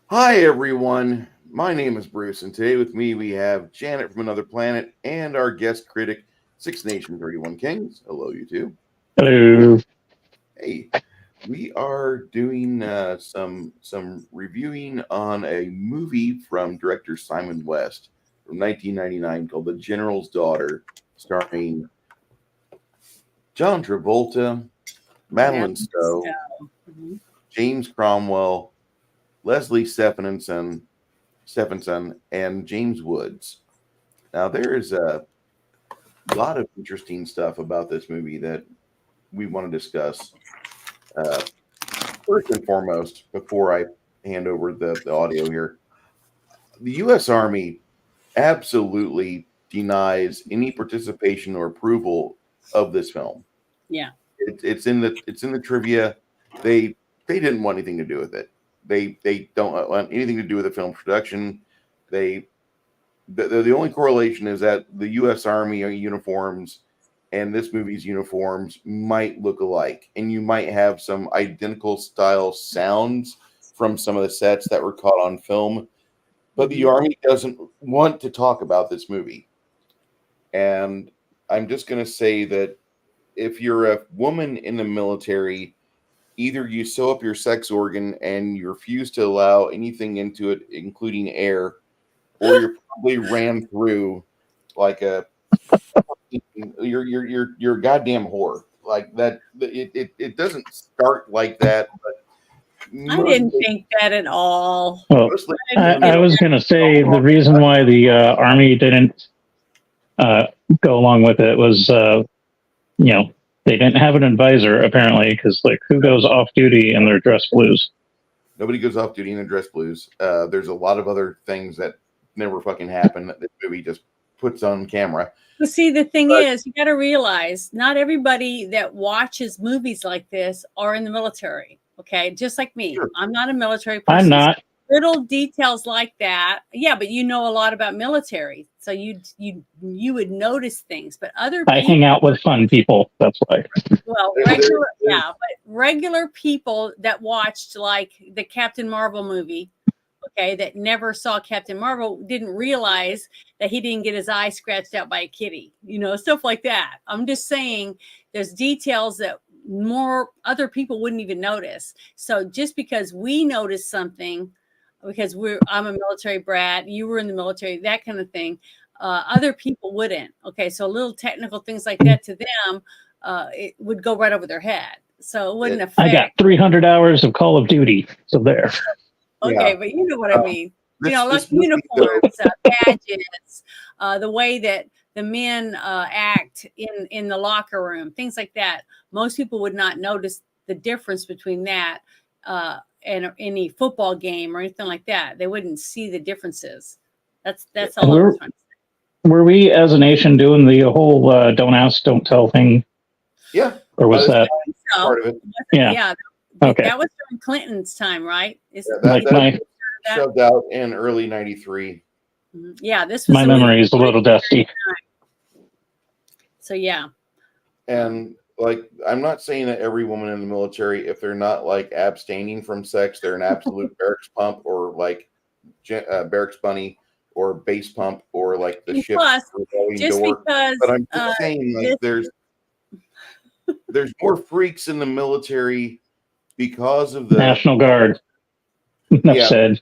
Hi, everyone. My name is Bruce, and today with me we have Janet from Another Planet and our guest critic, Six Nation 31 Kings. Hello, you two. Hello. Hey, we are doing some reviewing on a movie from director Simon West from 1999 called The General's Daughter, starring John Travolta, Madeline Madeline Stowe, Stowe. Mhm. James Cromwell, Leslie Stephenson, and James Woods. Now, there is a lot of interesting stuff about this movie that we want to discuss. Uh, First and foremost, before I hand over the audio here, the U.S. Army absolutely denies any participation or approval of this film. Yeah. It's in the trivia. They didn't want anything to do with it. They don't want anything to do with the film production. They the only correlation is that the U.S. Army uniforms and this movie's uniforms might look alike, and you might have some identical style sounds from some of the sets that were caught on film. But the Mhm. Army doesn't want to talk about this movie, and I'm just going to say that if you're a woman in the military, either you sew up your sex organ and you refuse to allow anything into it, including air, or you're probably ran through like a you're a goddamn whore like that. It doesn't start like that, but I most didn't think that at all. Well, mostly I I, didn't I think was going to say the reason why the Army didn't uh, go along with it was, they didn't have an advisor apparently because, like, who goes off duty in their dress blues? nobody goes off duty in their dress blues. There's a lot of other things that never fucking happen that this movie just puts on camera. Well, see, the thing But is, you got to realize not everybody that watches movies like this are in the military. Okay. Just like me. sure, I'm not a military I'm person. So not. little details like that. Yeah, but you know a lot about military. So you would notice things, but other I hang people, out with fun people. That's why. well, there, there, regular, there's yeah, but regular people that watched like the Captain Marvel movie, okay, that never saw Captain Marvel didn't realize that he didn't get his eye scratched out by a kitty, stuff like that. I'm just saying there's details that more other people wouldn't even notice. So just because we notice something, because I'm a military brat, you were in the military, that kind of thing, other people wouldn't. Okay, so little technical things like that to them, it would go right over their head. So it wouldn't it, I got affect. 300 hours of Call of Duty. So there. yeah. Okay, but you know what I mean. This Like this movie though, uniforms, badges, the way that the men act in the locker room, things like that. Most people would not notice the difference between that and any football game or anything like that. They wouldn't see the differences. That's all I was Were, trying to say. were we as a nation doing the whole don't ask, don't tell thing? yeah, Or was this is that? So, part of it. Yeah. yeah, Okay. that was during Clinton's time, right? Yeah, Like that my That? shoved out in early '93. Mhm. Yeah, this was my the movie. memory is a little dusty. So yeah. And like, I'm not saying that every woman in the military, if they're not like abstaining from sex, they're an absolute barracks pump or like barracks bunny or base pump or like the And ship's plus, revolving just door. But because I'm just saying, like, this there's more freaks in the military because of the National Guard. Enough yeah. said.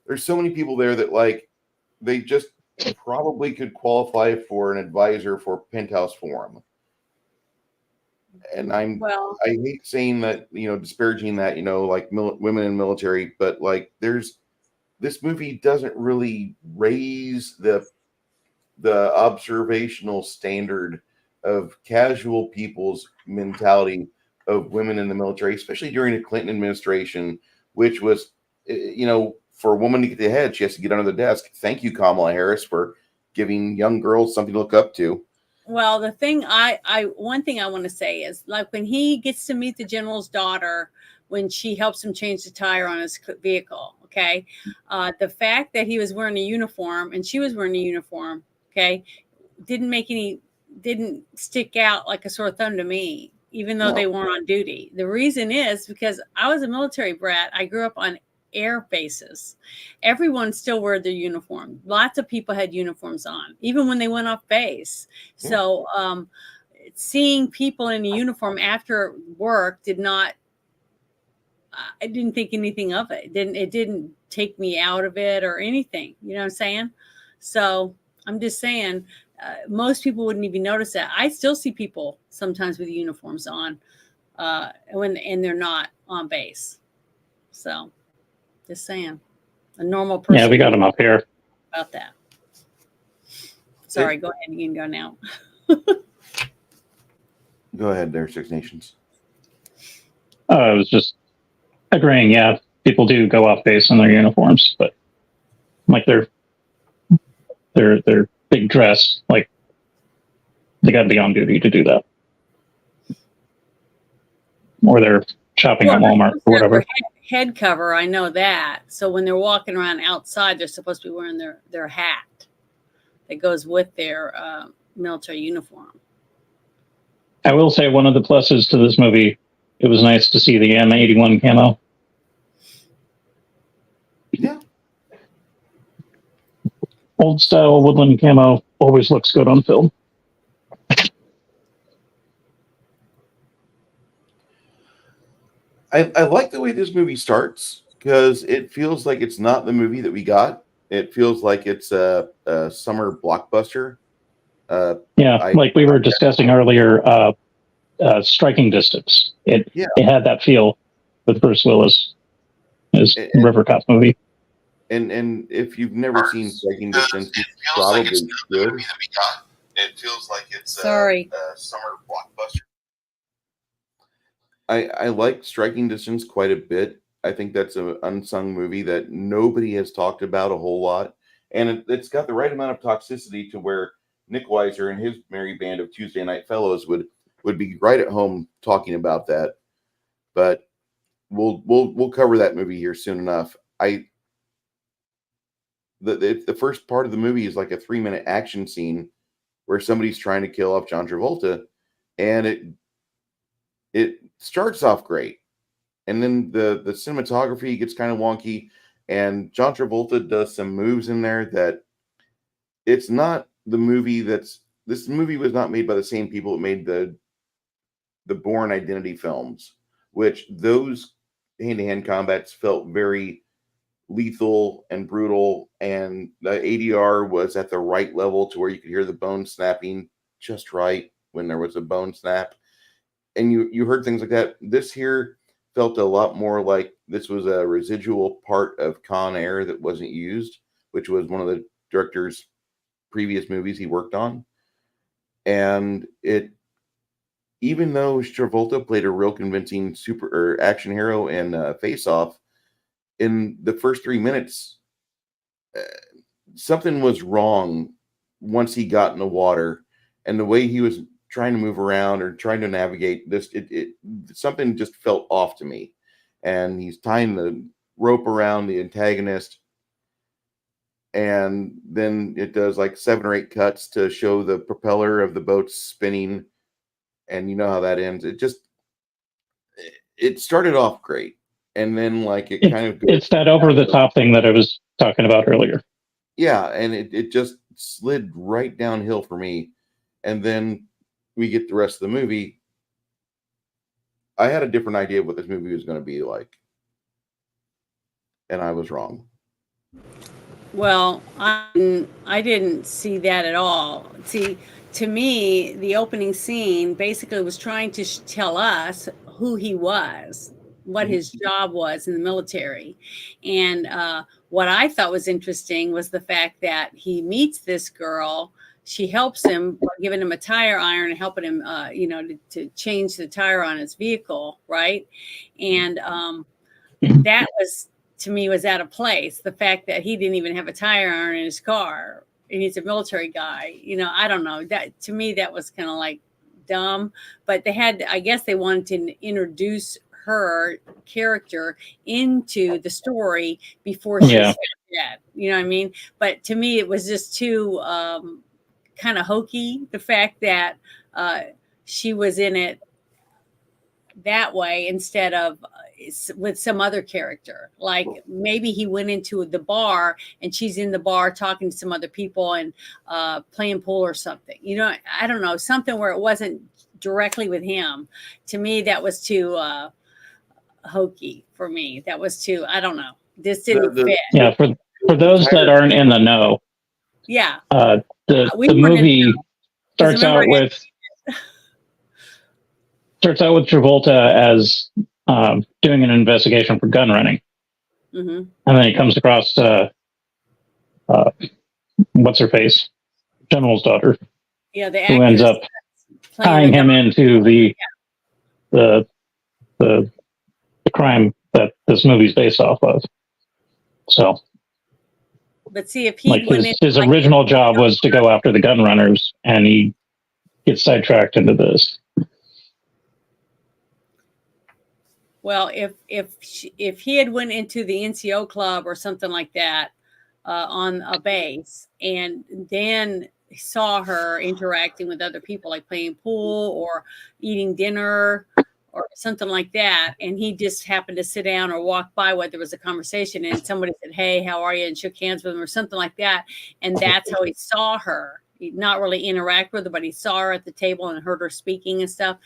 There's so many people there that like they just probably could qualify for an advisor for Penthouse Forum. And well, I hate saying that, disparaging that, like women in military, but like this movie doesn't really raise the observational standard of casual people's mentality of women in the military, especially during the Clinton administration, which was, for a woman to get ahead, she has to get under the desk. Thank you, Kamala Harris, for giving young girls something to look up to. well, the thing one thing I want to say is like when he gets to meet the general's daughter when she helps him change the tire on his vehicle. Okay, the fact that he was wearing a uniform and she was wearing a uniform, okay, didn't make any didn't stick out like a sore thumb to me. even though they weren't on duty. The reason is because I was a military brat. I grew up on air bases. Everyone still wore their uniform. Lots of people had uniforms on, even when they went off base. Yeah. So seeing people in a uniform after work did not, I didn't think anything of it. It didn't take me out of it or anything. You know what I'm saying? So I'm just saying, most people wouldn't even notice that. I still see people sometimes with uniforms on and they're not on base. So just saying, a normal person. Yeah, we got them up here. About that. Sorry, go ahead. You can go now. Go ahead there, Six Nations. I was just agreeing. Yeah, people do go off base in their uniforms, but like they're big dress, like they got to be on duty to do that, or they're shopping at Walmart or whatever. Head cover, I know that. So when they're walking around outside, they're supposed to be wearing their hat that goes with their military uniform. I will say one of the pluses to this movie, it was nice to see the M81 camo. Yeah. Old style woodland camo always looks good on film. I like the way this movie starts because it feels like it's not the movie that we got. It feels like it's a summer blockbuster. Like we were discussing earlier, Striking Distance. It had that feel with Bruce Willis, his River Cop movie. And if you've never seen Striking Distance, you probably should. It feels like it's a summer blockbuster. I like Striking Distance quite a bit. I think that's an unsung movie that nobody has talked about a whole lot. And it's got the right amount of toxicity to where Nick Weiser and his merry band of Tuesday Night Fellows would be right at home talking about that. But we'll cover that movie here soon enough. The first part of the movie is like a 3-minute action scene where somebody's trying to kill off John Travolta, and it starts off great, and then the cinematography gets kind of wonky, and John Travolta does some moves in there that it's not the movie this movie was not made by the same people that made the Bourne Identity films, which those hand-to-hand combats felt very lethal and brutal, and the ADR was at the right level to where you could hear the bone snapping just right when there was a bone snap. And you heard things like that. This here felt a lot more like this was a residual part of Con Air that wasn't used, which was one of the director's previous movies he worked on. And even though Travolta played a real convincing super or action hero in Face Off, in the first 3 minutes, something was wrong once he got in the water, and the way he was trying to move around or trying to navigate this, something just felt off to me. And he's tying the rope around the antagonist, and then it does like 7 or 8 cuts to show the propeller of the boat spinning, and you know how that ends. It started off great, and then like it kind of goes, it's that over the top thing that I was talking about earlier. Yeah, and it just slid right downhill for me. And then we get the rest of the movie. I had a different idea of what this movie was going to be like, and I was wrong. Well, I didn't see that at all. See, to me, the opening scene basically was trying to tell us who he was, what his job was in the military. And what I thought was interesting was the fact that he meets this girl. She helps him by giving him a tire iron and helping him, to change the tire on his vehicle, right? And that was, to me, was out of place. The fact that he didn't even have a tire iron in his car, and he's a military guy. I don't know. That, to me, that was kind of like dumb. But I guess they wanted to introduce her character into the story before she was dead. You know what I mean? But to me, it was just too kind of hokey. The fact that she was in it that way instead of with some other character. Like maybe he went into the bar and she's in the bar talking to some other people and playing pool or something. You know, I don't know, something where it wasn't directly with him. To me, that was too hokey for me. That was too, I don't know. This didn't fit. Yeah, for those that aren't in the know, Yeah. The We weren't in movie the know. 'Cause starts out remember, with Travolta as doing an investigation for gun running, mhm. and then he comes across what's her face, General's daughter, Yeah, the who ends actress up playing tying the him dog. into the crime that this movie's based off of. So, But see, if he like went in, his like, original job was to go after the gun runners, and he gets sidetracked into this. well, if he had went into the NCO club or something like that on a base, and then saw her interacting with other people, like playing pool or eating dinner or something like that, and he just happened to sit down or walk by where there was a conversation, and somebody said, "Hey, how are you?" and shook hands with him or something like that, and that's how he saw her. He not really interact with her, but he saw her at the table and heard her speaking and stuff,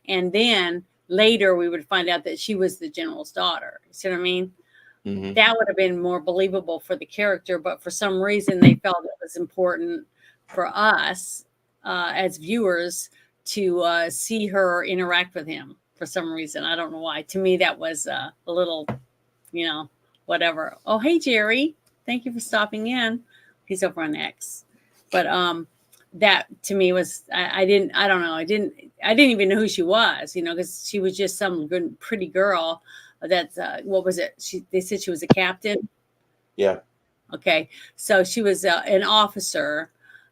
and then later we would find out that she was the general's daughter. You see what I mean? Mhm. That would have been more believable for the character, but for some reason they felt it was important for us as viewers to see her interact with him for some reason. I don't know why. To me, that was a little, whatever. Oh, hey, Jerry. Thank you for stopping in. He's over on X. But that to me was, I don't know. I didn't even know who she was, because she was just some good, pretty girl. That's what was it? They said she was a captain. Yeah. Okay, so she was an officer,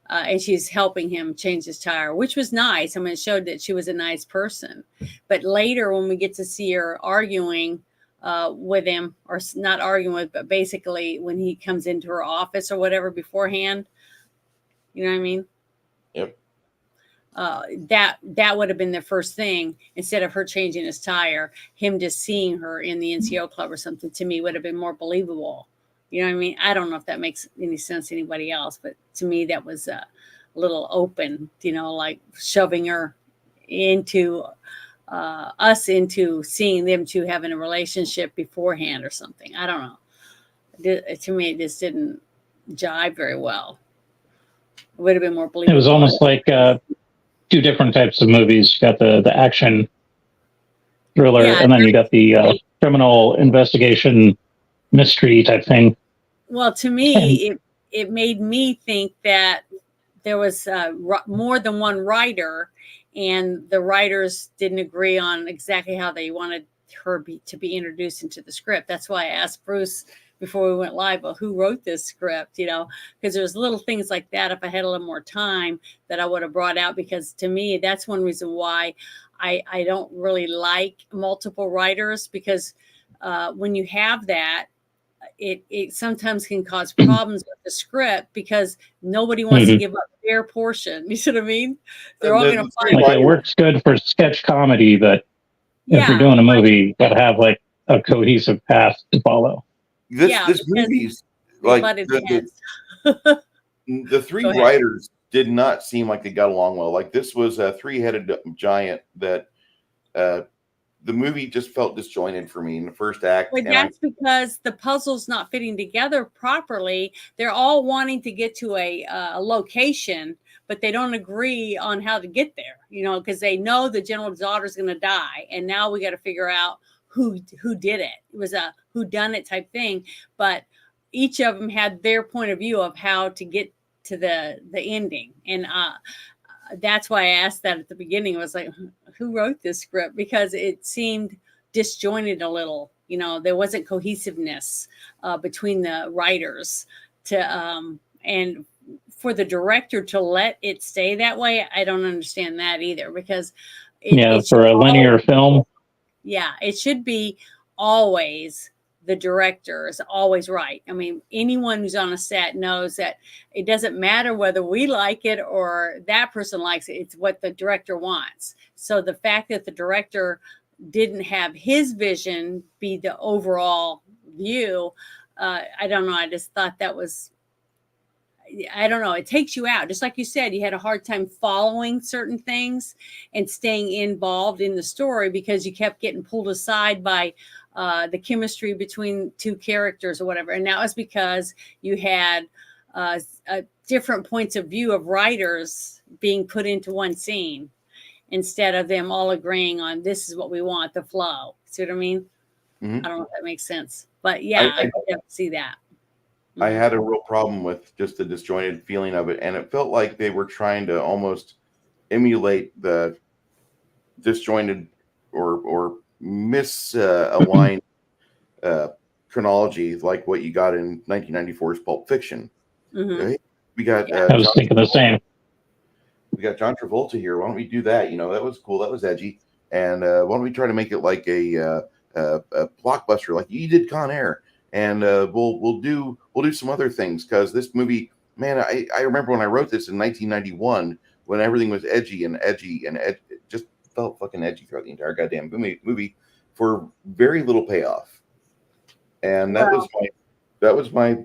and she's helping him change his tire, which was nice. I mean, it showed that she was a nice person. But later, when we get to see her arguing with him, or not arguing with, but basically when he comes into her office or whatever beforehand, you know what I mean? Yep. That would have been the first thing, instead of her changing his tire. Him just seeing her in the NCO club or something, to me, would have been more believable. You know what I mean? I don't know if that makes any sense to anybody else, but to me that was a little open, like shoving her into us into seeing them two having a relationship beforehand or something. I don't know. To me, it just didn't jive very well. It would have been more believable. It was almost like two different types of movies. You got the action thriller, and then you got the criminal investigation mystery type thing. Well, to me, it made me think that there was more than one writer, and the writers didn't agree on exactly how they wanted her to be introduced into the script. That's why I asked Bruce before we went live, well, who wrote this script? Because there's little things like that. If I had a little more time, that I would have brought out, because to me, that's one reason why I don't really like multiple writers, because when you have that, it sometimes can cause problems with the script, because nobody wants to give up their portion. You see what I mean? They're all going to find. Like, it works good for sketch comedy, but if you're doing a movie, you got to have like a cohesive path to follow. This movie's like the three writers did not seem like they got along well. Like, this was a three-headed giant that the movie just felt disjointed for me in the first act. Well, that's because the puzzle's not fitting together properly. They're all wanting to get to a location, but they don't agree on how to get there, because they know the general's daughter's going to die. And now we got to figure out who did it. It was a whodunit type thing, but each of them had their point of view of how to get to the ending. And that's why I asked that at the beginning. I was like, who wrote this script? Because it seemed disjointed a little. There wasn't cohesiveness between the writers and for the director to let it stay that way. I don't understand that either, because for a linear film. Yeah, it should be always the director is always right. I mean, anyone who's on a set knows that it doesn't matter whether we like it or that person likes it. It's what the director wants. So the fact that the director didn't have his vision be the overall view. I don't know. I just thought that was, I don't know. It takes you out. Just like you said, you had a hard time following certain things and staying involved in the story because you kept getting pulled aside by the chemistry between two characters or whatever. And that was because you had different points of view of writers being put into one scene instead of them all agreeing on this is what we want, the flow. See what I mean? Mhm. I don't know if that makes sense. But yeah, I could see that. I had a real problem with just the disjointed feeling of it, and it felt like they were trying to almost emulate the disjointed or misaligned chronology, like what you got in 1994's Pulp Fiction. Right? We got I was thinking the same. We got John Travolta here. Why don't we do that? You know, that was cool. That was edgy. And why don't we try to make it like a blockbuster, like you did Con Air? And we'll do some other things, because this movie, man, I remember when I wrote this in 1991 when everything was edgy, it just felt fucking edgy throughout the entire goddamn movie for very little payoff, and that was my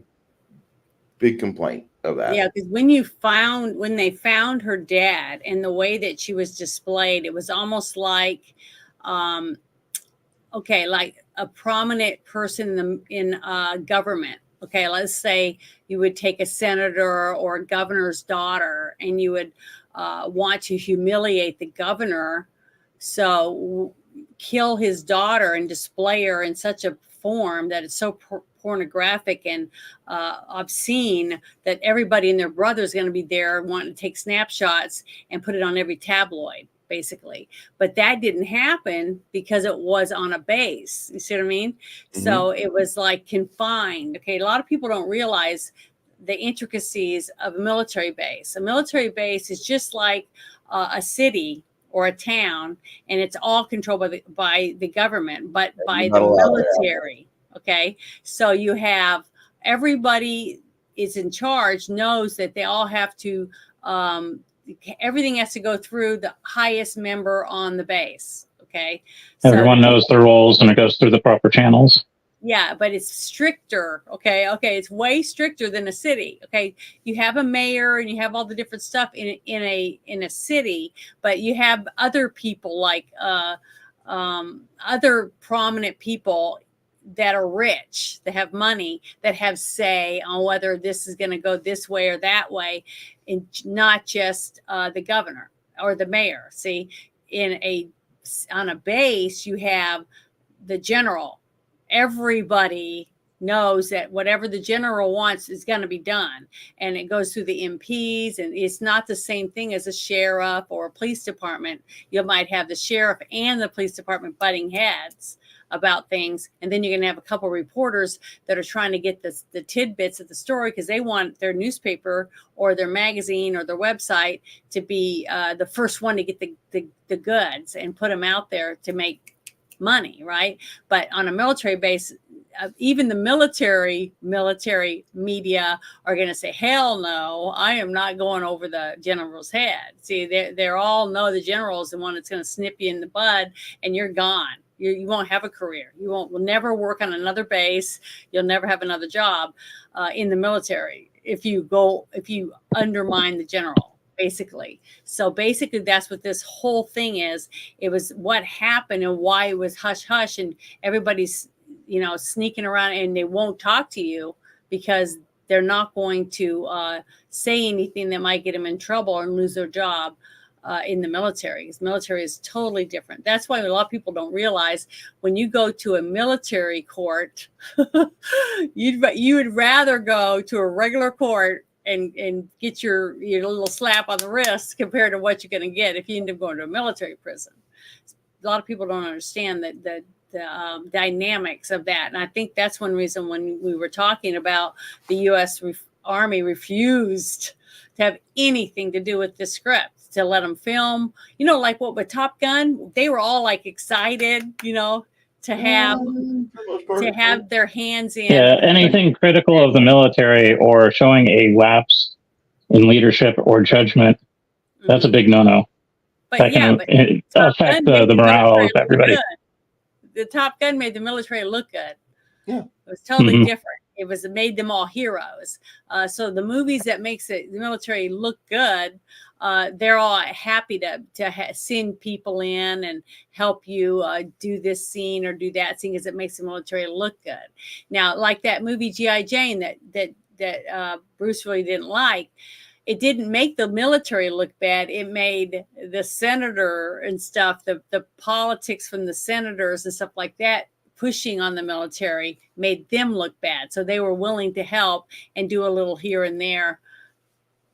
big complaint of that. Yeah, because when they found her dad and the way that she was displayed, it was almost like okay, like a prominent person in government. Okay, let's say you would take a senator or a governor's daughter and you would want to humiliate the governor. So kill his daughter and display her in such a form that it's so pornographic and obscene that everybody and their brother is going to be there wanting to take snapshots and put it on every tabloid, basically. But that didn't happen because it was on a base. You see what I mean? Mm-hmm. So it was like confined. Okay, a lot of people don't realize the intricacies of a military base. A military base is just like a city or a town, and it's all controlled by the government, but by the military. Okay, so you have everybody is in charge, knows that they all have to everything has to go through the highest member on the base. Okay, everyone knows their roles and it goes through the proper channels. Yeah, but it's stricter. Okay, it's way stricter than a city. Okay, you have a mayor and you have all the different stuff in a city, but you have other people like other prominent people that are rich, that have money, that have say on whether this is going to go this way or that way, and not just the governor or the mayor. See, on a base, you have the general. Everybody knows that whatever the general wants is going to be done, and it goes through the MPs, and it's not the same thing as a sheriff or a police department. You might have the sheriff and the police department butting heads about things, and then you're going to have a couple reporters that are trying to get the tidbits of the story because they want their newspaper or their magazine or their website to be the first one to get the goods and put them out there to make money, right? But on a military base, even the military media are going to say, hell no, I am not going over the general's head. See, they're all know the general is the one that's going to snip you in the bud and you're gone. You won't have a career. Will never work on another base. You'll never have another job in the military if you undermine the general. Basically. So basically that's what this whole thing is. It was what happened and why it was hush hush, and everybody's, sneaking around, and they won't talk to you because they're not going to say anything that might get them in trouble and lose their job in the military. Because military is totally different. That's why a lot of people don't realize when you go to a military court, you would rather go to a regular court and get your little slap on the wrist compared to what you're going to get if you end up going to a military prison. A lot of people don't understand the dynamics of that. And I think that's one reason when we were talking about the U.S. Army refused to have anything to do with the script, to let them film, like what with Top Gun, they were all like excited, to have their hands in. Yeah, anything critical of the military or showing a lapse in leadership or judgment, that's a big no-no. But that yeah, can affect the morale of everybody. the Top Gun made the military look good. Yeah. It was totally Mhm. different. It made them all heroes. So the movies that makes the military look good, they're all happy to send people in and help you do this scene or do that scene because it makes the military look good. Now, like that movie G.I. Jane that Bruce really didn't like, it didn't make the military look bad. It made the senator and stuff, the politics from the senators and stuff like that, pushing on the military made them look bad. So they were willing to help and do a little here and there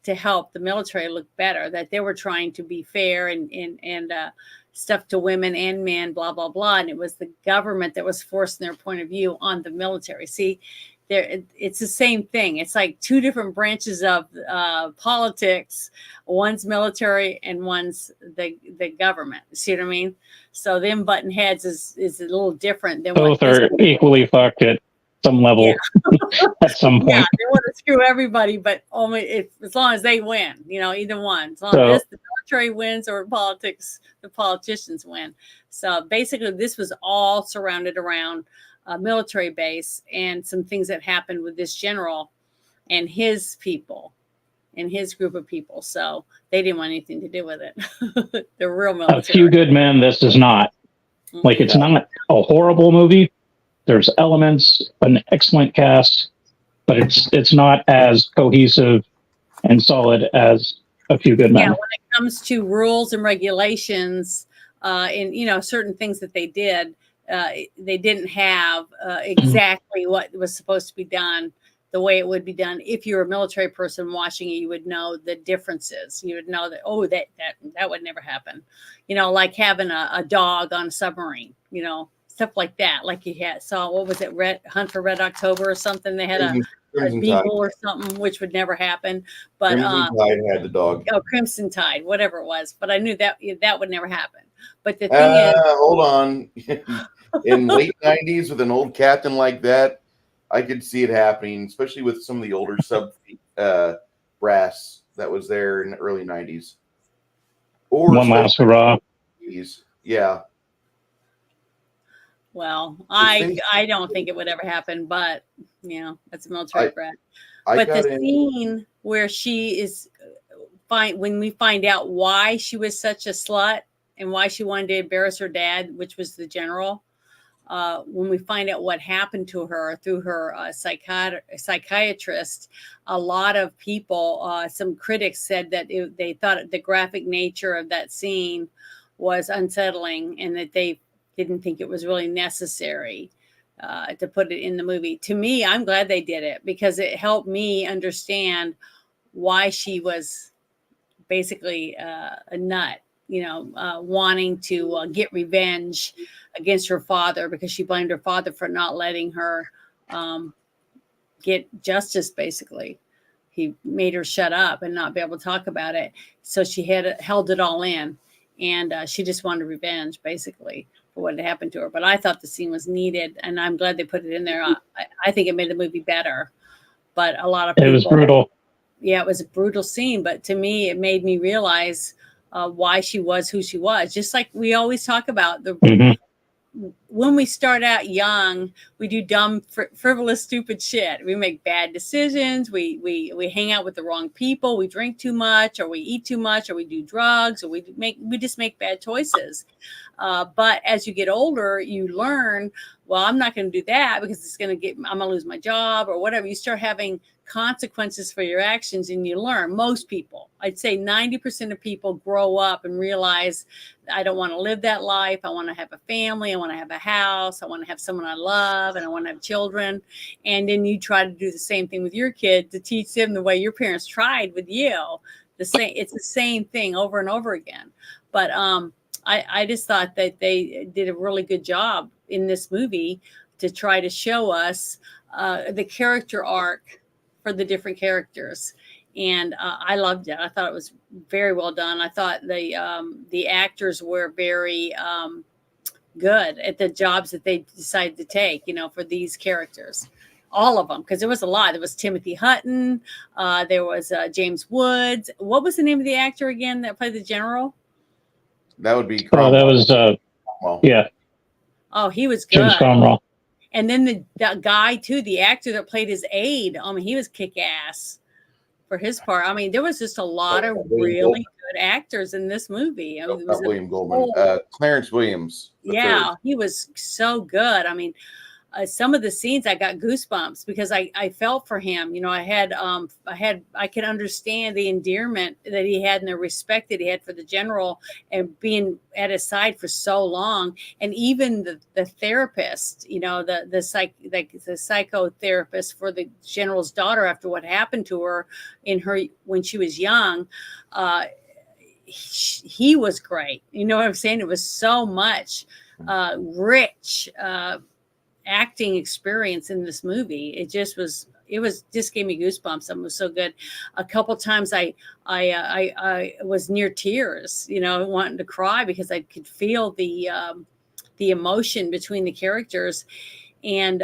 to help the military look better, that they were trying to be fair and stuff to women and men, blah, blah, blah. And it was the government that was forcing their point of view on the military. See, it's the same thing. It's like two different branches of politics. One's military and one's the government. See what I mean? So them button heads is a little different than Both are equally fucked at some level at some point. Yeah, they want to screw everybody, but only as long as they win, either one. As long as the military wins or politics, the politicians win. So basically, this was all surrounded around a military base and some things that happened with this general and his people and his group of people. So they didn't want anything to do with it. They're real military. A Few Good Men. This is not like it's not a horrible movie. There's elements, an excellent cast, but it's not as cohesive and solid as A Few Good Men. Yeah, when it comes to rules and regulations, and certain things that they did, they didn't have exactly what was supposed to be done the way it would be done. If you're a military person watching it, you would know the differences. You would know that that would never happen. Like having a dog on a submarine. Stuff like that. Like you saw, what was it, Hunt for Red October or something? They had a beagle or something, which would never happen. But Crimson Tide had the dog. Oh, Crimson Tide, whatever it was. But I knew that would never happen. But the thing is, hold on. In late 90s with an old captain like that, I could see it happening, especially with some of the older sub brass that was there in the early 90s. Or One Last Hurrah. Yeah. Well, I don't think it would ever happen, but that's a military brat. But the scene where she is when we find out why she was such a slut and why she wanted to embarrass her dad, which was the general, when we find out what happened to her through her psychiatrist, a lot of people, some critics said that they thought the graphic nature of that scene was unsettling and that they didn't think it was really necessary to put it in the movie. To me, I'm glad they did it because it helped me understand why she was basically a nut, wanting to get revenge against her father because she blamed her father for not letting her get justice, basically. He made her shut up and not be able to talk about it. So she held it all in. And she just wanted revenge, basically, for what had happened to her. But I thought the scene was needed, and I'm glad they put it in there. I think it made the movie better. But a lot of people... It was brutal. Yeah, it was a brutal scene. But to me, it made me realize why she was who she was. Just like we always talk about, when we start out young, we do dumb, frivolous, stupid shit. We make bad decisions. We hang out with the wrong people. We drink too much, or we eat too much, or we do drugs, or we just make bad choices. But as you get older, you learn, well, I'm not going to do that because I'm going to lose my job or whatever. You start having consequences for your actions and you learn. Most people, I'd say 90% of people grow up and realize, I don't want to live that life. I want to have a family. I want to have a house. I want to have someone I love, and I want to have children. And then you try to do the same thing with your kid to teach them the way your parents tried with you. It's the same thing over and over again. But I just thought that they did a really good job in this movie to try to show us the character arc for the different characters. And I loved it. I thought it was very well done. I thought the actors were very good at the jobs that they decided to take, for these characters. All of them, because there was a lot. There was Timothy Hutton. There was James Woods. What was the name of the actor again that played the general? That would be Cromwell. That was, yeah. Oh, he was James good. Cromwell. And then the guy too, the actor that played his aide. I mean, he was kick ass for his part. I mean, there was just a lot of William really good actors in this movie. I No, mean, it was not a William Goldman. whole, Clarence Williams the third. yeah, he was so good. I mean, some of the scenes I got goosebumps because I felt for him. You know, I could understand the endearment that he had and the respect that he had for the general and being at his side for so long. And even the therapist, you know, the psychotherapist for the general's daughter after what happened to her when she was young, he was great. You know what I'm saying? It was so much rich acting experience in this movie. It just gave me goosebumps. It was so good. A couple times I was near tears, you know, wanting to cry because I could feel the emotion between the characters and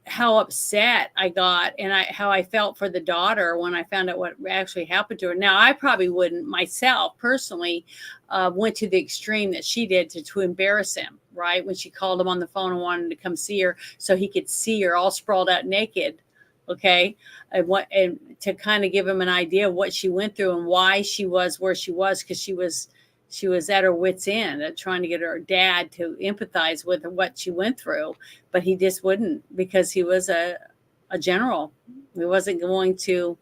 how upset I got and how I felt for the daughter when I found out what actually happened to her. Now, I probably wouldn't myself personally went to the extreme that she did to embarrass him, right? When she called him on the phone and wanted to come see her so he could see her all sprawled out naked. Okay. And to kind of give him an idea of what she went through and why she was where she was, because she was at her wit's end trying to get her dad to empathize with what she went through, but he just wouldn't because he was a general. He wasn't going to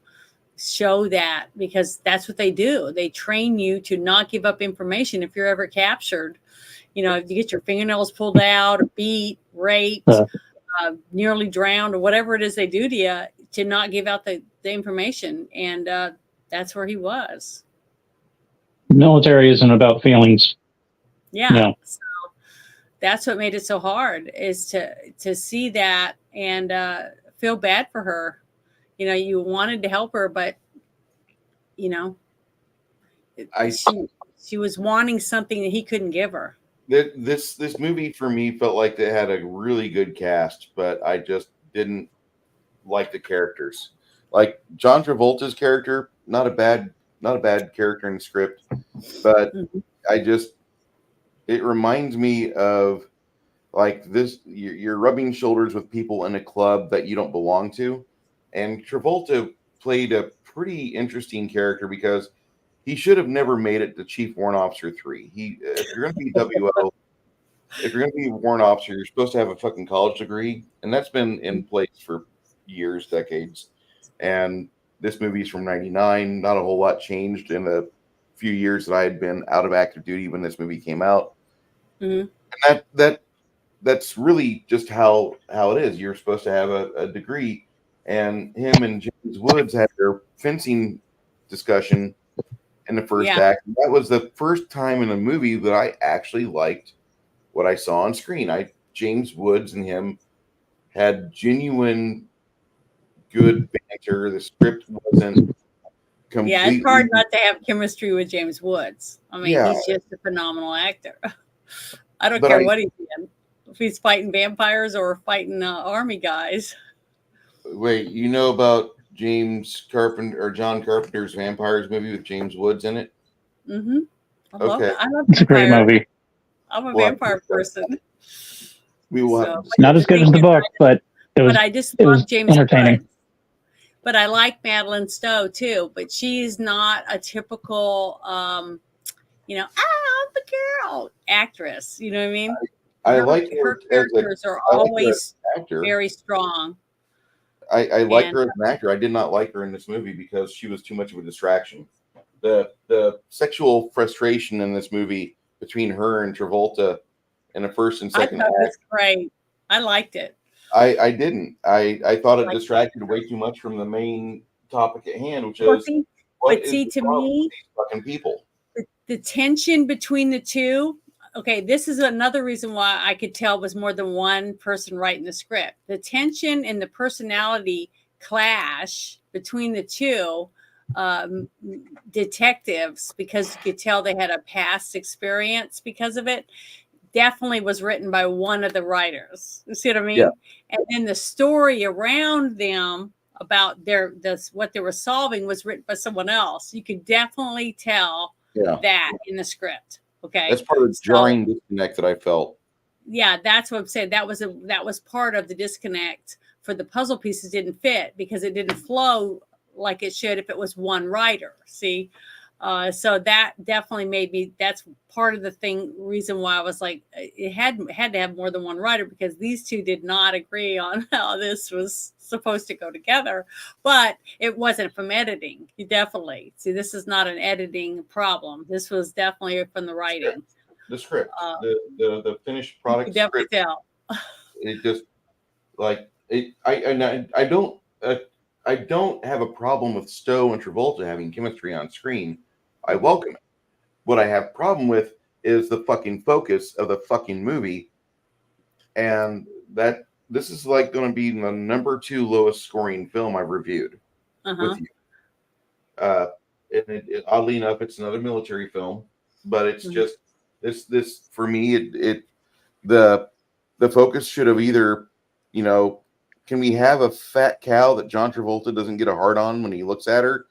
show that because that's what they do. They train you to not give up information if you're ever captured. You know, if you get your fingernails pulled out, or beat, raped, nearly drowned, or whatever it is they do to you, to not give out the information. And that's where he was. The military isn't about feelings. Yeah. No. So that's what made it so hard, is to see that and feel bad for her. You know, you wanted to help her, but you know, she was wanting something that he couldn't give her. This movie for me felt like it had a really good cast, but I just didn't like the characters. Like John Travolta's character, not a bad character in the script, but it reminds me of like this. You're rubbing shoulders with people in a club that you don't belong to, and Travolta played a pretty interesting character because he should have never made it to Chief Warrant Officer 3. If you're going to be WO, if you're going to be a warrant officer, you're supposed to have a fucking college degree, and that's been in place for years, decades. And this movie's from '99. Not a whole lot changed in the few years that I had been out of active duty when this movie came out. Mm-hmm. And that's really just how it is. You're supposed to have a degree, and him and James Woods had their fencing discussion in the first act. And that was the first time in a movie that I actually liked what I saw on screen. James Woods and him had genuine good banter. The script wasn't completely. Yeah, it's hard not to have chemistry with James Woods. I mean, he's just a phenomenal actor. I don't care what he's in. If he's fighting vampires or fighting army guys. Wait, you know about John Carpenter's Vampires movie with James Woods in it? Mm-hmm. I love it. It's a great movie. I'm a vampire person. We will have not as good as the book, but I just love James entertaining. Woods. But I like Madeline Stowe too, but she's not a typical I'm the girl actress. You know what I mean? I like her characters are always very strong. I like her as an actor. I did not like her in this movie because she was too much of a distraction. The sexual frustration in this movie between her and Travolta in the first and second act was great. I liked it. I didn't. I thought it distracted way too much from the main topic at hand, which is to me, these fucking people. The tension between the two. Okay, this is another reason why I could tell it was more than one person writing the script. The tension and the personality clash between the two detectives, because you could tell they had a past experience because of it, definitely was written by one of the writers. You see what I mean? Yeah. And then the story around them about what they were solving was written by someone else. You could definitely tell that in the script. Okay. That's part of the jarring disconnect that I felt. yeah, that's what I'm saying. That was part of the disconnect for the puzzle pieces didn't fit because it didn't flow like it should if it was one writer. See, so that definitely made me. That's part of the reason why I was like, it had to have more than one writer because these two did not agree on how this was supposed to go together. But it wasn't from editing. You definitely see this is not an editing problem. This was definitely from the writing. The script, Uh, the finished product you definitely script. tell. It just like it. I don't have a problem with Stowe and Travolta having chemistry on screen. I welcome it. What I have a problem with is the fucking focus of the fucking movie, and that this is like going to be the number 2 lowest scoring film I've reviewed with you. Oddly enough, it's another military film, but it's just this for me. The focus should have either, can we have a fat cow that John Travolta doesn't get a hard on when he looks at her,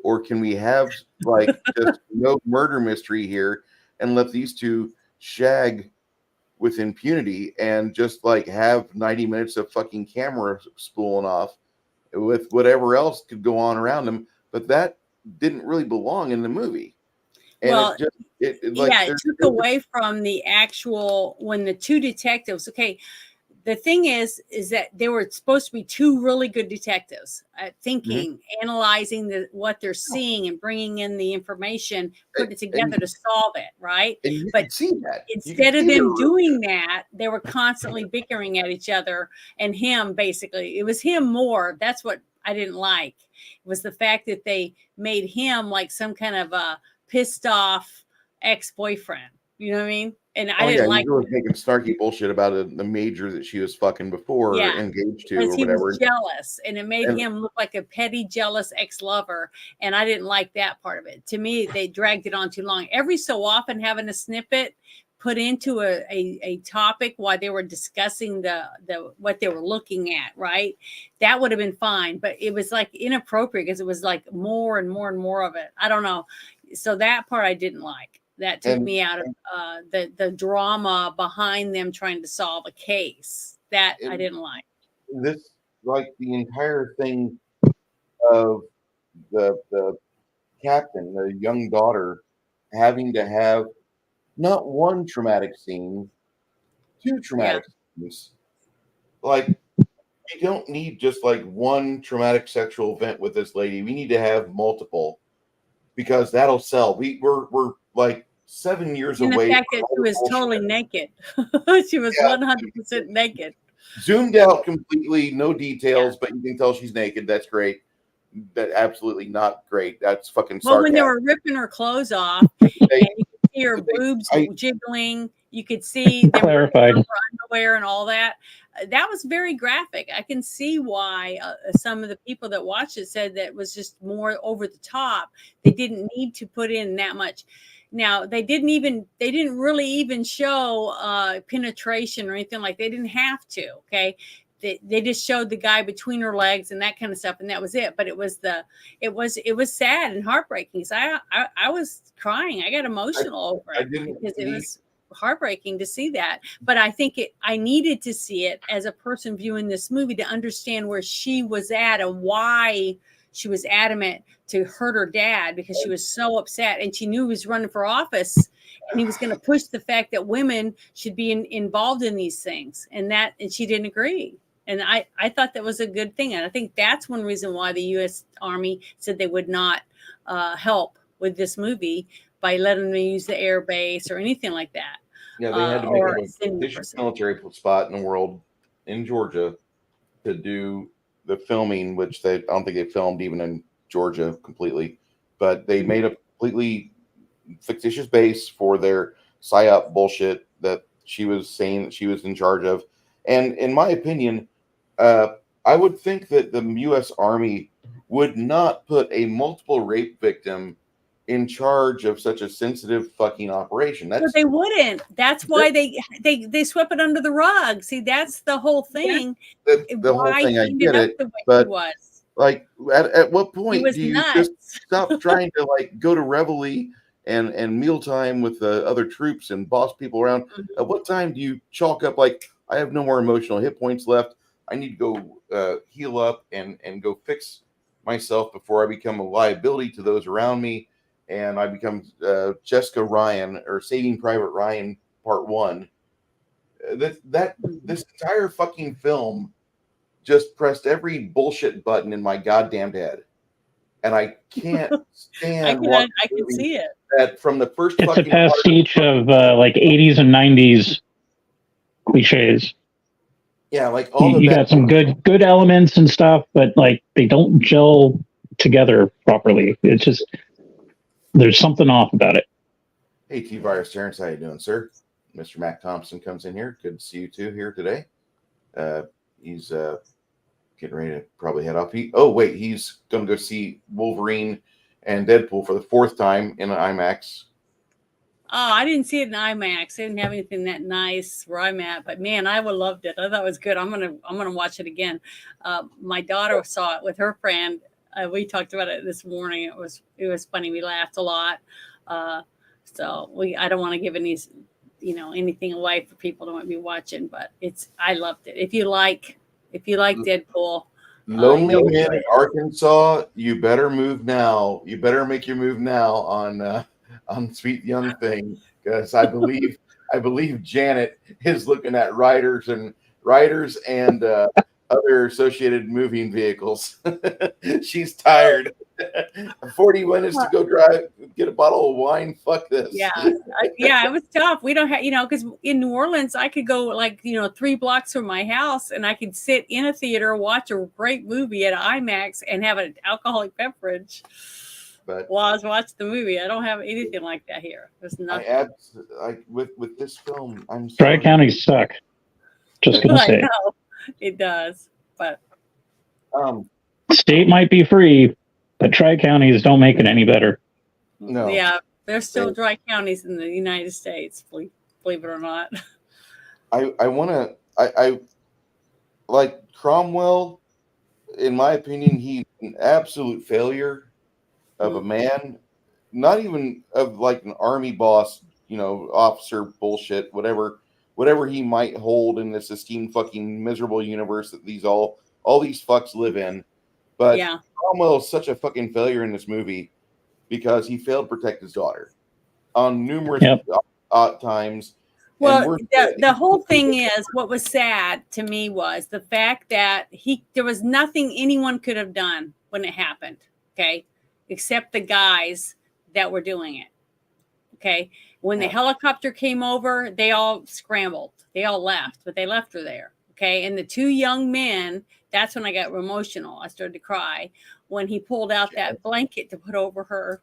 or can we have like just no murder mystery here and let these two shag with impunity and just like have 90 minutes of fucking camera spooling off with whatever else could go on around them, but that didn't really belong in the movie. And Well, it took away from the actual when the two detectives. Okay, the thing is that they were supposed to be two really good detectives at thinking, analyzing what they're seeing, and bringing in the information, putting it together to solve it, right? And you But could see that instead of them doing that, they were constantly bickering at each other and him. Basically, it was him more. That's what I didn't like. It was the fact that they made him like some kind of a pissed off ex-boyfriend. You know what I mean? And I didn't like. He was making snarky bullshit about the major that she was fucking before engaged to or he whatever. Was jealous, and it made him look like a petty, jealous ex-lover, and I didn't like that part of it. To me, they dragged it on too long. Every so often, having a snippet put into a topic while they were discussing the what they were looking at, right? That would have been fine, but it was like inappropriate because it was like more and more and more of it. I don't know. So that part I didn't like. That took me out of the drama behind them trying to solve a case. That I didn't like. This, like the entire thing of the captain, the young daughter, having to have not one traumatic scene, 2 traumatic scenes. Like, we don't need just like one traumatic sexual event with this lady. We need to have multiple because that'll sell. We're like 7 years and away. The fact that she was totally naked. She was 100% naked. Zoomed out completely, no details, but you can tell she's naked. That's great. That absolutely not great. That's fucking sarcasm. Well, when they were ripping her clothes off, and you could see her boobs jiggling, you could see they were her underwear and all that. That was very graphic. I can see why some of the people that watched it said that was just more over the top. They didn't need to put in that much. Now they didn't really even show penetration or anything like. They didn't have to. Okay. They just showed the guy between her legs and that kind of stuff, and that was it. But it was sad and heartbreaking. So I was crying. I got emotional over it because it was heartbreaking to see that. But I think I needed to see it as a person viewing this movie to understand where she was at and why she was adamant to hurt her dad, because she was so upset and she knew he was running for office and he was going to push the fact that women should be involved in these things, and she didn't agree. And I thought that was a good thing. And I think that's one reason why the U.S. Army said they would not help with this movie by letting them use the air base or anything like that. Yeah, they had to make a fictitious military spot in the world in Georgia to do the filming, which I don't think they filmed even in Georgia completely, but they made a completely fictitious base for their PSYOP bullshit that she was saying that she was in charge of. And in my opinion, I would think that the U.S. Army would not put a multiple rape victim in charge of such a sensitive fucking operation. They wouldn't. That's why they swept it under the rug. See, that's the whole thing. The whole thing, I get it, but like, at what point do you just stop trying to like go to Reveille and mealtime with the other troops and boss people around. At what time do you chalk up like, I have no more emotional hit points left, I need to go heal up and go fix myself before I become a liability to those around me, and I become Jessica Ryan or Saving Private Ryan Part 1. This entire fucking film just pressed every bullshit button in my goddamn head, and I can't stand I can see it. that from the first It's a fucking part. pastiche of like 80s and 90s cliches. Yeah, like all You got some good elements and stuff, but like they don't gel together properly. It's just there's something off about it. Hey, T-Virus Terrence, how you doing, sir? Mr. Mac Thompson comes in here. Good to see you too here today. He's getting ready to probably head off. He's going to go see Wolverine and Deadpool for the 4th time in an IMAX. Oh, I didn't see it in IMAX. I didn't have anything that nice where I'm at, but man, I would loved it. I thought it was good. I'm gonna watch it again. My daughter saw it with her friend. We talked about it this morning. It was funny. We laughed a lot. So I don't want to give anything away for people who might be watching, but I loved it. If you like Deadpool, Lonely Man in Arkansas, you better move now. You better make your move now on Sweet Young Thing, because I believe Janet is looking at riders and other associated moving vehicles. She's tired. 40 minutes to go get a bottle of wine. Fuck this. Yeah, it was tough. We don't have, because in New Orleans, I could go 3 blocks from my house, and I could sit in a theater, watch a great movie at IMAX, and have an alcoholic beverage. But while I was watching the movie, I don't have anything like that here. There's nothing. With this film, I'm sorry. Tri-counties suck. Just gonna say. Know, it does, but state might be free, but tri-counties don't make it any better. No. Yeah, there's still dry counties in the United States. Believe it or not. I like Cromwell. In my opinion, he's an absolute failure of a man, not even of like an army boss, officer bullshit, whatever he might hold in this esteemed fucking miserable universe that all these fucks live in. But yeah. Cromwell is such a fucking failure in this movie because he failed to protect his daughter on numerous times. Well, the whole thing is, what was sad to me was the fact that there was nothing anyone could have done when it happened. Okay. Except the guys that were doing it. Okay. When the helicopter came over, they all scrambled. They all left, but they left her there. Okay. And the 2 young men, that's when I got emotional. I started to cry when he pulled out that blanket to put over her,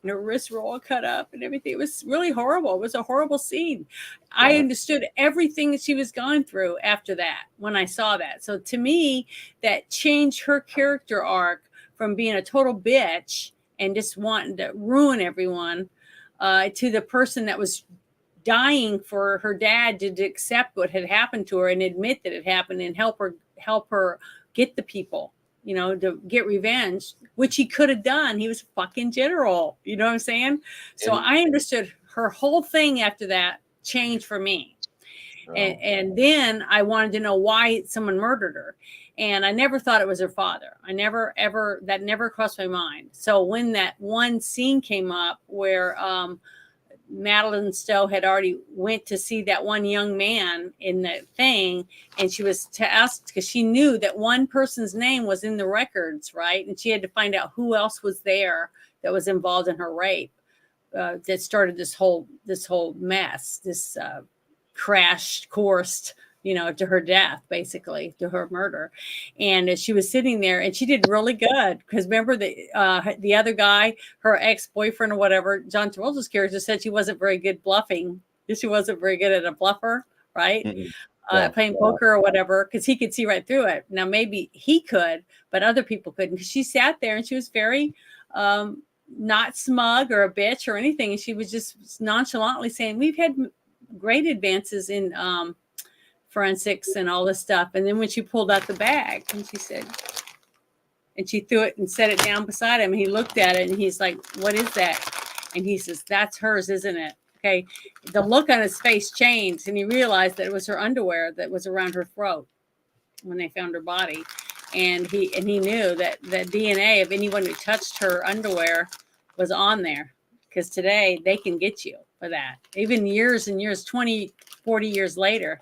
and her wrists were all cut up and everything. It was really horrible. It was a horrible scene. Yeah. I understood everything that she was going through after that when I saw that. So to me, that changed her character arc from being a total bitch and just wanting to ruin everyone to the person that was dying for her dad to accept what had happened to her and admit that it happened and help her get the people, to get revenge, which he could have done. He was a fucking general. You know what I'm saying? So I understood her whole thing after that changed for me. Oh. And then I wanted to know why someone murdered her. And I never thought it was her father. That never crossed my mind. So when that one scene came up where Madeline Stowe had already went to see that one young man in the thing, and she was to ask because she knew that one person's name was in the records, right? And she had to find out who else was there that was involved in her rape. That started this whole mess, this crash coursed, to her death, basically, to her murder. And she was sitting there and she did really good. Because remember the other guy, her ex-boyfriend or whatever, John Travolta's character said she wasn't very good bluffing. She wasn't very good at a bluffer, right? Mm-hmm. Playing poker or whatever, because he could see right through it. Now, maybe he could, but other people couldn't. Because she sat there and she was very not smug or a bitch or anything. And she was just nonchalantly saying, we've had great advances in forensics and all this stuff. And then when she pulled out the bag and she said, and she threw it and set it down beside him, and he looked at it and he's like, what is that? And he says, that's hers, isn't it? Okay. The look on his face changed, and he realized that it was her underwear that was around her throat when they found her body. And he knew that the DNA of anyone who touched her underwear was on there, because today they can get you for that, even years and years, 20, 40 years later.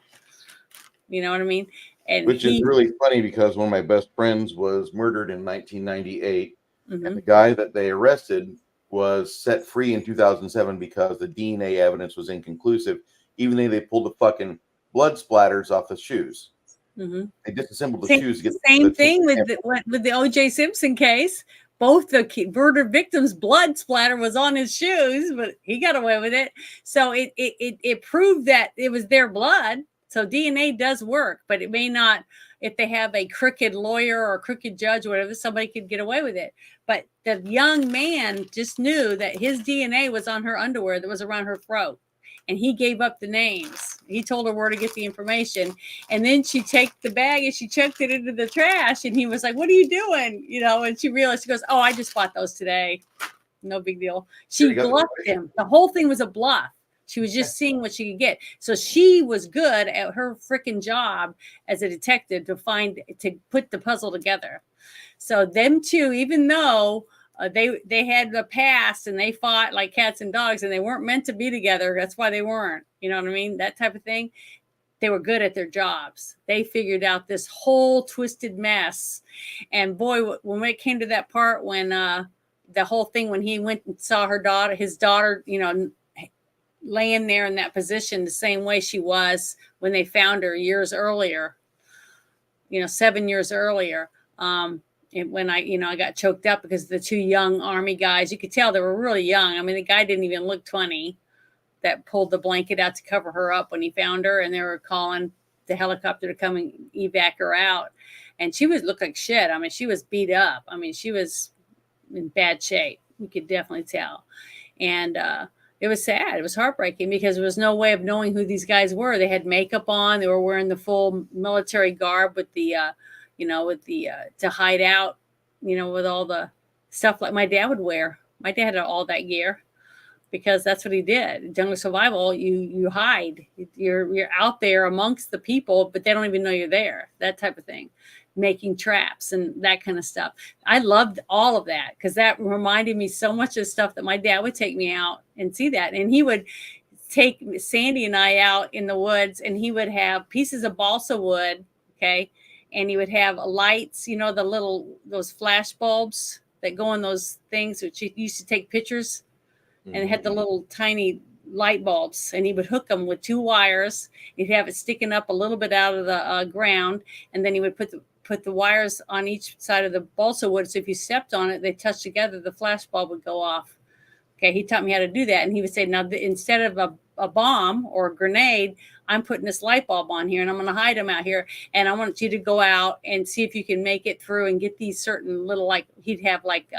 You know what I mean? And Which is really funny because one of my best friends was murdered in 1998, mm-hmm. and the guy that they arrested was set free in 2007 because the DNA evidence was inconclusive, even though they pulled the fucking blood splatters off the shoes. Mm-hmm. They disassembled the shoes. To get same thing with the O.J. Simpson case. Both the murder victims' blood splatter was on his shoes, but he got away with it. So it proved that it was their blood. So DNA does work, but it may not. If they have a crooked lawyer or a crooked judge or whatever, somebody could get away with it. But the young man just knew that his DNA was on her underwear that was around her throat. And he gave up the names. He told her where to get the information. And then she took the bag and she chucked it into the trash. And he was like, what are you doing? You know, and she realized, she goes, oh, I just bought those today. No big deal. She bluffed him. The whole thing was a bluff. She was just seeing what she could get. So she was good at her freaking job as a detective to put the puzzle together. So them two, even though they had the past and they fought like cats and dogs and they weren't meant to be together. That's why they weren't, you know what I mean? That type of thing. They were good at their jobs. They figured out this whole twisted mess. And boy, when it came to that part, when the whole thing, when he went and saw his daughter, you know, laying there in that position the same way she was when they found her years earlier, you know, 7 years earlier. And when I got choked up because the two young Army guys, you could tell they were really young. I mean, the guy didn't even look 20 that pulled the blanket out to cover her up when he found her. And they were calling the helicopter to come and evac her out. And she looked like shit. I mean, she was beat up. I mean, she was in bad shape. You could definitely tell. And it was sad. It was heartbreaking because there was no way of knowing who these guys were. They had makeup on. They were wearing the full military garb with the to hide out, you know, with all the stuff like my dad would wear. My dad had all that gear because that's what he did. Jungle survival, you hide. You're out there amongst the people, but they don't even know you're there. That type of thing, making traps and that kind of stuff. I loved all of that because that reminded me so much of stuff that my dad would take me out and see that, and he would take Sandy and I out in the woods, and he would have pieces of balsa wood, okay. And he would have lights, you know, those flash bulbs that go in those things, which he used to take pictures, and it had the little tiny light bulbs. And he would hook them with 2 wires. He'd have it sticking up a little bit out of the ground, and then he would put the wires on each side of the balsa wood. So if you stepped on it, they touched together, the flash bulb would go off. Okay, he taught me how to do that, and he would say, now instead of a bomb or a grenade, I'm putting this light bulb on here and I'm going to hide them out here. And I want you to go out and see if you can make it through and get these certain little, like he'd have like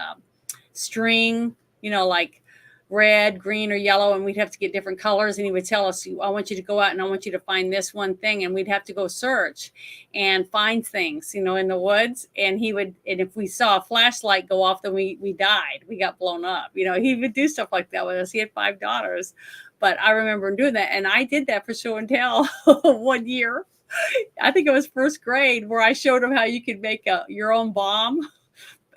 string, you know, like red, green, or yellow. And we'd have to get different colors. And he would tell us, I want you to go out and I want you to find this one thing. And we'd have to go search and find things, you know, in the woods. And and if we saw a flashlight go off, then we died. We got blown up. You know, he would do stuff like that with us. He had 5 daughters. But I remember him doing that. And I did that for show and tell 1 year. I think it was 1st grade where I showed him how you could make your own bomb.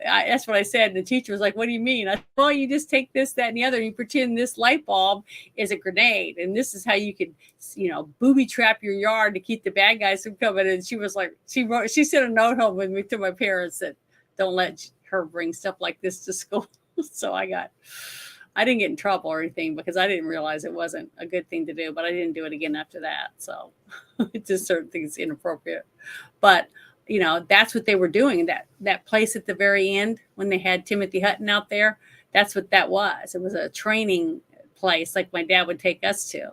That's what I said. And the teacher was like, what do you mean? I said, well, you just take this, that, and the other, and you pretend this light bulb is a grenade. And this is how you could, you know, booby trap your yard to keep the bad guys from coming. And she was like, she sent a note home with me to my parents that don't let her bring stuff like this to school. So I didn't get in trouble or anything because I didn't realize it wasn't a good thing to do, but I didn't do it again after that. So it's just certain things inappropriate. But you know, that's what they were doing. That place at the very end when they had Timothy Hutton out there, that's what that was. It was a training place like my dad would take us to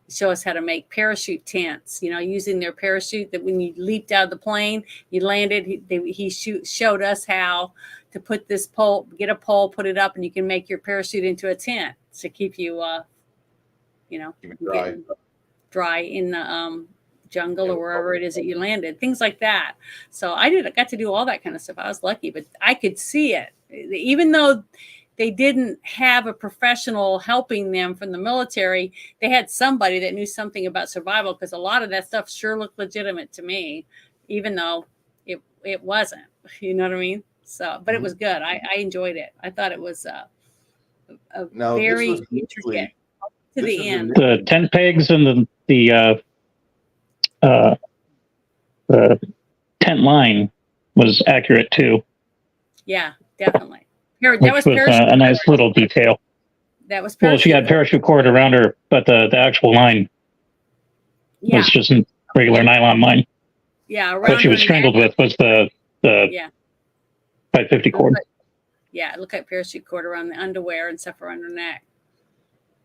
show us how to make parachute tents, you know, using their parachute that when you leaped out of the plane, you landed, he showed us how to put this pole, get a pole, put it up, and you can make your parachute into a tent to keep you, you know, dry in the jungle or wherever it is that you landed, things like that. So I got to do all that kind of stuff. I was lucky, but I could see it. Even though they didn't have a professional helping them from the military. They had somebody that knew something about survival, because a lot of that stuff sure looked legitimate to me, even though it wasn't. You know what I mean? So, but it was good. I enjoyed it. I thought it was a Now, very this was intricate to this the was end. The tent pegs and the tent line was accurate too, Yeah, definitely. That which was was a nice little detail. That was Well, she had parachute cord around her, but the actual line was just a regular nylon line. Yeah, that she was strangled with was the 550 cord. Yeah, it looked like parachute cord around the underwear and stuff around her neck.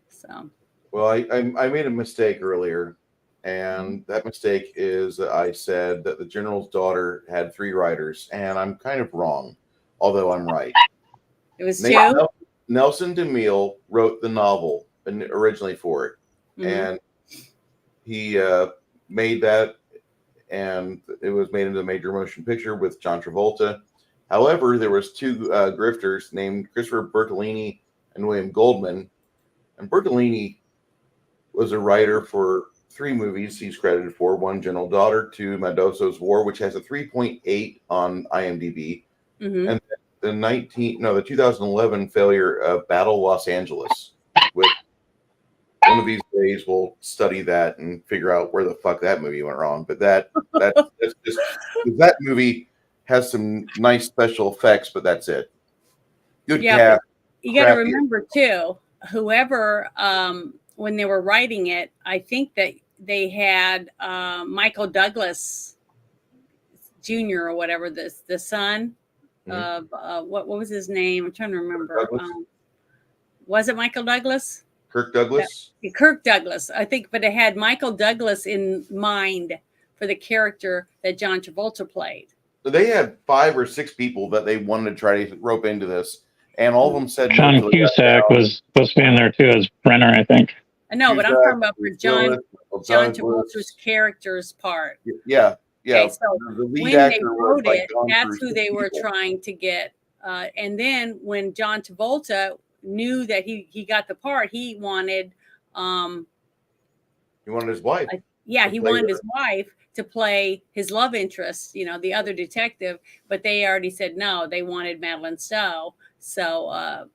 So. Well, I made a mistake earlier, and that mistake is that I said that the general's daughter had 3 writers, and I'm kind of wrong, although I'm right. It was 2. Nelson DeMille wrote the novel originally for it, and he made that, and it was made into a major motion picture with John Travolta. However, there was 2 grifters named Christopher Bertolini and William Goldman, and Bertolini was a writer for 3 movies he's credited for: 1, General Daughter; 2, Mendoza's War, which has a 3.8 on IMDb, and the 2011 failure of Battle Los Angeles, which one of these days we'll study that and figure out where the fuck that movie went wrong. But that's just, that movie has some nice special effects, but that's it. Good cast. You got to remember too, whoever when they were writing it, I think that they had Michael Douglas Jr. or whatever, the son of what was his name? I'm trying to remember. Was it Michael Douglas? Kirk Douglas? Kirk Douglas, I think, but it had Michael Douglas in mind for the character that John Travolta played. So they had 5 or 6 people that they wanted to try to rope into this, and all of them said John Cusack was supposed to be in there too as Brenner, I think. I know, but I'm talking about for John Travolta's character's part. Yeah. Okay, so the lead when they wrote it, that's who they were trying to get. And then when John Travolta knew that he got the part, he wanted his wife. He wanted his wife to play his love interest, the other detective, but they already said no, they wanted Madeline Stowe. So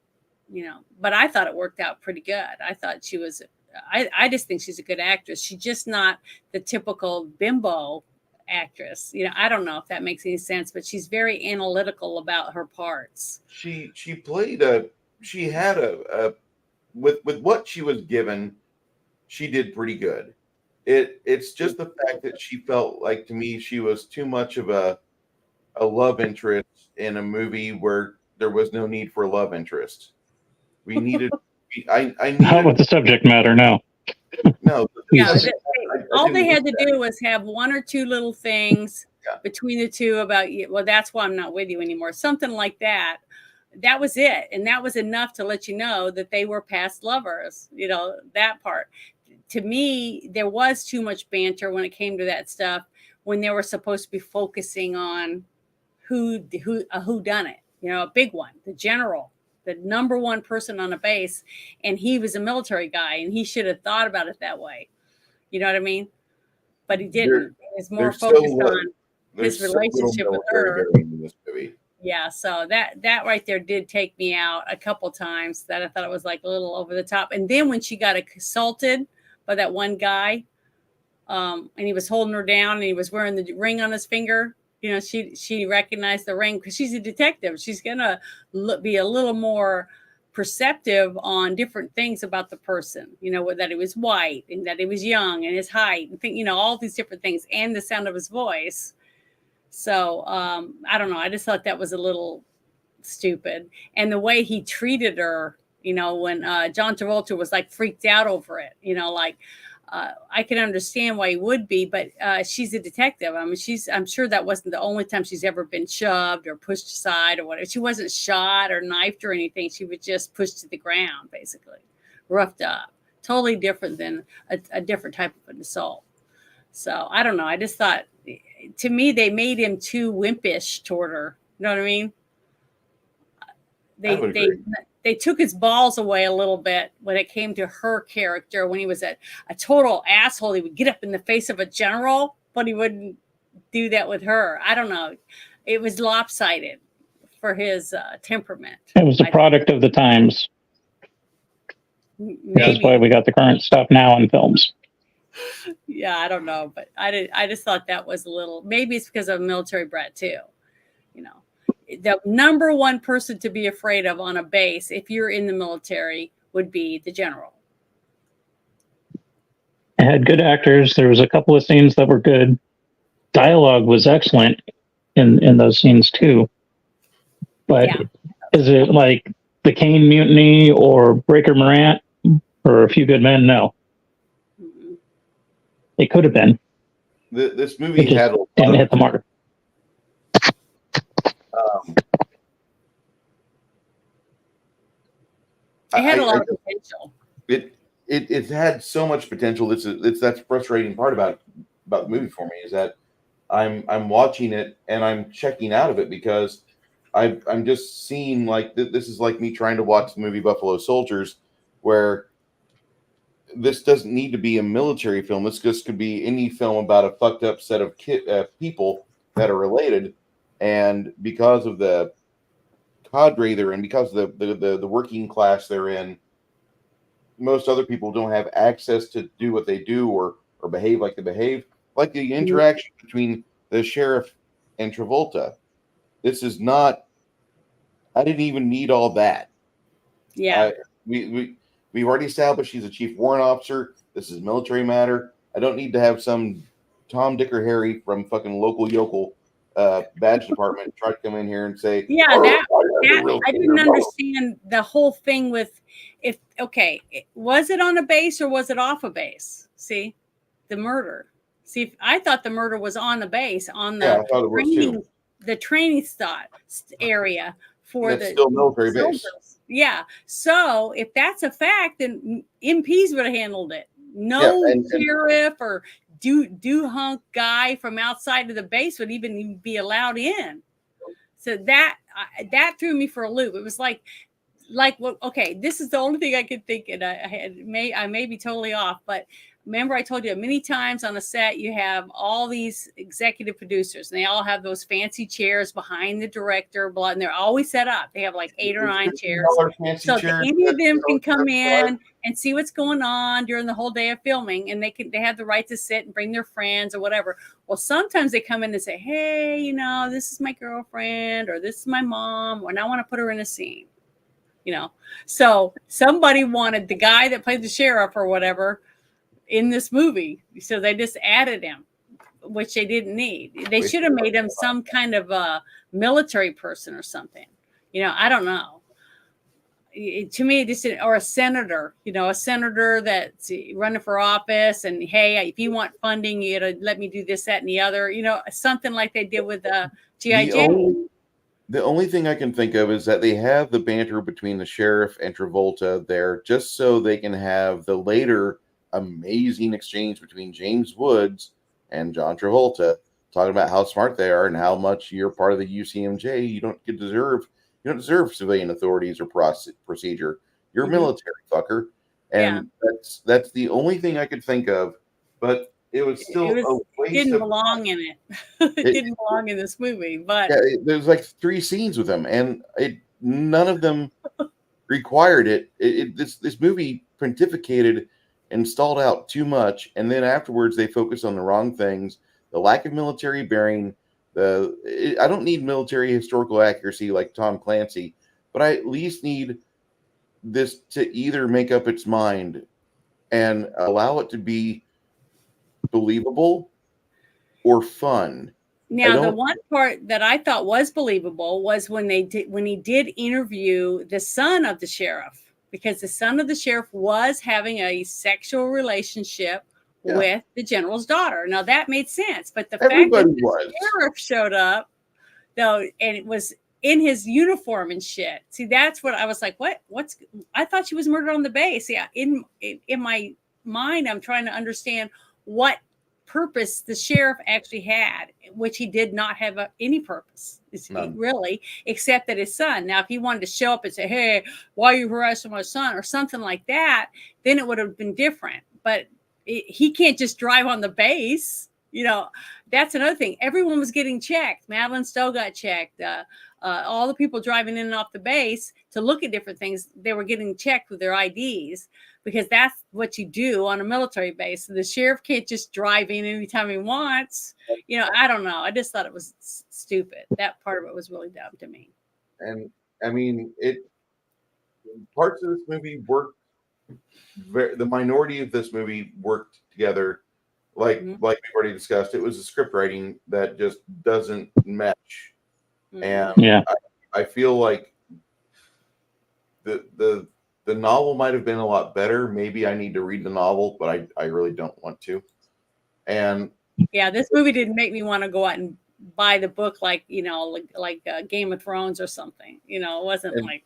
but I thought it worked out pretty good. I thought she was I just think she's a good actress. She's just not the typical bimbo actress. I don't know if that makes any sense, but she's very analytical about her parts. She played she had with what she was given, she did pretty good. It's just the fact that she felt like, to me, she was too much of a love interest in a movie where there was no need for a love interest. We needed I needed not with the subject matter, no. No. Yeah, all they had to do was have 1 or 2 little things between the two about, well, that's why I'm not with you anymore. Something like that. That was it. And that was enough to let you know that they were past lovers, that part. To me, there was too much banter when it came to that stuff, when they were supposed to be focusing on who done it, a big one, the general, the number 1 person on a base, and he was a military guy, and he should have thought about it that way. You know what I mean? But he didn't. He was more focused on his relationship with her. In this movie. Yeah, so that right there did take me out a couple times. That I thought it was like a little over the top. And then when she got assaulted by that one guy, and he was holding her down, and he was wearing the ring on his finger. She recognized the ring because she's a detective. She's gonna be a little more perceptive on different things about the person. That he was white and that he was young and his height and all these different things, and the sound of his voice. So I don't know. I just thought that was a little stupid, and the way he treated her. When John Travolta was like freaked out over it. I can understand why he would be, but she's a detective. I mean, I'm sure that wasn't the only time she's ever been shoved or pushed aside or whatever. She wasn't shot or knifed or anything. She was just pushed to the ground, basically, roughed up. Totally different than a different type of an assault. So I don't know. I just thought, to me, they made him too wimpish toward her. You know what I mean? they took his balls away a little bit when it came to her character. When he was a total asshole, he would get up in the face of a general, but he wouldn't do that with her. I don't know. It was lopsided for his temperament. It was a product of the times. Maybe. That's why we got the current stuff now in films. Yeah, I don't know, but I just thought that was a little. Maybe it's because of military brat too. You know, the number one person to be afraid of on a base, if you're in the military, would be the general. It had good actors. There was a couple of scenes that were good. Dialogue was excellent in those scenes too. But is it like the Kane Mutiny or Breaker Morant or A Few Good Men? No. Mm-hmm. It could have been. This movie didn't hit the mark. It had a lot of potential. It had so much potential. That's the frustrating part about the movie for me, is that I'm watching it and I'm checking out of it because I'm just seeing like this is like me trying to watch the movie Buffalo Soldiers, where this doesn't need to be a military film. This just could be any film about a fucked up set of people that are related, and because of the cadre they're in, because of the working class they're in, most other people don't have access to do what they do or behave like they behave. Like the interaction between the sheriff and Travolta. This is not. I didn't even need all that. Yeah. We've already established he's a chief warrant officer. This is a military matter. I don't need to have some Tom, Dick, or Harry from fucking local yokel badge department try to come in here and say, yeah, I didn't understand the whole thing with was it on a base or was it off a base? See, the murder. See, I thought the murder was on the base, on the training area for the still military base. Yeah. So if that's a fact, then MPs would have handled it. No sheriff or do hunk guy from outside of the base would even be allowed in. So that threw me for a loop. It was like, this is the only thing I could think, and I may be totally off, but remember I told you many times on a set you have all these executive producers and they all have those fancy chairs behind the director, and they're always set up. They have like 8 or 9 chairs, so any of them can come in and see what's going on during the whole day of filming, and they have the right to sit and bring their friends or whatever. Well, sometimes they come in and say, hey, this is my girlfriend, or this is my mom, and I want to put her in a scene. So somebody wanted the guy that played the sheriff or whatever in this movie, so they just added him, which they didn't need. They should have made him some kind of a military person or something. I don't know. To me, or a senator. A senator that's running for office, and hey, if you want funding, you got to let me do this, that, and the other. Something like they did with G.I. Jane. The only thing I can think of is that they have the banter between the sheriff and Travolta there just so they can have the later amazing exchange between James Woods and John Travolta talking about how smart they are and how much you're part of the UCMJ. You don't deserve civilian authorities or procedure. You're military, fucker. And that's the only thing I could think of. But it was still a waste. It didn't belong in it. It didn't belong in this movie. But there's like 3 scenes with them, and none of them required it. This movie pontificated and stalled out too much, and then afterwards they focused on the wrong things. The lack of military bearing. I don't need military historical accuracy like Tom Clancy, but I at least need this to either make up its mind and allow it to be believable or fun. Now, the one part that I thought was believable was when he did interview the son of the sheriff, because the son of the sheriff was having a sexual relationship with the general's daughter. Now that made sense, but the fact that the sheriff showed up though, and it was in his uniform and shit. See, that's what I was like, I thought she was murdered on the base. Yeah. In my mind, I'm trying to understand what purpose the sheriff actually had, which he did not have any purpose, really, except that his son. Now, if he wanted to show up and say, "Hey, why are you harassing my son?" or something like that, then it would have been different. But he can't just drive on the base. That's another thing. Everyone was getting checked. Madeline Stowe got checked. All the people driving in and off the base to look at different things, they were getting checked with their IDs, because that's what you do on a military base. So the sheriff can't just drive in anytime he wants. I don't know. I just thought it was stupid. That part of it was really dumb to me. And I mean, parts of this movie worked. The minority of this movie worked together, like we've already discussed. It was the script writing that just doesn't mesh, and I feel like the novel might have been a lot better. Maybe I need to read the novel, but I really don't want to. And this movie didn't make me want to go out and buy the book like Game of Thrones or something. It wasn't like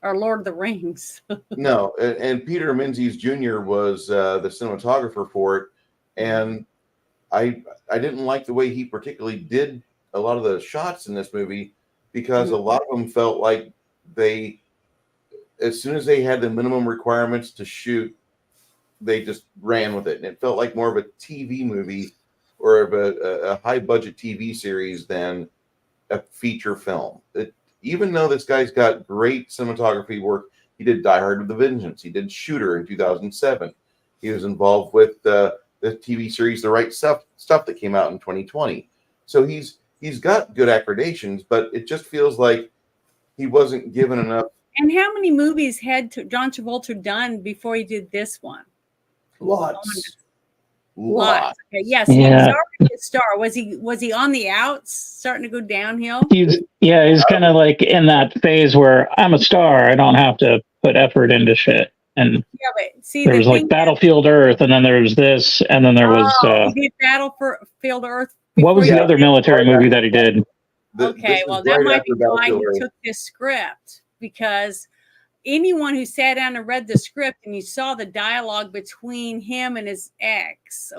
or Lord of the Rings. No, and Peter Menzies Jr. was the cinematographer for it, and I didn't like the way he particularly did a lot of the shots in this movie, because a lot of them felt like as soon as they had the minimum requirements to shoot, they just ran with it, and it felt like more of a TV movie or of a high budget TV series than a feature film. Even though this guy's got great cinematography work, he did Die Hard with a Vengeance. He did Shooter in 2007. He was involved with the TV series The Right Stuff that came out in 2020. So he's got good accreditations, but it just feels like he wasn't given enough. And how many movies had John Travolta done before he did this one? Lots. Okay. Yes, he was already a star. Was he on the outs, starting to go downhill? He's kind of like in that phase where I'm a star. I don't have to put effort into shit. And but see, there was like Battlefield Earth, and then there was this, and then there was he did Battlefield Earth. What was the other military movie that he did? Okay, well, that might be why he took this script, because anyone who sat down and read the script and you saw the dialogue between him and his ex,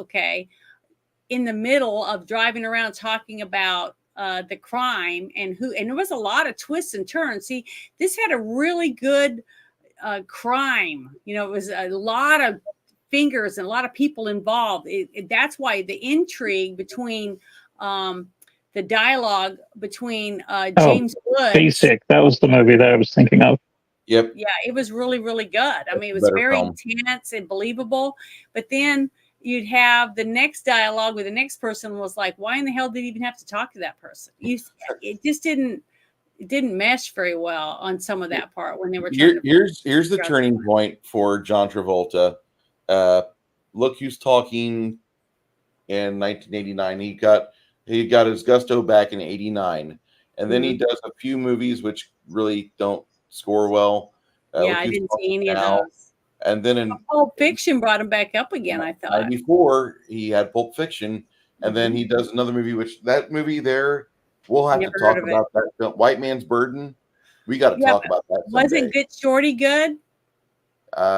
in the middle of driving around talking about the crime and there was a lot of twists and turns. See, this had a really good crime. It was a lot of fingers and a lot of people involved. That's why the intrigue between the dialogue between James Woods. Basic. That was the movie that I was thinking of. Yep. Yeah, it was really, really good. I mean, it was very intense and believable. But then you'd have the next dialogue with the next person was like, why in the hell did you even have to talk to that person? It just didn't mesh very well on some of that part when they were trying here's the turning point for John Travolta. Look Who's Talking in 1989. He got his gusto back in 89. And then he does a few movies which really don't score well. I didn't see any of those. And then in Pulp Fiction brought him back up again, I thought. Before he had Pulp Fiction, and then he does another movie, that movie there, we'll have to talk about that film, White Man's Burden. We got to talk about that someday. Wasn't Good Shorty good? Anyway.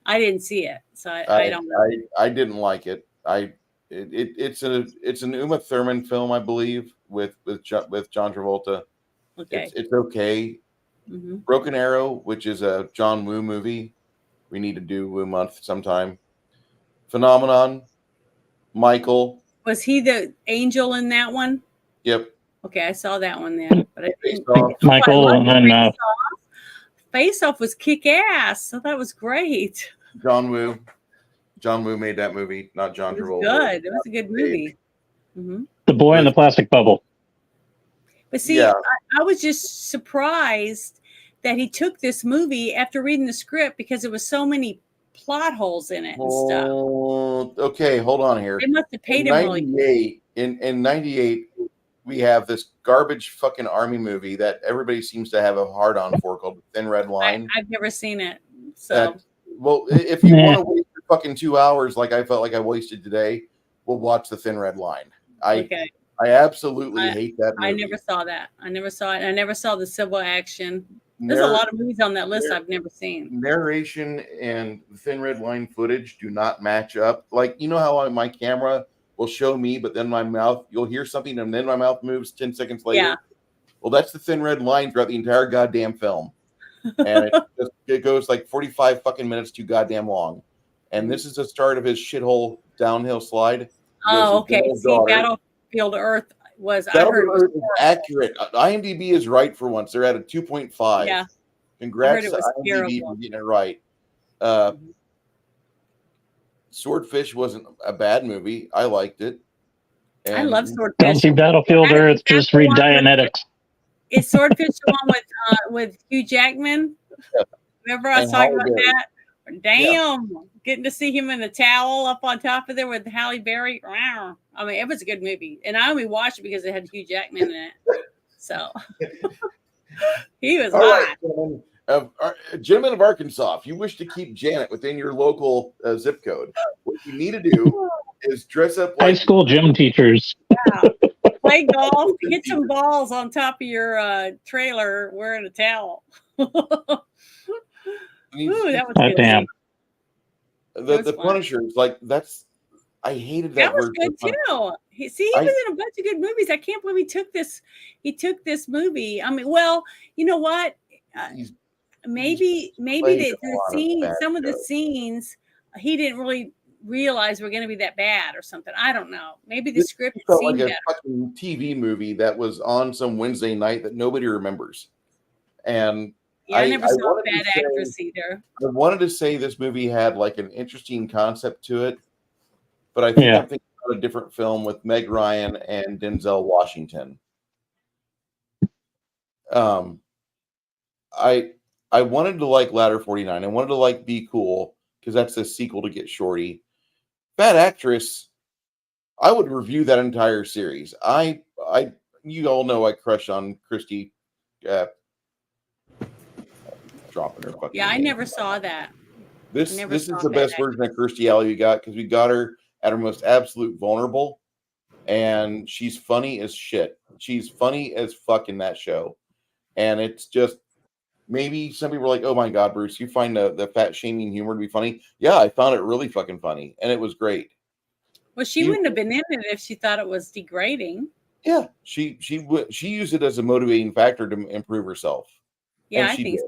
I didn't see it, so I don't know. I didn't like it. It's an Uma Thurman film, I believe, with John Travolta. Okay. It's okay. Broken Arrow, which is a John Woo movie. We need to do Woo Month sometime. Phenomenon. Michael. Was he the angel in that one? Yep. Okay, I saw that one then. But Michael, and then Face Off was kick ass. So that was great. John Woo made that movie, not John Travolta. Good. It was a good movie. The Boy in the Plastic Bubble. But see, I was just surprised that he took this movie after reading the script, because there was so many plot holes in it and stuff. Okay, hold on here. They must have paid him really. In 98, we have this garbage fucking army movie that everybody seems to have a hard on for, called Thin Red Line. I've never seen it. So if you want to waste your fucking 2 hours like I felt like I wasted today, we'll watch the Thin Red Line. I absolutely hate that movie. I never saw that. I never saw it. I never saw the civil action. There's a lot of movies on that list I've never seen. Narration and the thin red line footage do not match up. Like, you know how my camera will show me, but then my mouth, you'll hear something and then my mouth moves 10 seconds later. Yeah. Well, that's the thin red line throughout the entire goddamn film. And it goes like 45 fucking minutes too goddamn long. And this is the start of his shithole downhill slide. Oh, okay. See, Battlefield Earth was, I heard it was accurate. IMDb is right for once. They're at a 2.5. Yeah. Congrats to IMDb for getting it right. Swordfish wasn't a bad movie. I liked it. And I love Swordfish. Don't see Battlefield Earth, just read Dianetics. Is Swordfish the one with Hugh Jackman? Yeah. Remember I was talking about that? Damn. Yeah. Getting to see him in the towel up on top of there with Halle Berry. I mean, it was a good movie. And I only watched it because it had Hugh Jackman in it. So he was hot. Gentlemen of Arkansas, if you wish to keep Janet within your local zip code, what you need to do is dress up like high school gym teachers. Yeah. Play golf, hit some balls on top of your trailer wearing a towel. Ooh, that was good. Damn. The Punisher is like, I hated that. That was good too. He was in a bunch of good movies. I can't believe he took this movie. I mean, well, you know what? Maybe some of the scenes he didn't really realize were going to be that bad or something. I don't know. Maybe the script felt seemed like a better. fucking TV movie that was on some Wednesday night that nobody remembers. And yeah, I never saw Bad Actress either. I wanted to say this movie had like an interesting concept to it, but I think I'm thinking about a different film with Meg Ryan and Denzel Washington. I wanted to like Ladder 49. I wanted to like Be Cool because that's the sequel to Get Shorty. Bad Actress, I would review that entire series. You all know I crush on Christy. Dropping her fucking I name. Never saw that. This is the best version of Kirstie Alley we got because we got her at her most absolute vulnerable, and she's funny as shit. She's funny as fuck in that show, and it's just maybe some people are like, "Oh my god, Bruce, you find the fat shaming humor to be funny?" Yeah, I found it really fucking funny, and it was great. Well, she wouldn't have been in it if she thought it was degrading. Yeah, she used it as a motivating factor to improve herself. Yeah, I think so.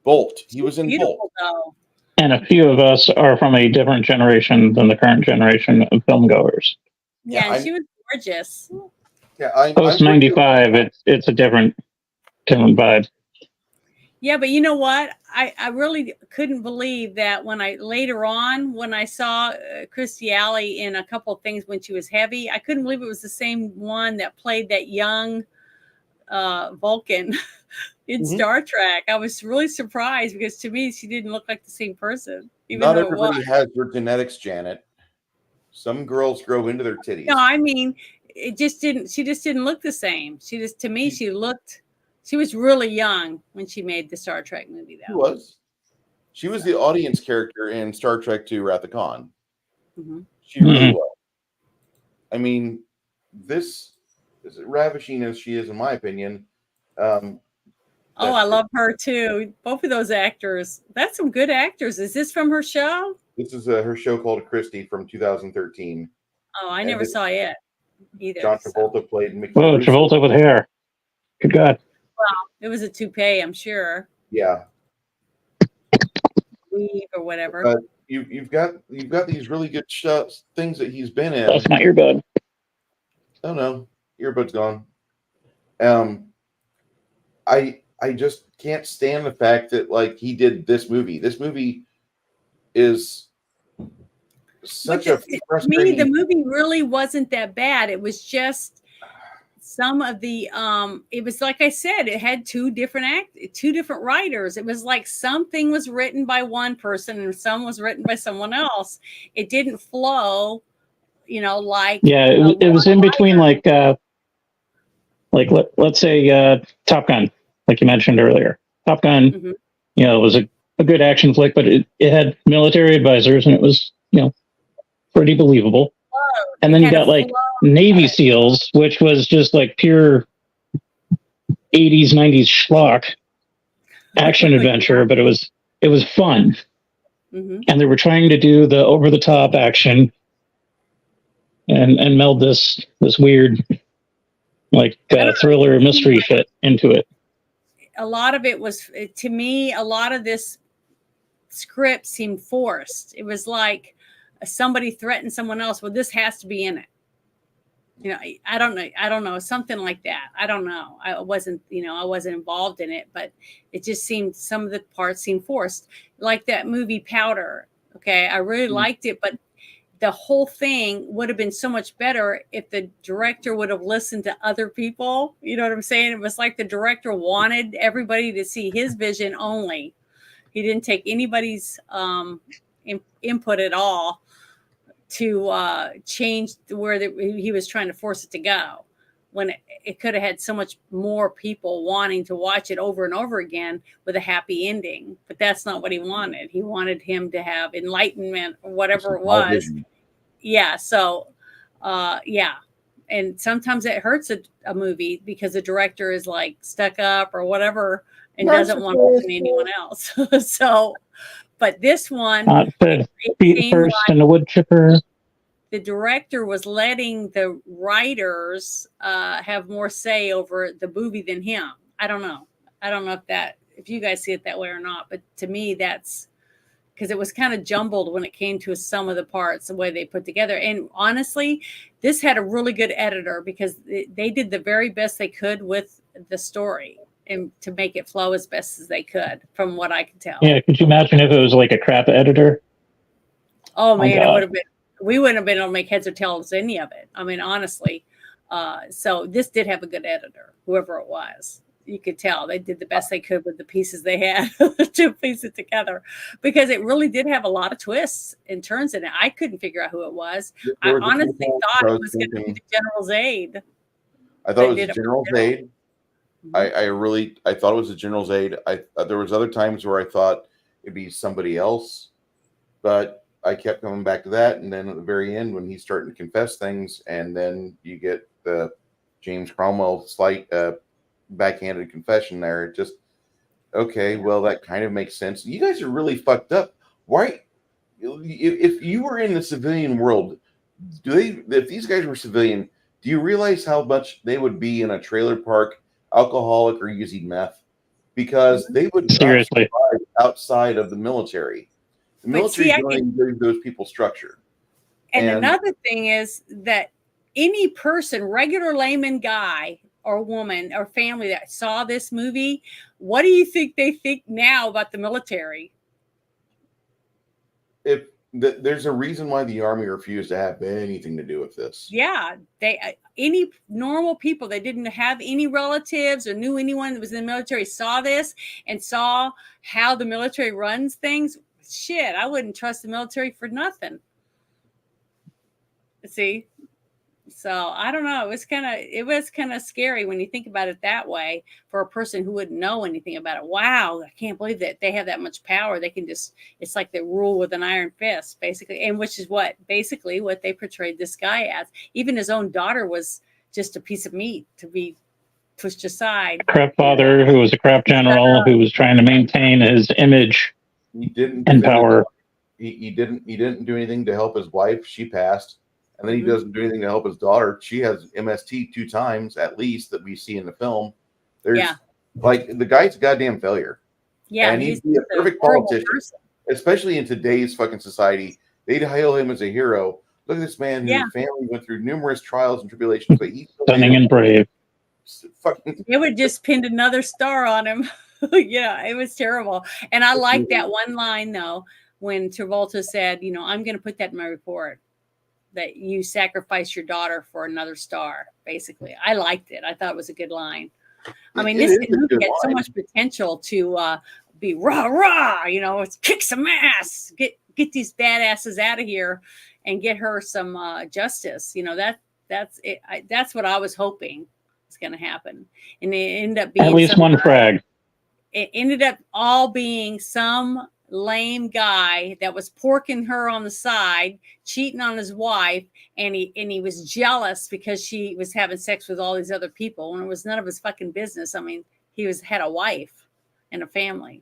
Bolt. He was in Bolt. Though. And a few of us are from a different generation than the current generation of filmgoers. Yeah, she was gorgeous. Yeah, post 95, it's a different vibe. Yeah, but you know what? I really couldn't believe that when I saw Kirstie Alley in a couple of things when she was heavy, I couldn't believe it was the same one that played that young Vulcan in Star Trek. I was really surprised because to me she didn't look like the same person. Not everybody has your genetics, Janet. Some girls grow into their titties. No, I mean she just didn't look the same. She was really young when she made the Star Trek movie though. She was the audience character in Star Trek II Wrath of Khan. Mm-hmm. She really was. I mean, this is ravishing as she is, in my opinion. I love her too. Both of those actors. That's some good actors. Is this from her show? This is her show called Christie from 2013. Oh, I never saw it either. John Travolta played Mickey. Whoa, Travolta with hair. Good God. Well, it was a toupee, I'm sure. Yeah. Weave or whatever. But you've got these really good things that he's been in. That's my earbud. Oh no, earbud's gone. I just can't stand the fact that like he did this movie. This movie is such a frustrating. To me, the movie really wasn't that bad. It was just some of the it was like I said, it had two different writers. It was like something was written by one person and some was written by someone else. It didn't flow, like it was in between like let's say Top Gun, like you mentioned earlier. Top Gun, it was a good action flick, but it had military advisors and it was pretty believable. And then you got like Navy SEALs, which was just like pure 80s, 90s schlock. action adventure, but it was fun. Mm-hmm. And they were trying to do the over the top action and meld this weird like thriller mystery shit into it. A lot of it was, to me, a lot of this script seemed forced. It was like somebody threatened someone else. Well, this has to be in it. I don't know, something like that. I don't know. I wasn't involved in it, but it just seemed, some of the parts seemed forced. Like that movie Powder. Okay. I really liked it, but the whole thing would have been so much better if the director would have listened to other people. You know what I'm saying? It was like the director wanted everybody to see his vision only. He didn't take anybody's input at all to change where he was trying to force it to go, when it could have had so much more people wanting to watch it over and over again with a happy ending. But that's not what he wanted. He wanted him to have enlightenment or whatever it was. Yeah. So, yeah. And sometimes it hurts a movie because the director is like stuck up or whatever and doesn't want to listen to anyone else. So, but this one, feet first like and a wood chipper. The director was letting the writers have more say over the movie than him. I don't know if you guys see it that way or not, but to me, that's because it was kind of jumbled when it came to some of the parts, the way they put together. And honestly, this had a really good editor because they did the very best they could with the story and to make it flow as best as they could, from what I could tell. Yeah, could you imagine if it was like a crap editor? Oh man, it would have been. We wouldn't have been able to make heads or tails of any of it. I mean, honestly. So this did have a good editor, whoever it was. You could tell they did the best they could with the pieces they had to piece it together, because it really did have a lot of twists and turns in it. I couldn't figure out who it was. I honestly thought it was going to be the General's aide. I thought it was the General's aide. I thought it was the General's aide. There was other times where I thought it'd be somebody else, but I kept coming back to that. And then at the very end, when he's starting to confess things, and then you get the James Cromwell slight backhanded confession there, it just, okay, well, that kind of makes sense. You guys are really fucked up. Why? If you were in the civilian world, if these guys were civilian, do you realize how much they would be in a trailer park, alcoholic or using meth? Because they would not survive outside of the military. The military gives those people structure. And another thing is that any person, regular layman guy or woman or family that saw this movie, what do you think they think now about the military? There's a reason why the Army refused to have anything to do with this. Yeah, any normal people that didn't have any relatives or knew anyone that was in the military saw this and saw how the military runs things. Shit, I wouldn't trust the military for nothing. See, so I don't know. It was kind of scary when you think about it that way, for a person who wouldn't know anything about it. Wow, I can't believe that they have that much power. They can just, it's like they rule with an iron fist, basically. And which is what they portrayed this guy as. Even his own daughter was just a piece of meat to be pushed aside. A crap father who was a crap general who was trying to maintain his image and power. He didn't do anything to help his wife. She passed. And then he doesn't do anything to help his daughter. She has MST 2 times at least that we see in the film. There's like, the guy's a goddamn failure. Yeah, and he'd be a perfect politician, especially in today's fucking society. They'd hail him as a hero. Look at this man whose family went through numerous trials and tribulations, but he's stunning and brave. It would just pinned another star on him. Yeah, it was terrible. And I like that one line though, when Travolta said, I'm going to put that in my report, that you sacrifice your daughter for another star, basically. I liked it. I thought it was a good line. I mean, this movie had so much potential to be rah, it's kick some ass, get these badasses out of here and get her some justice. That's it. That's what I was hoping was going to happen. And it ended up being at least one frag. It ended up all being some lame guy that was porking her on the side, cheating on his wife, and he was jealous because she was having sex with all these other people, and it was none of his fucking business. I mean, he had a wife, and a family.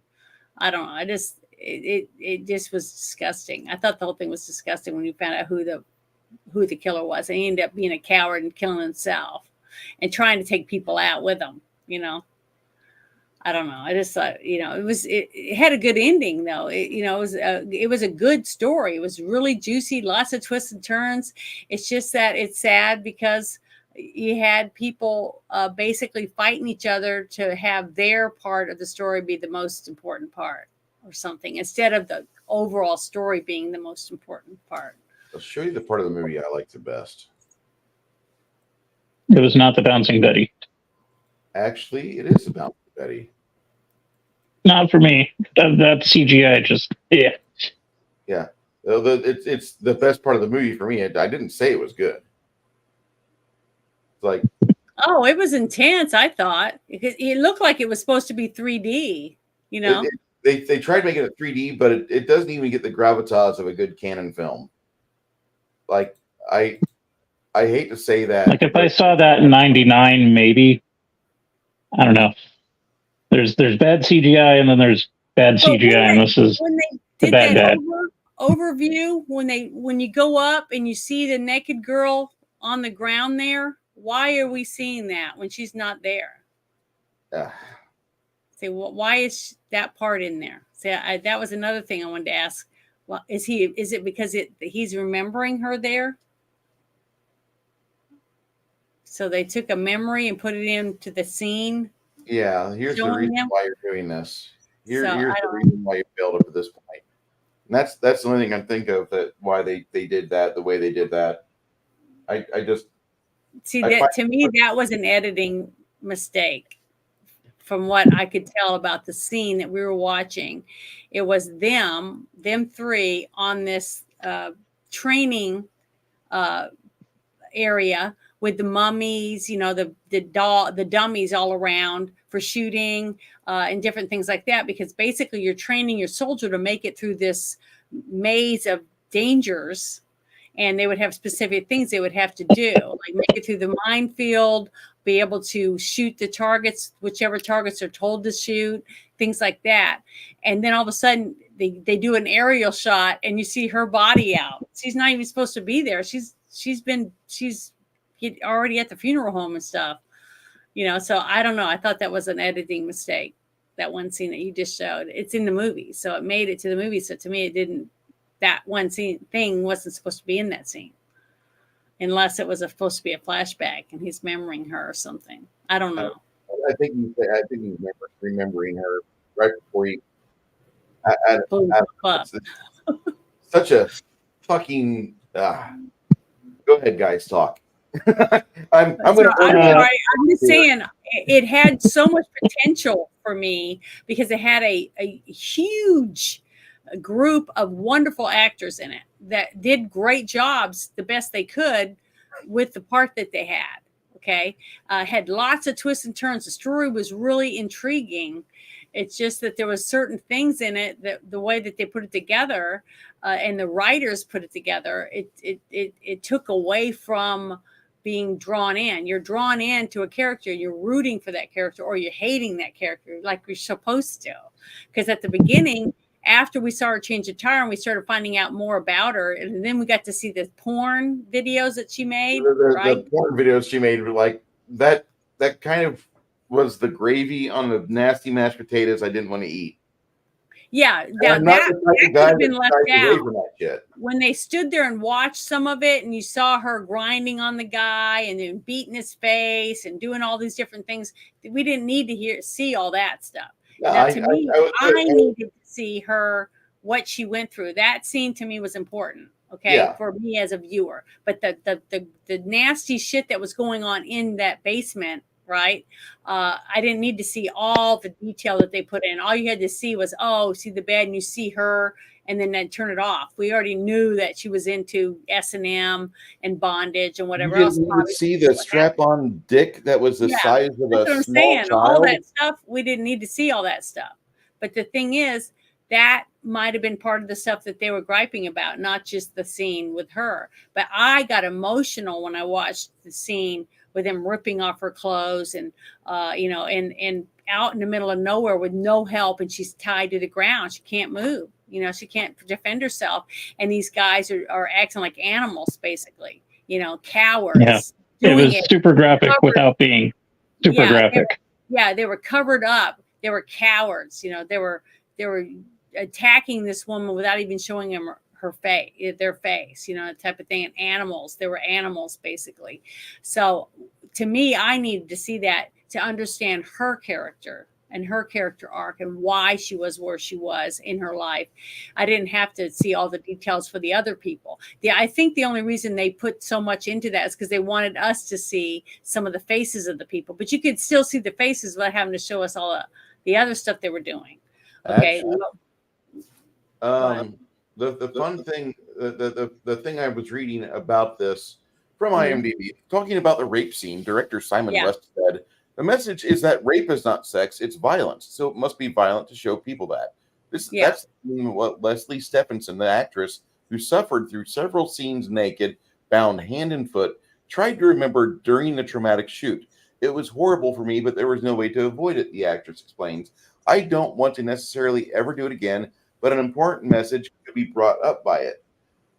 I don't know. It just was disgusting. I thought the whole thing was disgusting when you found out who the killer was, and he ended up being a coward and killing himself and trying to take people out with him. I don't know. I just thought, it had a good ending though. It was a good story. It was really juicy, lots of twists and turns. It's just that it's sad because you had people basically fighting each other to have their part of the story be the most important part or something, instead of the overall story being the most important part. I'll show you the part of the movie I like the best. It was not the bouncing Betty. Actually, it is about Betty. Not for me. That CGI just Yeah. It's the best part of the movie for me. I didn't say it was good. It's like, oh, it was intense. I thought it looked like it was supposed to be 3D. They tried making it 3D, but it doesn't even get the gravitas of a good Canon film. Like I hate to say that. Like if I saw that in '99, maybe. I don't know. There's bad CGI and then there's bad CGI, and this is when they the did bad. Overview, when you go up and you see the naked girl on the ground there, why are we seeing that when she's not there? Say, well, why is that part in there? That was another thing I wanted to ask. Well, is it because he's remembering her there? So they took a memory and put it into the scene. Yeah, here's the reason why you're doing this. Here's the reason why you failed up at this point. And that's the only thing I think of that why they did that the way they did that. I just see that to me that was an editing mistake. From what I could tell about the scene that we were watching, it was them three on this training area with the mummies, the dummies all around for shooting and different things like that. Because basically, you're training your soldier to make it through this maze of dangers, and they would have specific things they would have to do, like make it through the minefield, be able to shoot the targets, whichever targets they're told to shoot, things like that. And then all of a sudden they do an aerial shot and you see her body out. She's not even supposed to be there. She's already at the funeral home and stuff, so I don't know. I thought that was an editing mistake. That one scene that you just showed, it's in the movie. So it made it to the movie. So to me, that one thing wasn't supposed to be in that scene. Unless it was supposed to be a flashback and he's remembering her or something. I don't know. I think he's remembering her right before he. Such a fucking. Go ahead, guys. Talk. I'm just saying it had so much potential for me because it had a huge group of wonderful actors in it that did great jobs, the best they could with the part that they had. Okay. Had lots of twists and turns. The story was really intriguing. It's just that there was certain things in it that the way that they put it together and the writers put it together, it took away from being drawn in. You're drawn into a character, you're rooting for that character, or you're hating that character like you're supposed to. Because at the beginning, after we saw her change the tire and we started finding out more about her, and then we got to see the porn videos that she made. The porn videos she made were like that kind of was the gravy on the nasty mashed potatoes I didn't want to eat. Yeah, that could have been left out. When they stood there and watched some of it, and you saw her grinding on the guy and then beating his face and doing all these different things, we didn't need to see all that stuff. Yeah, now, to me, I needed to see her, what she went through. That scene to me was important. Okay, for me as a viewer. But the nasty shit that was going on in that basement. Right. I didn't need to see all the detail that they put in. All you had to see was, see the bed and you see her and then turn it off. We already knew that she was into S&M and bondage and whatever else. You didn't see the strap-on dick that was the size of a small child. All that stuff, we didn't need to see all that stuff. But the thing is, that might have been part of the stuff that they were griping about, not just the scene with her. But I got emotional when I watched the scene with him ripping off her clothes and and out in the middle of nowhere with no help, and she's tied to the ground. She can't move. She can't defend herself. And these guys are acting like animals, basically. Cowards. It Doing was super graphic covered. without being super graphic. They were covered up. They were cowards. They were attacking this woman without even showing them their face, type of thing. And animals. They were animals, basically. So to me, I needed to see that to understand her character and her character arc and why she was where she was in her life. I didn't have to see all the details for the other people. I think the only reason they put so much into that is because they wanted us to see some of the faces of the people, but you could still see the faces without having to show us all the other stuff they were doing. Okay. Actually, the fun thing, the thing I was reading about this from IMDb, talking about the rape scene, director Simon West said, the message is that rape is not sex, it's violence. So it must be violent to show people that. That's what Leslie Stephenson, the actress who suffered through several scenes naked, bound hand and foot, tried to remember during the traumatic shoot. It was horrible for me, but there was no way to avoid it, the actress explains. I don't want to necessarily ever do it again, but an important message could be brought up by it.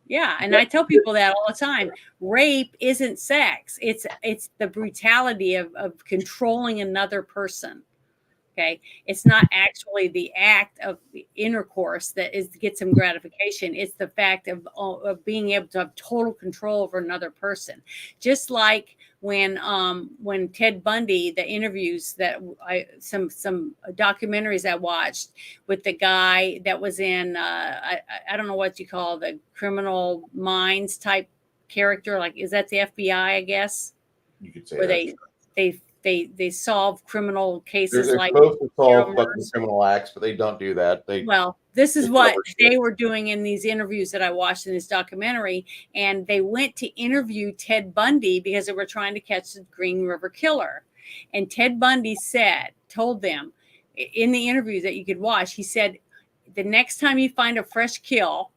Yeah, and I tell people that all the time. Rape isn't sex. It's the brutality of controlling another person. Okay, it's not actually the act of the intercourse that gets some gratification. It's the fact of being able to have total control over another person. Just like when Ted Bundy, the interviews that some documentaries I watched with the guy that was in I don't know what you call the Criminal Minds type character. Like, is that the FBI? I guess you could say where that. they solve criminal cases. They're like supposed to solve fucking criminal acts, but they don't do that. This is what they were doing in these interviews that I watched in this documentary. And they went to interview Ted Bundy because they were trying to catch the Green River Killer. And Ted Bundy told them in the interview that you could watch, he said, the next time you find a fresh kill,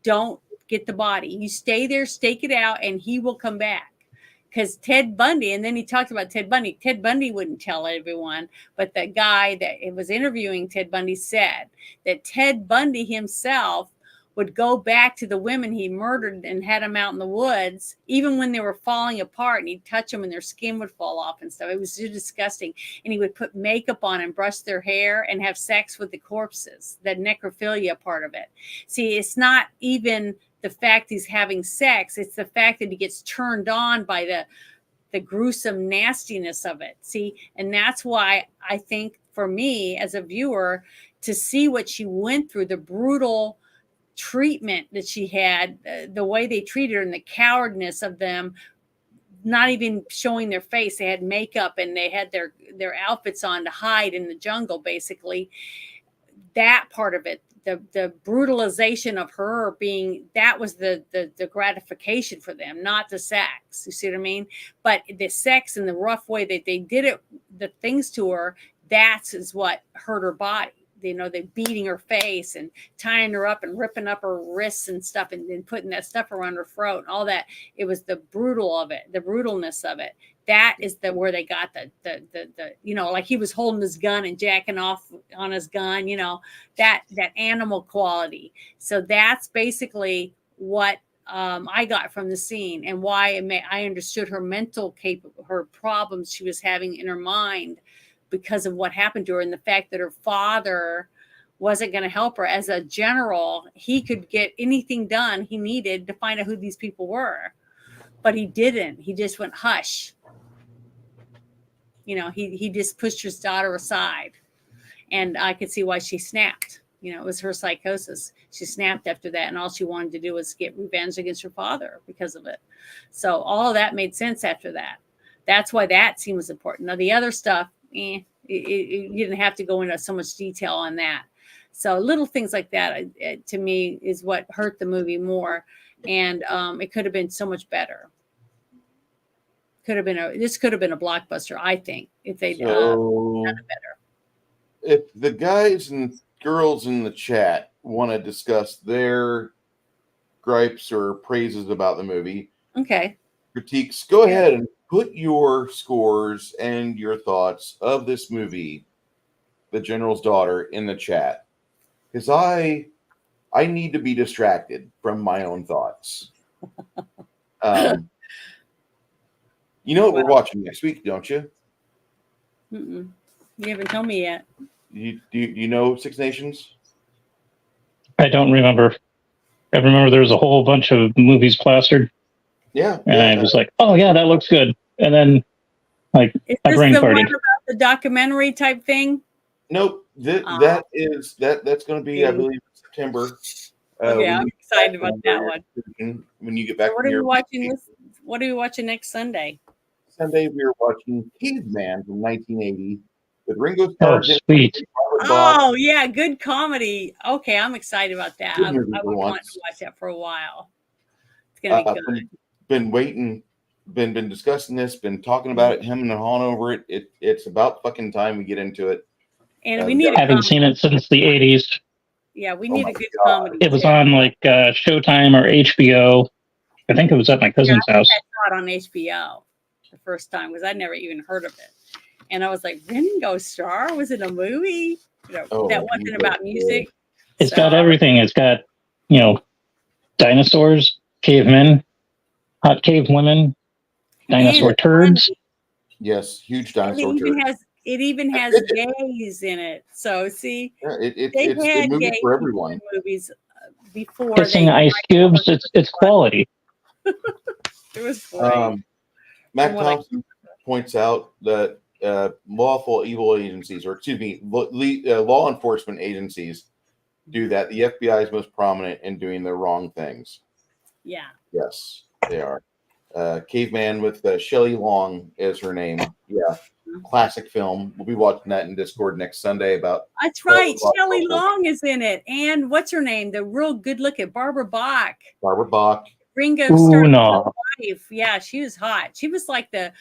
don't get the body. You stay there, stake it out, and he will come back. Because Ted Bundy, and then he talked about Ted Bundy. Ted Bundy wouldn't tell everyone, but the guy that was interviewing Ted Bundy said that Ted Bundy himself would go back to the women he murdered and had them out in the woods, even when they were falling apart, and he'd touch them and their skin would fall off and stuff. It was just disgusting. And he would put makeup on and brush their hair and have sex with the corpses, the necrophilia part of it. See, it's not even the fact he's having sex, it's the fact that he gets turned on by the gruesome nastiness of it. See, and that's why I think for me as a viewer, to see what she went through, the brutal treatment that she had, the way they treated her and the cowardness of them, not even showing their face. They had makeup and they had their outfits on to hide in the jungle, basically. That part of it, the brutalization of her being, that was the gratification for them, not the sex. You see what I mean? But the sex and the rough way that they did it, the things to her, is what hurt her body. They're beating her face and tying her up and ripping up her wrists and stuff, and then putting that stuff around her throat and all that. It was the brutalness of it. That is where they got the like he was holding his gun and jacking off on his gun, that animal quality. So that's basically what I got from the scene, and why I understood her her problems she was having in her mind because of what happened to her, and the fact that her father wasn't going to help her. As a general, he could get anything done he needed to find out who these people were, but he didn't. He just went hush. He just pushed his daughter aside, and I could see why she snapped. It was her psychosis. She snapped after that, and all she wanted to do was get revenge against her father because of it. So all of that made sense after that. That's why that scene was important. Now the other stuff, you didn't have to go into so much detail on that. So little things like that, to me, is what hurt the movie more, and it could have been so much better. This could have been a blockbuster, I think, if they'd done it better. If the guys and girls in the chat want to discuss their gripes or praises about the movie, okay, critiques, go ahead and put your scores and your thoughts of this movie the general's daughter in the chat because I need to be distracted from my own thoughts. You know what we're watching next week, don't you? You haven't told me yet. You know Six Nations? I don't remember. I remember there was a whole bunch of movies plastered. Yeah. And I was like, oh, yeah, that looks good. And then, like, Is my this brain the one farted. about the documentary type thing? Nope. That's going to be, I believe, September. Okay, I'm excited about that one. When you get back, What are we watching What are we watching next Sunday? Sunday, we are watching Caveman from 1980 with Ringo Starr. Oh, sweet. Oh, yeah, good comedy. Okay, I'm excited about that. Good I've movie been for wanting once. to watch that for a while. It's gonna be good. Been waiting, been discussing this, been talking about it, hemming and hawing over it. It's about fucking time we get into it. And we need having seen it since the 80s. Yeah, we need a good God. comedy. It was on like Showtime or HBO. I think it was at my cousin's house. I saw it on HBO the first time because I'd never even heard of it. And I was like, Ringo Starr was in a movie that wasn't about music. It's got everything. It's got, dinosaurs, cavemen, hot cave women, dinosaur turds. Yes, huge dinosaur turds. It even has gays in it. So see, it's a movie for everyone. Movies before kissing ice cubes. It's quality. It was great. Matt Thompson points out that lawful evil agencies, or excuse me, law enforcement agencies do that. The FBI is most prominent in doing the wrong things. Yeah. Yes, they are. Caveman with Shelley Long is her name. Yeah. Classic film. We'll be watching that in Discord next Sunday about. That's right. Shelley Long is in it. And what's her name? The real good looking Barbara Bach. Ringo Starr's wife. Yeah, she was hot. She was like the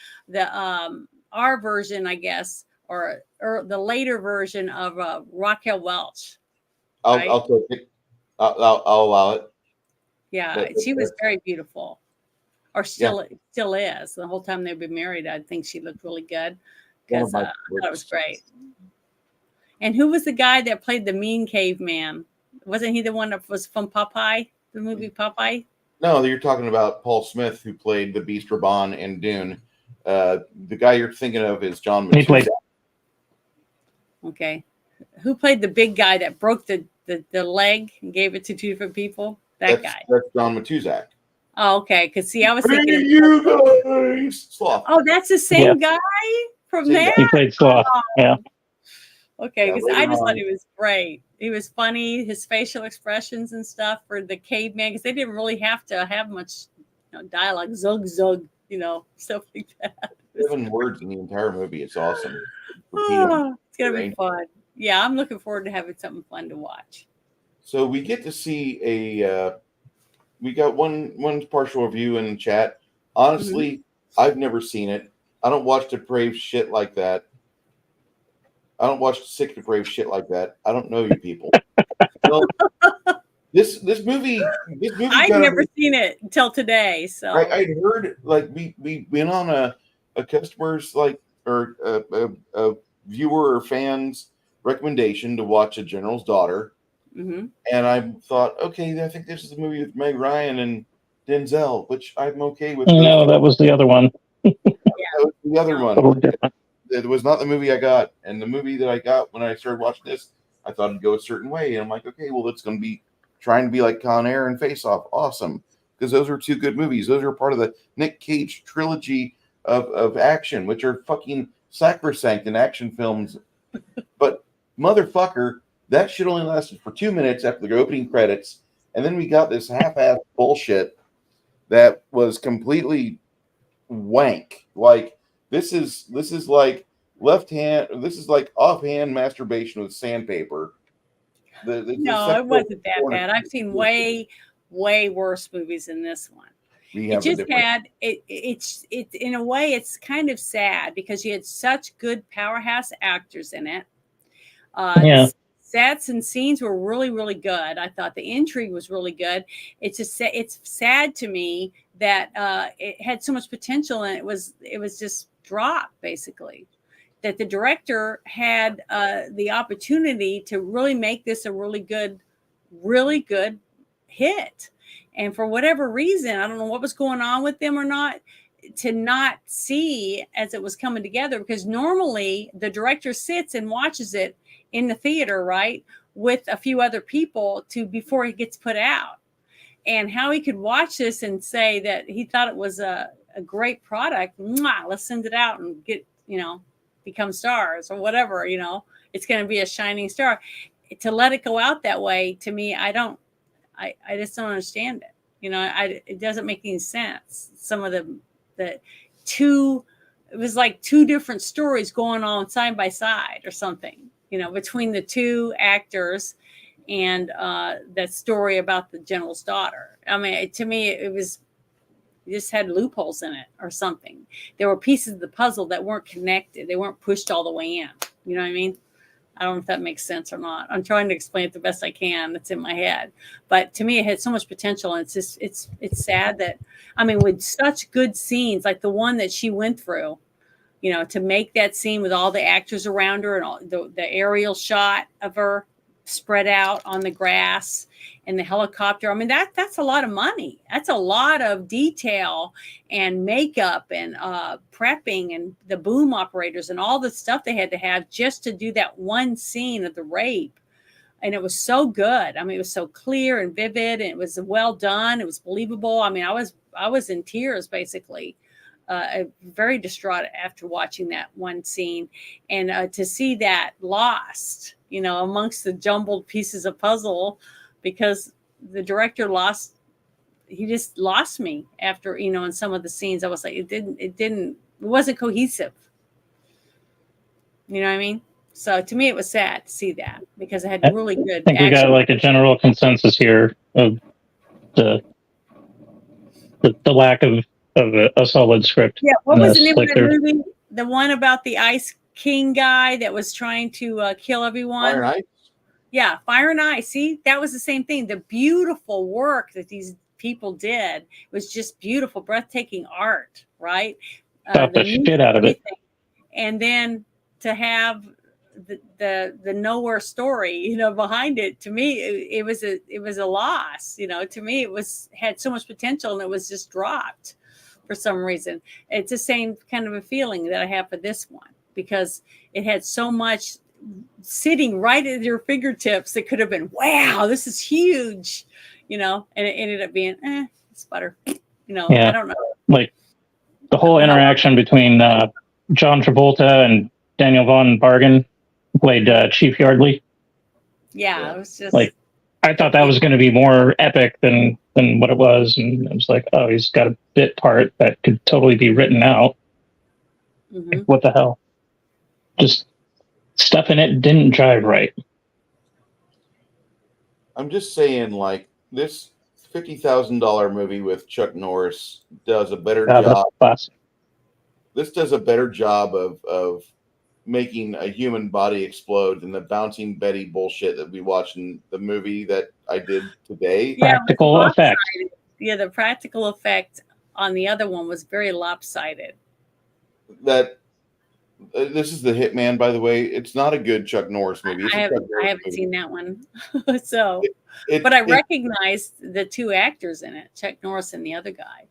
our version, I guess, or the later version of Raquel Welch. I'll take it. I'll allow it. Yeah, she was very beautiful. Or still is. The whole time they've been married, I think she looked really good because I thought it was great. And who was the guy that played the mean caveman? Wasn't he the one that was from Popeye, the movie Popeye? No, you're talking about Paul Smith, who played the Beast Raban in Dune. The guy you're thinking of is John Matuzak. Okay. Who played the big guy that broke the leg and gave it to two different people? That guy. That's John Matuzak. Oh, okay. Because see, I was thinking. Sloth. Oh, that's the same guy from there. He played Sloth. Yeah. Okay, because I just thought he was great. He was funny. His facial expressions and stuff for the caveman, because they didn't really have to have much dialogue. Zug zug, stuff like that. 7 words in the entire movie. It's awesome. It's gonna be fun. Yeah, I'm looking forward to having something fun to watch. So we get to see we got one partial review in the chat. Honestly, I've never seen it. I don't watch depraved shit like that. I don't watch sick depraved shit like that. I don't know you people. Well, this movie. I've never seen it until today. So I heard we went on a customer's or a viewer or fan's recommendation to watch A General's Daughter. Mm-hmm. And I thought, okay, I think this is the movie with Meg Ryan and Denzel, which I'm okay with. No, that was the other one. That was the other one. It was not the movie I got. And the movie that I got when I started watching this, I thought it'd go a certain way. And I'm like, okay, well, it's going to be trying to be like Con Air and Face Off. Awesome. Because those are 2 good movies. Those are part of the Nick Cage trilogy of action, which are fucking sacrosanct in action films. But motherfucker, that shit only lasted for 2 minutes after the opening credits. And then we got this half-ass bullshit that was completely wank. Like, this is like left hand. This is like offhand masturbation with sandpaper. No, it wasn't that bad. I've seen way worse movies than this one. It just had it's in a way it's kind of sad because you had such good powerhouse actors in it. The sets and scenes were really, really good. I thought the intrigue was really good. It's sad to me that it had so much potential and it was just dropped basically. that the director had the opportunity to really make this a really good hit. And for whatever reason, I don't know what was going on with them or not, to not see as it was coming together, because normally the director sits and watches it in the theater, right, with a few other people before it gets put out. And how he could watch this and say that he thought it was a great product, let's send it out and get, become stars or whatever, it's going to be a shining star. To let it go out that way, to me, I just don't understand it. It doesn't make any sense. Some of it was like two different stories going on side by side or something, between the two actors, and that story about the general's daughter. I mean, to me, it just had loopholes in it or something. There were pieces of the puzzle that weren't connected. They weren't pushed all the way in. You know what I mean? I don't know if that makes sense or not. I'm trying to explain it the best I can. That's in my head. But to me, it had so much potential. And it's sad that, with such good scenes, like the one that she went through, to make that scene with all the actors around her and all the aerial shot of her spread out on the grass and the helicopter. That's a lot of money. That's a lot of detail and makeup and prepping and the boom operators and all the stuff they had to have just to do that one scene of the rape. And it was so good. It was so clear and vivid, and it was well done. It was believable. I was in tears, basically. Very distraught after watching that one scene, and to see that lost, amongst the jumbled pieces of puzzle, because the director he just lost me after, in some of the scenes. I was like, it wasn't cohesive. You know what I mean? So to me, it was sad to see that, because it had really good. I think we got like a general consensus here of the lack of a solid script. Yeah, what was the name of that movie? The one about the Ice King guy that was trying to kill everyone. Fire and Ice. Yeah, Fire and Ice. See, that was the same thing. The beautiful work that these people did was just beautiful, breathtaking art, right? Got the shit out of it. And then to have the nowhere story, behind it, to me, it was a loss. To me, it had so much potential, and it was just dropped for some reason. It's the same kind of a feeling that I have for this one, because it had so much sitting right at your fingertips that could have been, wow, this is huge, and it ended up being, it's butter. I don't know. Like the whole interaction between John Travolta and Daniel Von Bargen, who played Chief Yardley. Yeah, it was just like, I thought that was going to be more epic than what it was, and it was like, oh, he's got a bit part that could totally be written out. Mm-hmm. Like, what the hell? Just stuff in it didn't jive right. I'm just saying, like, this $50,000 movie with Chuck Norris does a better job. This does a better job of making a human body explode than the Bouncing Betty bullshit that we watched in the movie that I did today. Yeah, practical effect. Yeah, the practical effect on the other one was very lopsided. This is The Hitman, by the way. It's not a good Chuck Norris movie. I haven't seen that one. But I recognized the two actors in it, Chuck Norris and the other guy.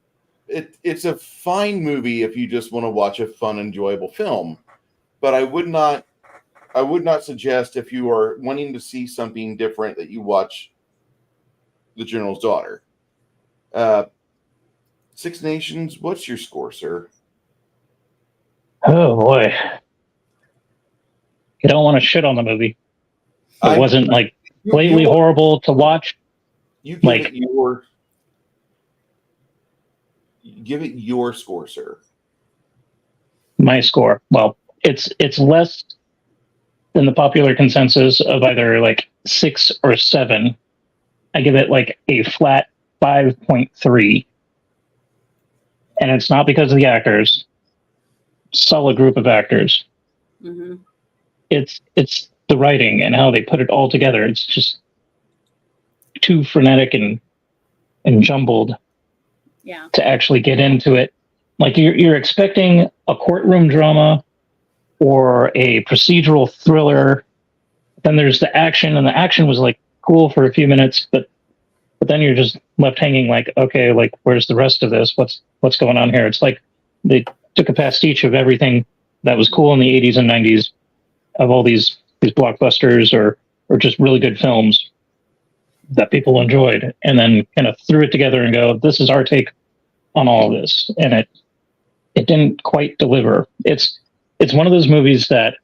It's a fine movie if you just want to watch a fun, enjoyable film. But I would not suggest, if you are wanting to see something different, that you watch The General's Daughter. Six Nations, what's your score, sir? Oh boy. You don't want to shit on the movie. It wasn't like blatantly horrible to watch. You give it your score, sir. My score. Well, it's less than the popular consensus of either like 6 or 7. I give it like a flat 5.3. And it's not because of the actors. Solid group of actors. Mm-hmm. It's the writing and how they put it all together. It's just too frenetic and jumbled. Yeah. To actually get into it. Like you're expecting a courtroom drama or a procedural thriller. Then there's the action, and the action was like cool for a few minutes, but then you're just left hanging like, okay, like where's the rest of this? What's going on here? It's like they took a pastiche of everything that was cool in the 80s and 90s of all these blockbusters or just really good films that people enjoyed, and then kind of threw it together and go, this is our take on all of this. And it didn't quite deliver. It's one of those movies that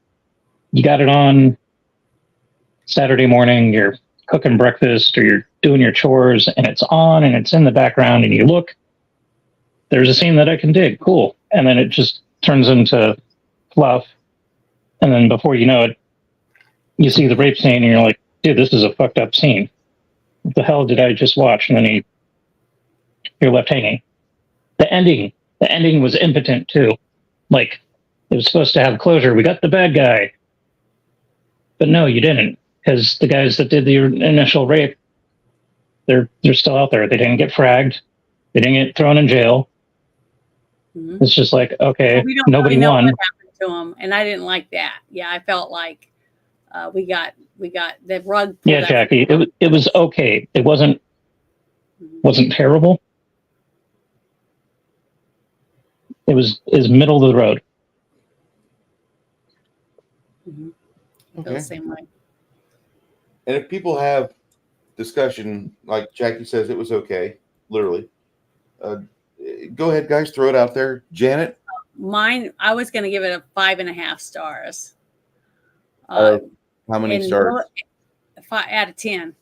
you got it on Saturday morning, you're cooking breakfast or you're doing your chores, and it's on and it's in the background, and you look, there's a scene that I can dig, cool. And then it just turns into fluff. And then before you know it, you see the rape scene and you're like, dude, this is a fucked up scene. What the hell did I just watch? And then you're left hanging. The ending was impotent too. Like, it was supposed to have closure. We got the bad guy. But no, you didn't. Because the guys that did the initial rape, they're still out there. They didn't get fragged. They didn't get thrown in jail. Mm-hmm. It's just like, okay, well, nobody really won. What happened to them, and I didn't like that. Yeah, I felt like we got the rug. Yeah, Jackie, it was okay. It wasn't terrible. It was middle of the road. Mm-hmm. Okay. The same way. And if people have discussion, like Jackie says, it was okay, literally. Go ahead, guys, throw it out there. Janet? Mine, I was going to give it a 5.5 stars. How many stars? 5 out of 10.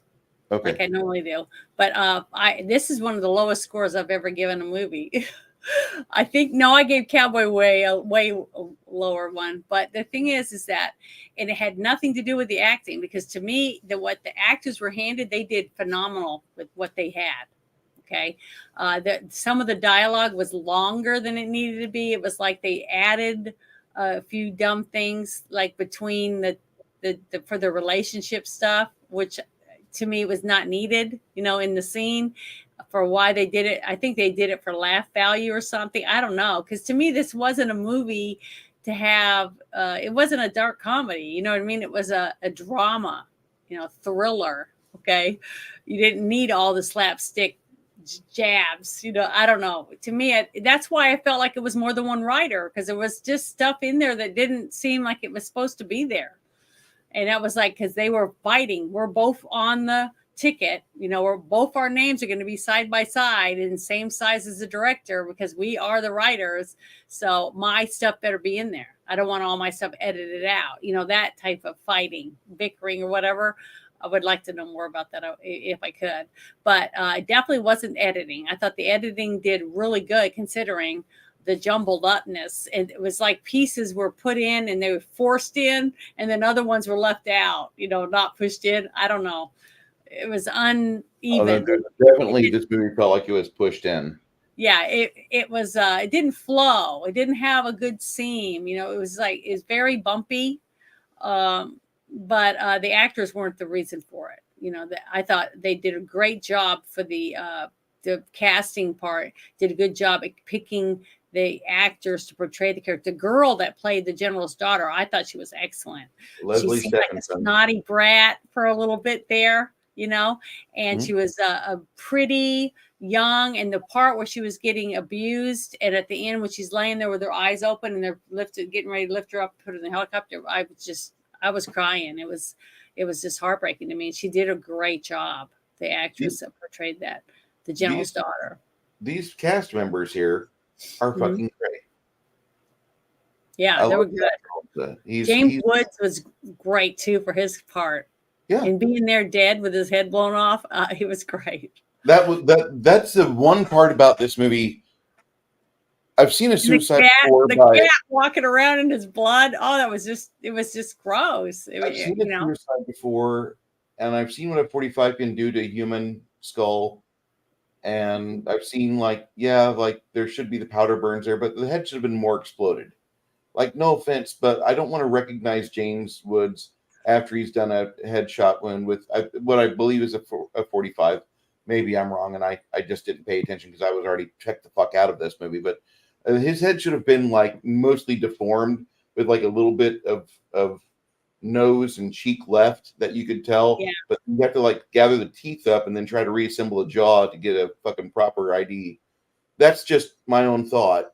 Okay. Like I normally do. But this is one of the lowest scores I've ever given a movie. I think, no, I gave Cowboy way lower one. But the thing is that, and it had nothing to do with the acting, because to me, what the actors were handed, they did phenomenal with what they had. Okay. Some of the dialogue was longer than it needed to be. It was like they added a few dumb things, like between for the relationship stuff, which to me was not needed, in the scene. For why they did it. I think they did it for laugh value or something. I don't know. Because to me, this wasn't a movie to have, it wasn't a dark comedy. You know what I mean? It was a drama, thriller. Okay. You didn't need all the slapstick jabs. I don't know. To me, that's why I felt like it was more than one writer, because there was just stuff in there that didn't seem like it was supposed to be there. And that was like, because they were fighting. We're both on the ticket, we're both, our names are going to be side by side and same size as the director, because we are the writers. So my stuff better be in there. I don't want all my stuff edited out, that type of fighting, bickering or whatever. I would like to know more about that if I could, but it definitely wasn't editing. I thought the editing did really good considering the jumbled upness. And it was like pieces were put in and they were forced in, and then other ones were left out, not pushed in. I don't know. It was uneven. Definitely, this movie felt like it was pushed in. Yeah, it was. It didn't flow. It didn't have a good seam. It was very bumpy. But the actors weren't the reason for it. I thought they did a great job for the casting part. Did a good job at picking the actors to portray the character. The girl that played the general's daughter, I thought she was excellent. Leslie she seemed like a snotty brat for a little bit there. And she was a pretty young, and the part where she was getting abused, and at the end when she's laying there with her eyes open and they're getting ready to lift her up, put her in the helicopter, I was crying. It was just heartbreaking to me. And she did a great job. The actress that portrayed the general's daughter. These cast members here are fucking great. Yeah, they were good. James Woods was great too for his part. Yeah, and being there dead with his head blown off, he was great. That's the one part about this movie. I've seen a suicide before. The cat walking around in his blood. Oh, it was just gross. I've seen a suicide before, and I've seen what a 45 can do to a human skull. And I've seen there should be the powder burns there, but the head should have been more exploded. Like, no offense, but I don't want to recognize James Woods after he's done a headshot wound with what I believe is a 45. Maybe I'm wrong, and I just didn't pay attention because I was already checked the fuck out of this movie. But his head should have been mostly deformed with like a little bit of nose and cheek left that you could tell. Yeah. But you have to like gather the teeth up and then try to reassemble a jaw to get a fucking proper ID. That's just my own thought.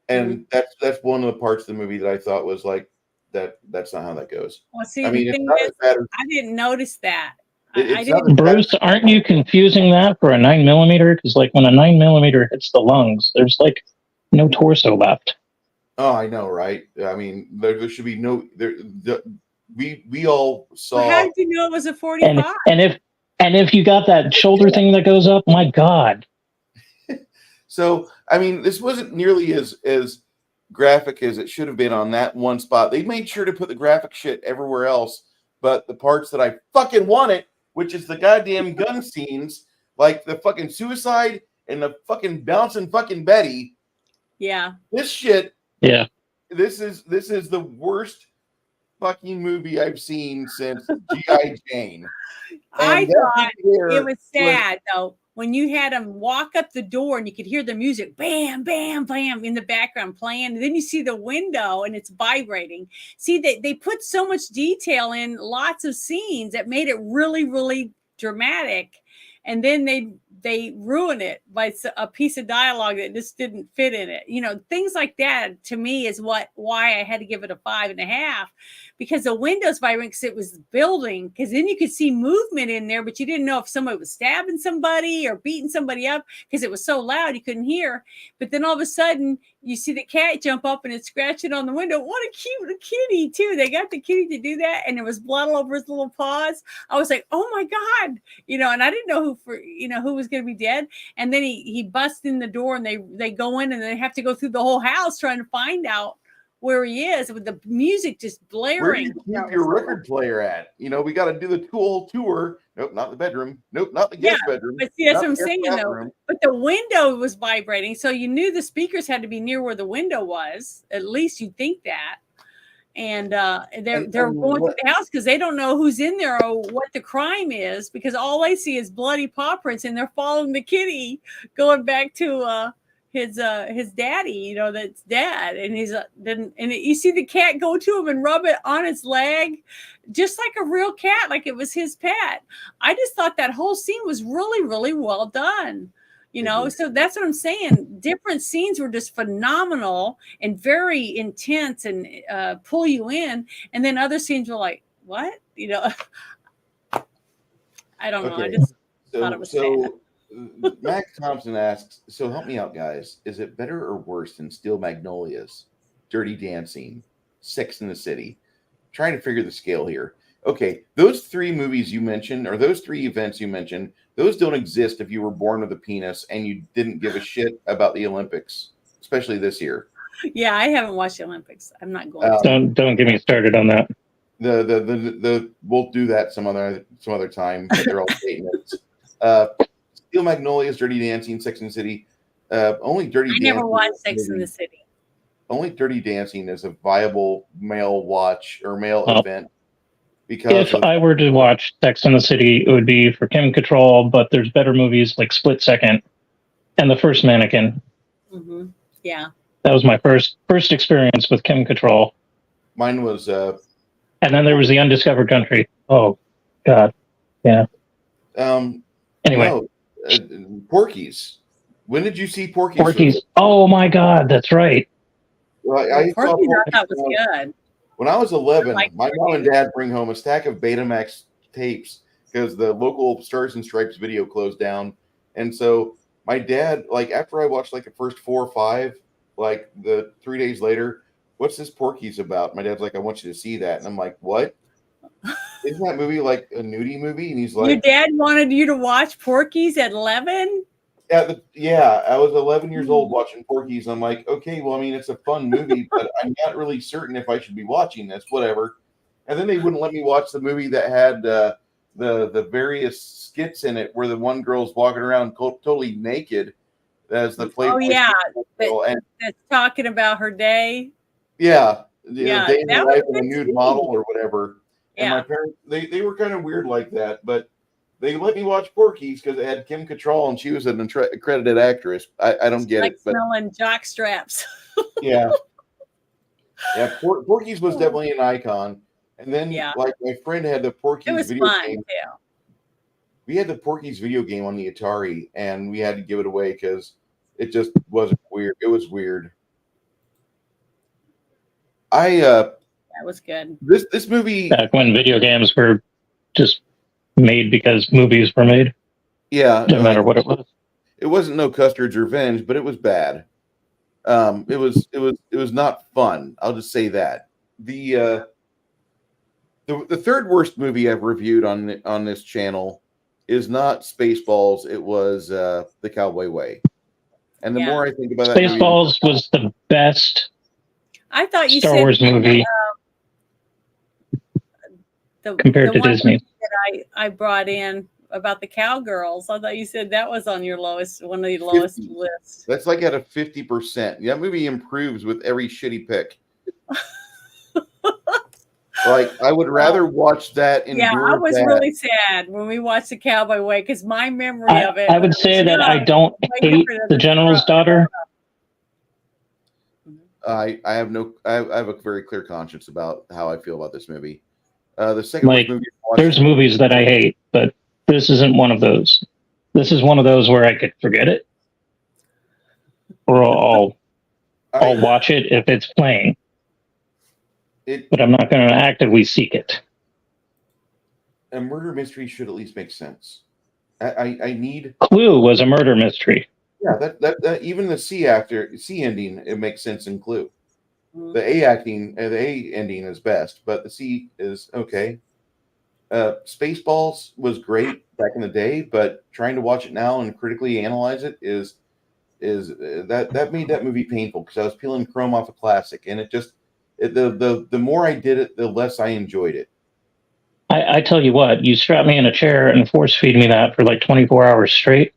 And that's one of the parts of the movie that I thought was like that's not how that goes. Well, see, I mean, the it's thing not is, as bad as I didn't notice that. I it's not didn't. as bad Bruce, aren't you confusing that for a 9mm? Because like when a 9mm hits the lungs, there's like no torso left. Oh, I know, right? I mean, there should be no there. We all saw. Well, how did you know it was a And 45? and if you got that shoulder thing that goes up, my God. So, I mean, this wasn't nearly as graphic as it should have been on that one spot. They made sure to put the graphic shit everywhere else, but the parts that I fucking wanted, which is the goddamn gun scenes, like the fucking suicide and the fucking bouncing fucking Betty. Yeah. This shit. Yeah. This is the worst fucking movie I've seen since G.I. Jane. I And thought there it was sad though when you had them walk up the door and you could hear the music, bam, bam, bam, in the background playing. And then you see the window and it's vibrating. See, they put so much detail in lots of scenes that made it really, really dramatic. And then they ruin it by a piece of dialogue that just didn't fit in it. You know, things like that to me is why I had to give it a 5.5, because the windows vibrating, because it was building, because then you could see movement in there, but you didn't know if somebody was stabbing somebody or beating somebody up because it was so loud you couldn't hear. But then all of a sudden you see the cat jump up and it's scratching on the window. What a cute kitty too. They got the kitty to do that, and there was blood all over his little paws. I was like, oh my God, you know, and I didn't know who was going to be dead. And then he busts in the door and they go in and they have to go through the whole house trying to find out where he is, with the music just blaring. Where do you keep your record player at? You know, we got to do the whole tour. Nope, not the bedroom. Nope, not the guest bedroom. But see, that's not what I'm the guest saying bathroom. though. But the window was vibrating, so you knew the speakers had to be near where the window was. At least you'd think that. And they're going through the house because they don't know who's in there or what the crime is, because all they see is bloody paw prints, and they're following the kitty going back to his daddy, you know, that's dad, and you see the cat go to him and rub it on his leg, just like a real cat, like it was his pet. I just thought that whole scene was really, really well done. You know, so that's what I'm saying. Different scenes were just phenomenal and very intense and pull you in. And then other scenes were like, what? You know, I don't know. I just thought it was sad. Max Thompson asks, so help me out, guys. Is it better or worse than Steel Magnolias, Dirty Dancing, Sex in the City? Trying to figure the scale here. Okay, those three movies you mentioned, or those three events you mentioned, those don't exist if you were born with a penis and you didn't give a shit about the Olympics, especially this year. Yeah, I haven't watched the Olympics. I'm not going to. Don't get me started on that. The we'll do that some other time. But they're all statements. Steel Magnolias, Dirty Dancing, Sex and the City. Only Dirty Dancing. I never watched Sex in the City. Only Dirty Dancing is a viable male watch or male event. Because if I were to watch Sex and the City, it would be for Kim Cattrall, but there's better movies like Split Second and The First Mannequin. Mm-hmm. Yeah. That was my first experience with Kim Cattrall. Mine was... and then there was The Undiscovered Country. Oh, God. Yeah. Anyway. No, Porky's. When did you see Porky's? Porky's. Oh, my God. That's right. Well, I saw Porky's I thought was good. When I was 11, my mom and dad bring home a stack of Betamax tapes because the local Stars and Stripes video closed down. And so my dad, like after I watched like the first 4 or 5, like the 3 days later, what's this Porky's about? My dad's like, I want you to see that. And I'm like, what? Isn't that movie like a nudie movie? And he's like, your dad wanted you to watch Porky's at 11? Yeah, I was 11 years old watching Porky's. I'm like, okay, well, I mean, it's a fun movie, but I'm not really certain if I should be watching this, whatever. And then they wouldn't let me watch the movie that had the various skits in it where the one girl's walking around totally naked as the Playboy. Oh, yeah, that's talking about her day. Yeah, yeah, day in the life of a nude model or whatever. And yeah. my parents, they were kind of weird like that, but they let me watch Porky's because it had Kim Cattrall and she was an accredited actress. I don't get like it. But smelling jock straps. Yeah. Yeah, Porky's was definitely an icon. And then, Yeah, like, my friend had the it Porky's was video fun game. too. We had the Porky's video game on the Atari, and we had to give it away because it just wasn't weird. It was weird. I That was good. this movie, Back when video games were just made because movies were made, yeah, no matter like what it was. it wasn't no Custard's Revenge, but it was bad. It was not fun. I'll just say that. The third worst movie I've reviewed on this channel is not Spaceballs. It was The Cowboy Way. And the Yeah, more I think about that movie, Spaceballs was the best I thought you Star said Wars movie the compared to one Disney. that I brought in about the cowgirls. I thought you said that was on your lowest, one of the lowest 50. lists. That's like at a 50%. That movie improves with every shitty pick. Like I would rather watch that, Yeah, I endure was that. really sad when we watched the Cowboy Way because my memory of it. I would say that I don't way hate different the than General's daughter. I have a very clear conscience about how I feel about this movie. The second Like, worst movie there's movies that I hate, but this isn't one of those. This is one of those where I could forget it, or I'll watch it if it's playing, but I'm not going to actively seek it. A murder mystery should at least make sense. I need Clue was a murder mystery. Yeah, that even the C ending, it makes sense in Clue. Mhm. The A ending is best, but the C is okay. Spaceballs was great back in the day, but trying to watch it now and critically analyze it is that made that movie painful because I was peeling chrome off a classic, and the more I did it, the less I enjoyed it. I tell you what, you strap me in a chair and force feed me that for like 24 hours straight,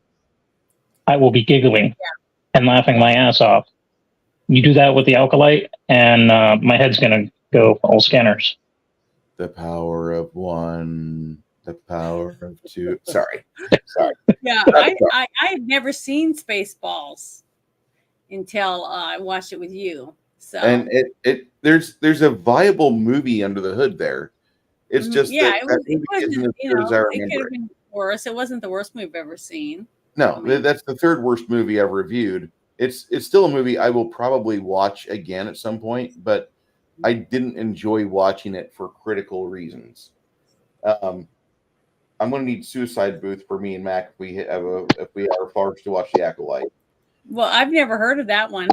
I will be giggling and laughing my ass off. You do that with the Alkalite, and my head's going to go all scanners. The power of one, the power of two. Sorry. Yeah, I had never seen Spaceballs until I watched it with you. So And there's a viable movie under the hood there. It's just yeah, that it movie wasn't, isn't as good as I it could remember have it. been worse. It wasn't the worst movie I've ever seen. No, I mean, that's the third worst movie I've reviewed. It's still a movie I will probably watch again at some point, but I didn't enjoy watching it for critical reasons. I'm going to need Suicide Booth for me and Mac if we are forced to watch The Acolyte. well, I've never heard of that one.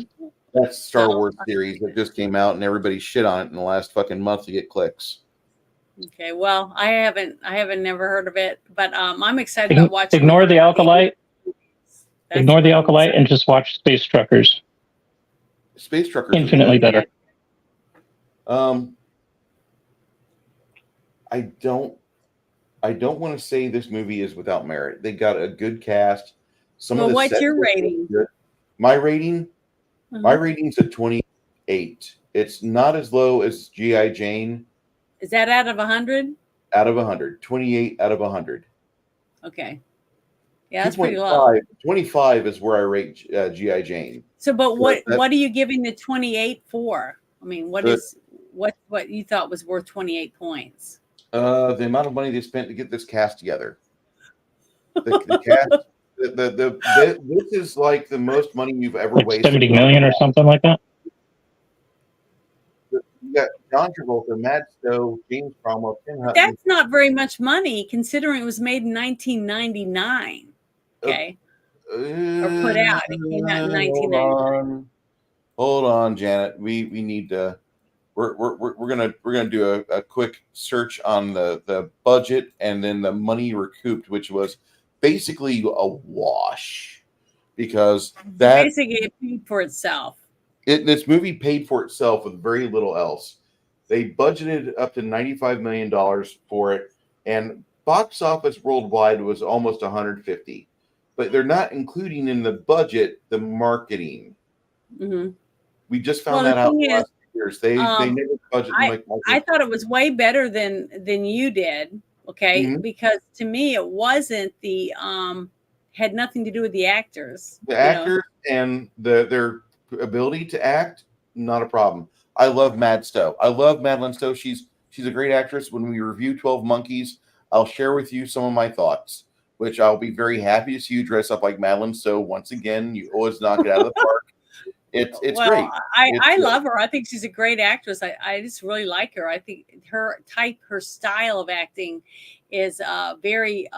That's Star Wars series that just came out and everybody shit on it in the last fucking month to get clicks. Okay, well, I haven't never heard of it, but I'm excited about watching. Ignore the Alkalite. That's Ignore the what I'm Alkalite excited. and just watch Space Truckers. Space Truckers Infinitely better. I don't want to say this movie is without merit. They got a good cast. Well, what's your rating? My rating's a 28. It's not as low as G.I. Jane. Is that out of 100? Out of 100. 28 out of 100. Okay. Yeah, that's pretty low. 25 is where I rate G.I. Jane. So, but what are you giving the 28 for? I mean, what you thought was worth 28 points? The amount of money they spent to get this cast together. The cast. This is like the most money you've ever like wasted. 70 million or something like that. You got John Travolta, Matt Stowe, James Cromwell, Tim Hutton. That's not very much money considering it was made in 1999. Okay. Or put out. It came out in 1999. Hold on, Janet. We need to. We're gonna do a quick search on the budget and then the money recouped, which was basically a wash because that basically it paid for itself. This movie paid for itself with very little else. They budgeted up to $95 million for it, and box office worldwide was almost 150. But they're not including in the budget the marketing. Mm-hmm. We just found that out in the last years. They never budget. I thought it was way better than you did. Okay, because to me it wasn't the had nothing to do with the actors. The actors and their ability to act Not a problem. I love Mad Stowe. I love Madeline Stowe. She's a great actress. When we review 12 Monkeys, I'll share with you some of my thoughts, which I'll be very happy to see you dress up like Madeline Stowe once again. You always knock it out of the park. It's Well, great. I love her. I think she's a great actress. I just really like her. I think her style of acting is very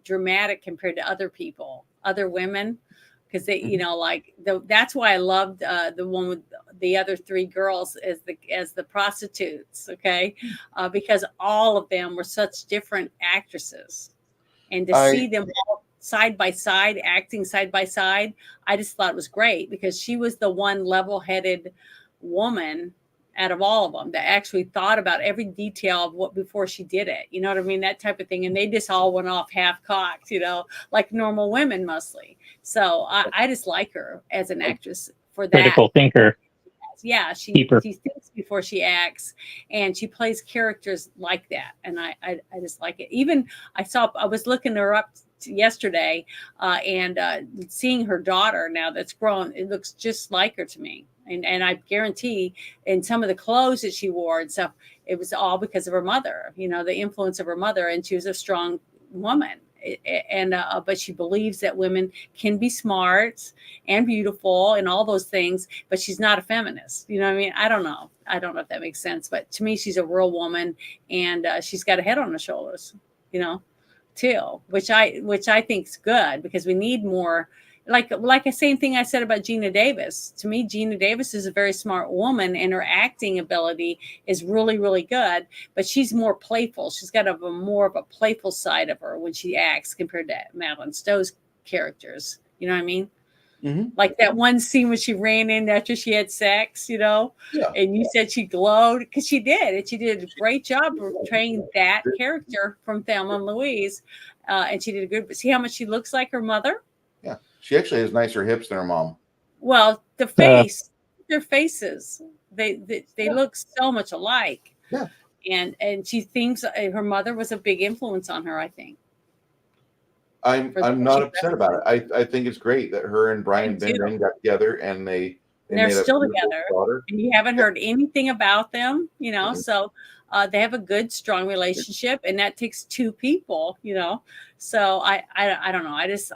dramatic compared to other women, because they, that's why I loved the one with the other three girls as the prostitutes. Okay, because all of them were such different actresses, and to see them all side by side, acting side by side, I just thought it was great, because she was the one level-headed woman out of all of them that actually thought about every detail of what before she did it. You know what I mean? That type of thing. And they just all went off half-cocked, like normal women mostly. So I just like her as an actress for that. Critical thinker. Yeah, she thinks before she acts, and she plays characters like that, and I just like it. Even I was looking her up yesterday, and seeing her daughter now that's grown, it looks just like her to me, and I guarantee in some of the clothes that she wore and stuff, it was all because of her mother, the influence of her mother, and she was a strong woman. But she believes that women can be smart and beautiful and all those things, but she's not a feminist. You know what I mean? I don't know if that makes sense, but to me, she's a real woman, and she's got a head on her shoulders, too, which I think is good, because we need more. Like the same thing I said about Gina Davis. To me, Gina Davis is a very smart woman, and her acting ability is really, really good. But she's more playful. She's got more of a playful side of her when she acts compared to Madeline Stowe's characters. You know what I mean? Mm-hmm. Like that one scene when she ran in after she had sex, Yeah. and you said she glowed, because she did. And she did a great job portraying that character from Thelma and Louise. And she did a good. But see how much she looks like her mother? Yeah. She actually has nicer hips than her mom. Well, their faces, they look so much alike. Yeah. And she thinks her mother was a big influence on her, I think. I'm not upset about it. I think it's great that her and Brian Benben got together, and they're still together. daughter. And you haven't heard anything about them, Mm-hmm. So they have a good, strong relationship, and that takes two people, So I don't know. I just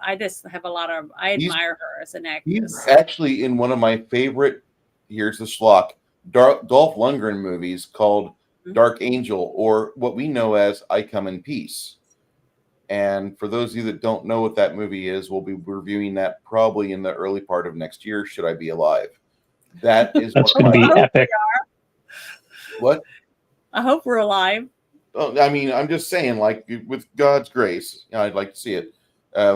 have I admire her as an actress. He's actually in one of my favorite, here's the schlock, Dolph Lundgren movies called Dark Angel, or what we know as I Come in Peace. And for those of you that don't know what that movie is, we'll be reviewing that probably in the early part of next year, should I be alive. That is that's going to be epic. What? I hope we're alive. Oh, I mean, I'm just saying, like, with God's grace, I'd like to see it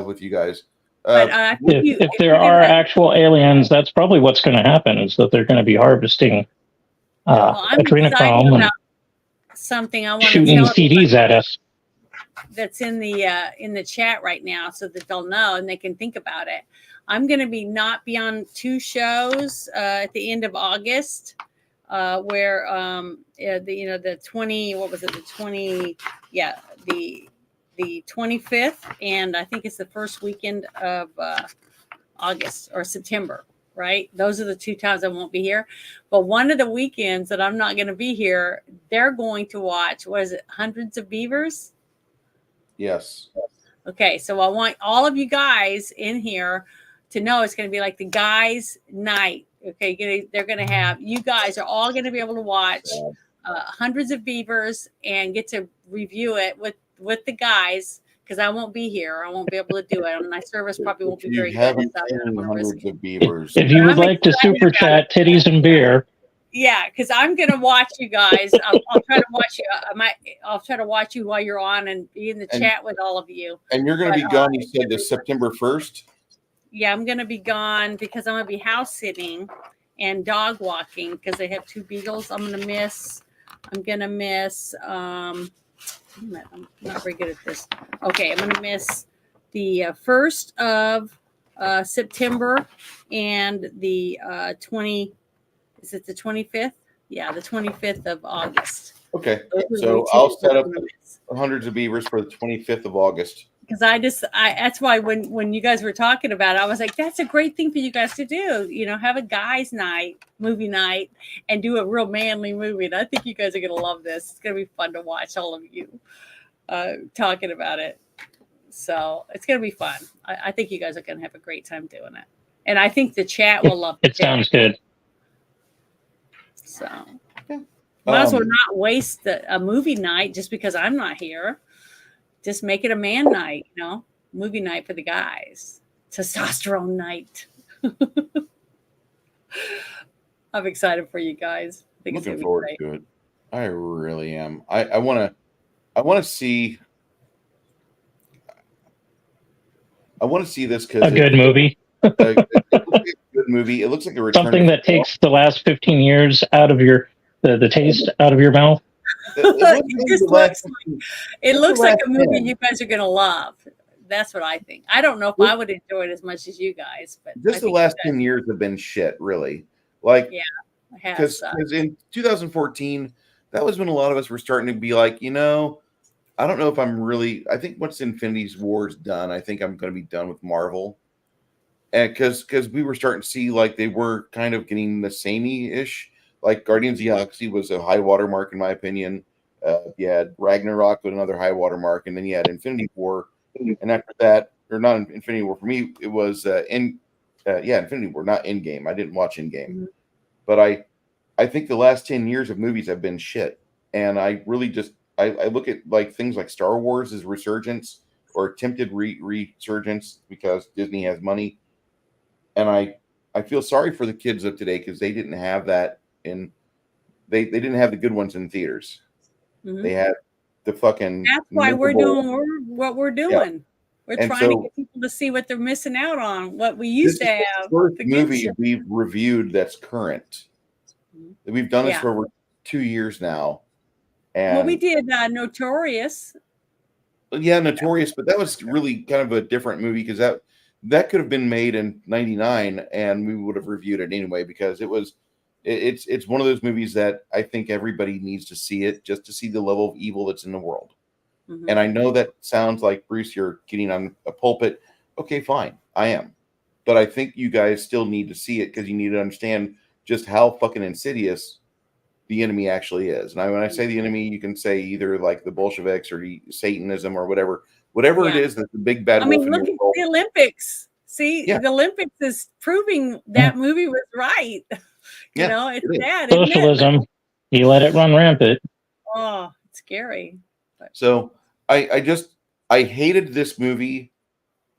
with you guys. If there are actual aliens, that's probably what's going to happen, is that they're going to be harvesting adrenochrome and something I want to shooting CDs at us. That's in the chat right now, so that they'll know and they can think about it. I'm going to not be on 2 shows at the end of August, where the 20, what was it, the 25th, and I think it's the first weekend of August or September, right? Those are the 2 times I won't be here. But one of the weekends that I'm not going to be here, they're going to watch, Hundreds of Beavers? Yes. Okay, so I want all of you guys in here to know it's going to be like the guys' night. Okay, they're going to have, you guys are all going to be able to watch Hundreds of Beavers and get to review it with the guys, because I won't be here. I won't be able to do it. And my service probably won't be very good. Haven't seen Hundreds of Beavers. If you would like to super chat titties and beer. Yeah, because I'm gonna watch you guys. I'll try to watch you. I'll try to watch you while you're on and be in the chat with all of you. And you're gonna be gone. You said this September 1st. Yeah, I'm gonna be gone because I'm gonna be house sitting and dog walking because they have 2 beagles. I'm gonna miss. I'm not very good at this. Okay, I'm gonna miss the 1st of September and the 20. Is it the 25th? Yeah, the 25th of August. Okay, so I'll set up Hundreds of Beavers for the 25th of August. that's why when you guys were talking about it, I was like, that's a great thing for you guys to do. Have a guys' night, movie night, and do a real manly movie. And I think you guys are gonna love this. It's gonna be fun to watch all of you talking about it. So it's gonna be fun. I think you guys are gonna have a great time doing it, and I think the chat will love it. It sounds good. So might as well not waste a movie night just because I'm not here. Just make it a man night, movie night for the guys. Testosterone night. I'm excited for you guys. I think Looking forward to it. I really am. I want to see. I want to see this because a good movie. a good movie. It looks like a return. Something that takes the last 15 years out of the taste out of your mouth. It looks like a movie you guys are going to love. That's what I think. I don't know if I would enjoy it as much as you guys, but just the last 10 years have been shit, really. Like, yeah, because in 2014, that was when a lot of us were starting to be like, I don't know if I'm really. I think once Infinity War's done, I think I'm going to be done with Marvel, and because we were starting to see like they were kind of getting the samey-ish. Like Guardians of the Galaxy was a high watermark in my opinion. You had Ragnarok with another high watermark, and then you had Infinity War, and after that, or not Infinity War for me, it was Infinity War, not Endgame. I didn't watch Endgame, but I think the last 10 years of movies have been shit, and I really just I look at like things like Star Wars as resurgence or attempted resurgence because Disney has money, and I feel sorry for the kids of today because they didn't have that. And they didn't have the good ones in theaters. They had the fucking. That's why we're doing what we're doing. Yeah. We're trying to get people to see what they're missing out on. What we used to have. First movie we've reviewed that's current. We've done this for over 2 years now. And we did Notorious. Yeah, Notorious, but that was really kind of a different movie because that could have been made in '99 and we would have reviewed it anyway because it was. It's one of those movies that I think everybody needs to see it just to see the level of evil that's in the world. And I know that sounds like, Bruce, you're getting on a pulpit. Okay, fine. I am. But I think you guys still need to see it because you need to understand just how fucking insidious the enemy actually is. And when I say the enemy, you can say either like the Bolsheviks or Satanism or whatever it is that's the big bad wolf in look at the Olympics. See, the Olympics is proving that movie was right. It's sad. Socialism. You let it run rampant. Oh, it's scary. So I hated this movie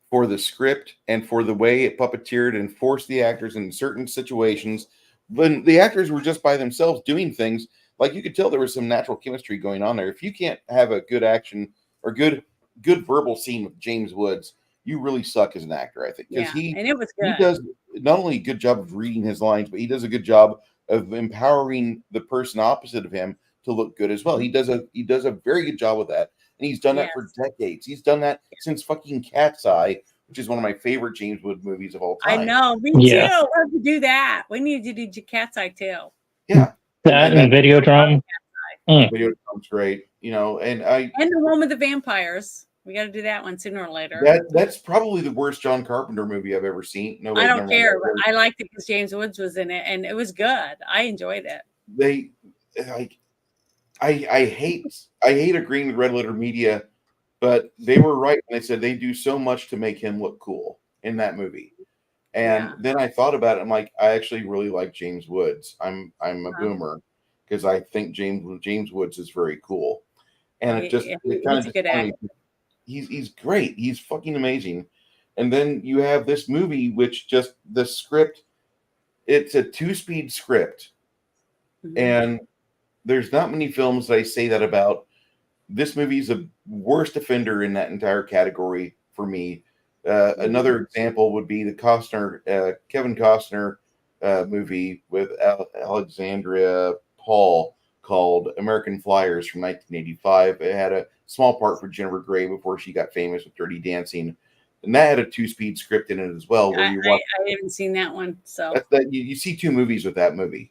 for the script and for the way it puppeteered and forced the actors in certain situations. When the actors were just by themselves doing things, like you could tell there was some natural chemistry going on there. If you can't have a good action or good verbal scene with James Woods, you really suck as an actor, I think. Because and it was good. He does not only a good job of reading his lines, but he does a good job of empowering the person opposite of him to look good as well. He does a very good job with that. And he's done that for decades. He's done that since fucking Cat's Eye, which is one of my favorite James Wood movies of all time. I know, me too. We have to do that. We need to do Cat's Eye too. Yeah. That and Videodrome. Videodrome's great. And the one with the vampires. We got to do that one sooner or later. That's probably the worst John Carpenter movie I've ever seen. No, I don't care. But I liked it because James Woods was in it, and it was good. I enjoyed it. I hate agreeing with Red Letter Media, but they were right when they said they do so much to make him look cool in that movie. And then I thought about it. I'm like, I actually really like James Woods. I'm a boomer because I think James Woods is very cool. And it kind of just he's great. He's fucking amazing. And then you have this movie, which just the script, it's a 2-speed script. And there's not many films that I say that about. This movie is the worst offender in that entire category for me. Another example would be the Kevin Costner movie with Alexandria Paul called American Flyers from 1985. It had a small part for Jennifer Grey before she got famous with Dirty Dancing. And that had a 2-speed script in it as well. Where I haven't seen that one. So you see 2 movies with that movie.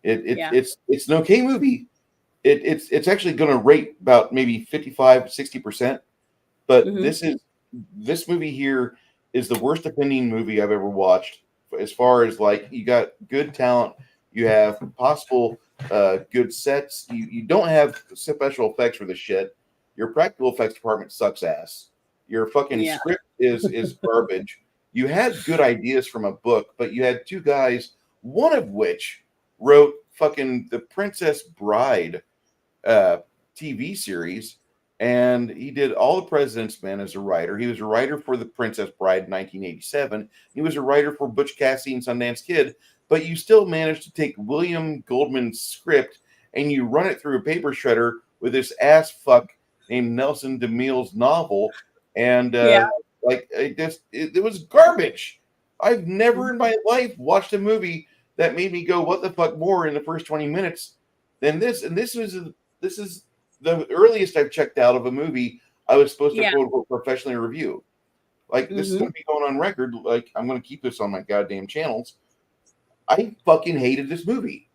It's an okay movie. It's actually going to rate about maybe 55-60%. But this is this movie here is the worst offending movie I've ever watched. As far as like, you got good talent, you have possible good sets. You don't have special effects for the shit. Your practical effects department sucks ass. Your fucking Yeah. script is garbage. You had good ideas from a book, but you had two guys, one of which wrote fucking The Princess Bride TV series, and he did All the President's Men as a writer. He was a writer for The Princess Bride in 1987. He was a writer for Butch Cassidy and Sundance Kid, but you still managed to take William Goldman's script and you run it through a paper shredder with this ass fuck named Nelson DeMille's novel, and Yeah. like it was garbage. I've never in my life watched a movie that made me go, "What the fuck?" more in the first 20 minutes than this. And this is the earliest I've checked out of a movie I was supposed to Yeah. quote unquote professionally review. Like, this is going to be going on record. Like, I'm going to keep this on my goddamn channels. I fucking hated this movie,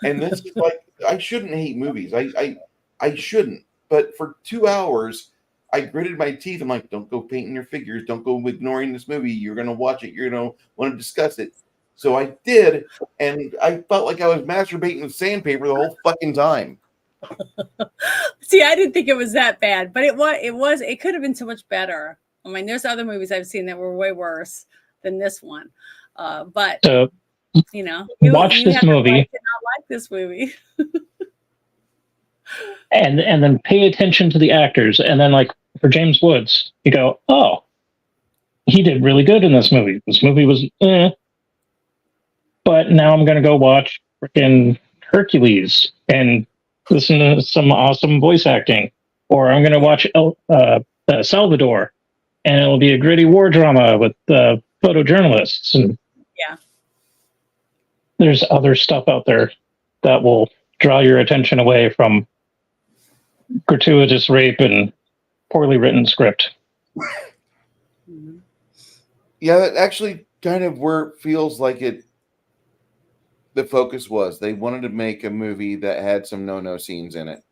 and this is like, I shouldn't hate movies. I shouldn't. But for 2 hours, I gritted my teeth. I'm like, don't go painting your figures. Don't go ignoring this movie. You're going to watch it. You're going to want to discuss it. So I did, and I felt like I was masturbating with sandpaper the whole fucking time. See, I didn't think it was that bad, but it could have been so much better. I mean, there's other movies I've seen that were way worse than this one. But So you know, watch you this have the movie right to not like this movie. and then pay attention to the actors. And then, like, for James Woods, you go, oh, he did really good in this movie. This movie was but now I'm going to go watch freaking Hercules and listen to some awesome voice acting. Or I'm going to watch Salvador, and it'll be a gritty war drama with photojournalists. And Yeah. there's other stuff out there that will draw your attention away from gratuitous rape and poorly written script. Yeah, that actually kind of where it feels like the focus was. They wanted to make a movie that had some no-no scenes in it.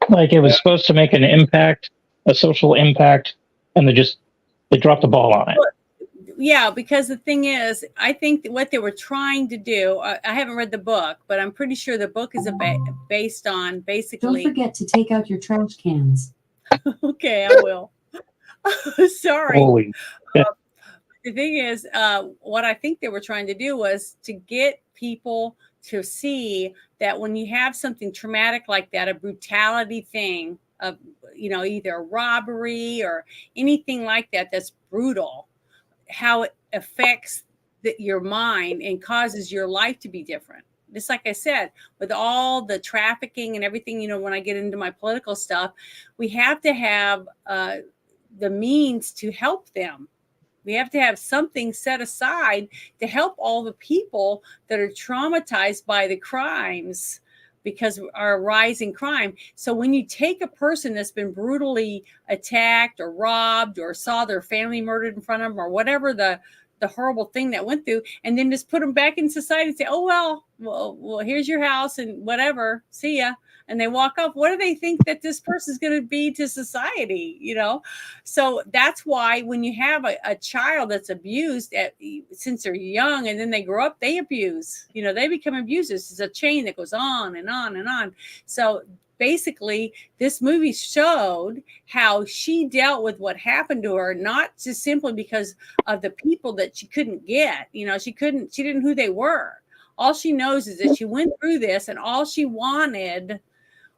Like, it was supposed to make an impact, a social impact, and they dropped the ball on it. Yeah, because the thing is, I think that what they were trying to do, I haven't read the book, but I'm pretty sure the book is based on basically. Don't forget to take out your trash cans. Okay, I will. Sorry. Holy shit. The thing is, what I think they were trying to do was to get people to see that when you have something traumatic like that, a brutality thing of, either a robbery or anything like that, that's brutal, how it affects your mind and causes your life to be different. Just like I said, with all the trafficking and everything, when I get into my political stuff, we have to have the means to help them. We have to have something set aside to help all the people that are traumatized by the crimes because of our rising crime. So when you take a person that's been brutally attacked or robbed or saw their family murdered in front of them or whatever the horrible thing that went through, and then just put them back in society and say, oh, well, here's your house and whatever, see ya. And they walk off. What do they think that this person is going to be to society? So that's why when you have a child that's abused since they're young, and then they grow up, they abuse. They become abusers. It's a chain that goes on and on and on. So basically, this movie showed how she dealt with what happened to her, not just simply because of the people that she couldn't get. She didn't know who they were. All she knows is that she went through this, and all she wanted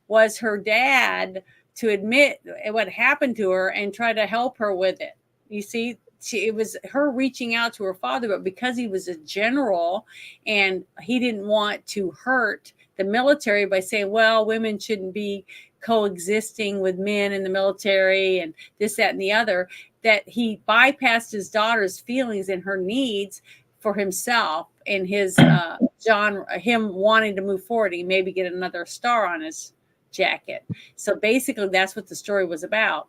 was her dad to admit what happened to her and try to help her with it. You see, it was her reaching out to her father, but because he was a general and he didn't want to hurt the military by saying, well, women shouldn't be coexisting with men in the military and this, that, and the other, that he bypassed his daughter's feelings and her needs for himself and his genre, him wanting to move forward. He maybe get another star on his jacket. So basically that's what the story was about.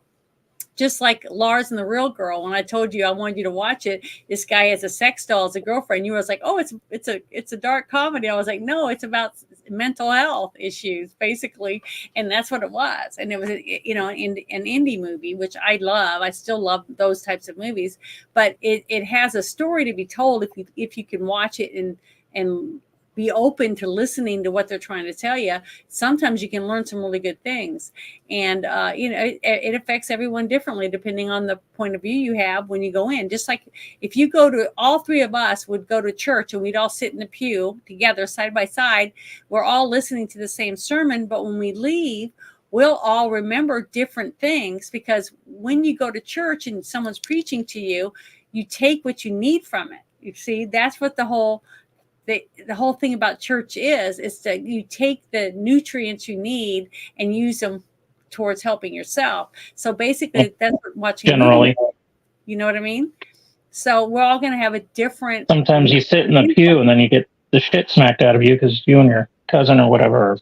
just like Lars and the Real Girl. When I told you I wanted you to watch it, this guy has a sex doll as a girlfriend. You was like, oh, it's a dark comedy. I was like, no, it's about mental health issues basically, and that's what it was. And it was, you know, an indie movie, which I love. I still love those types of movies, but it has a story to be told if you can watch it and be open to listening to what they're trying to tell you. Sometimes you can learn some really good things. And, you know, it affects everyone differently depending on the point of view you have when you go in. Just like if you go to, all three of us would go to church and we'd all sit in the pew together side by side. We're all listening to the same sermon, but when we leave, we'll all remember different things, because when you go to church and someone's preaching to you, you take what you need from it. You see, that's what the whole thing about church is that you take the nutrients you need and use them towards helping yourself. So basically that's what watching Generally, you know what I mean? So we're all going to have a different. sometimes you sit in the pew and then you get the shit smacked out of you because you and your cousin or whatever are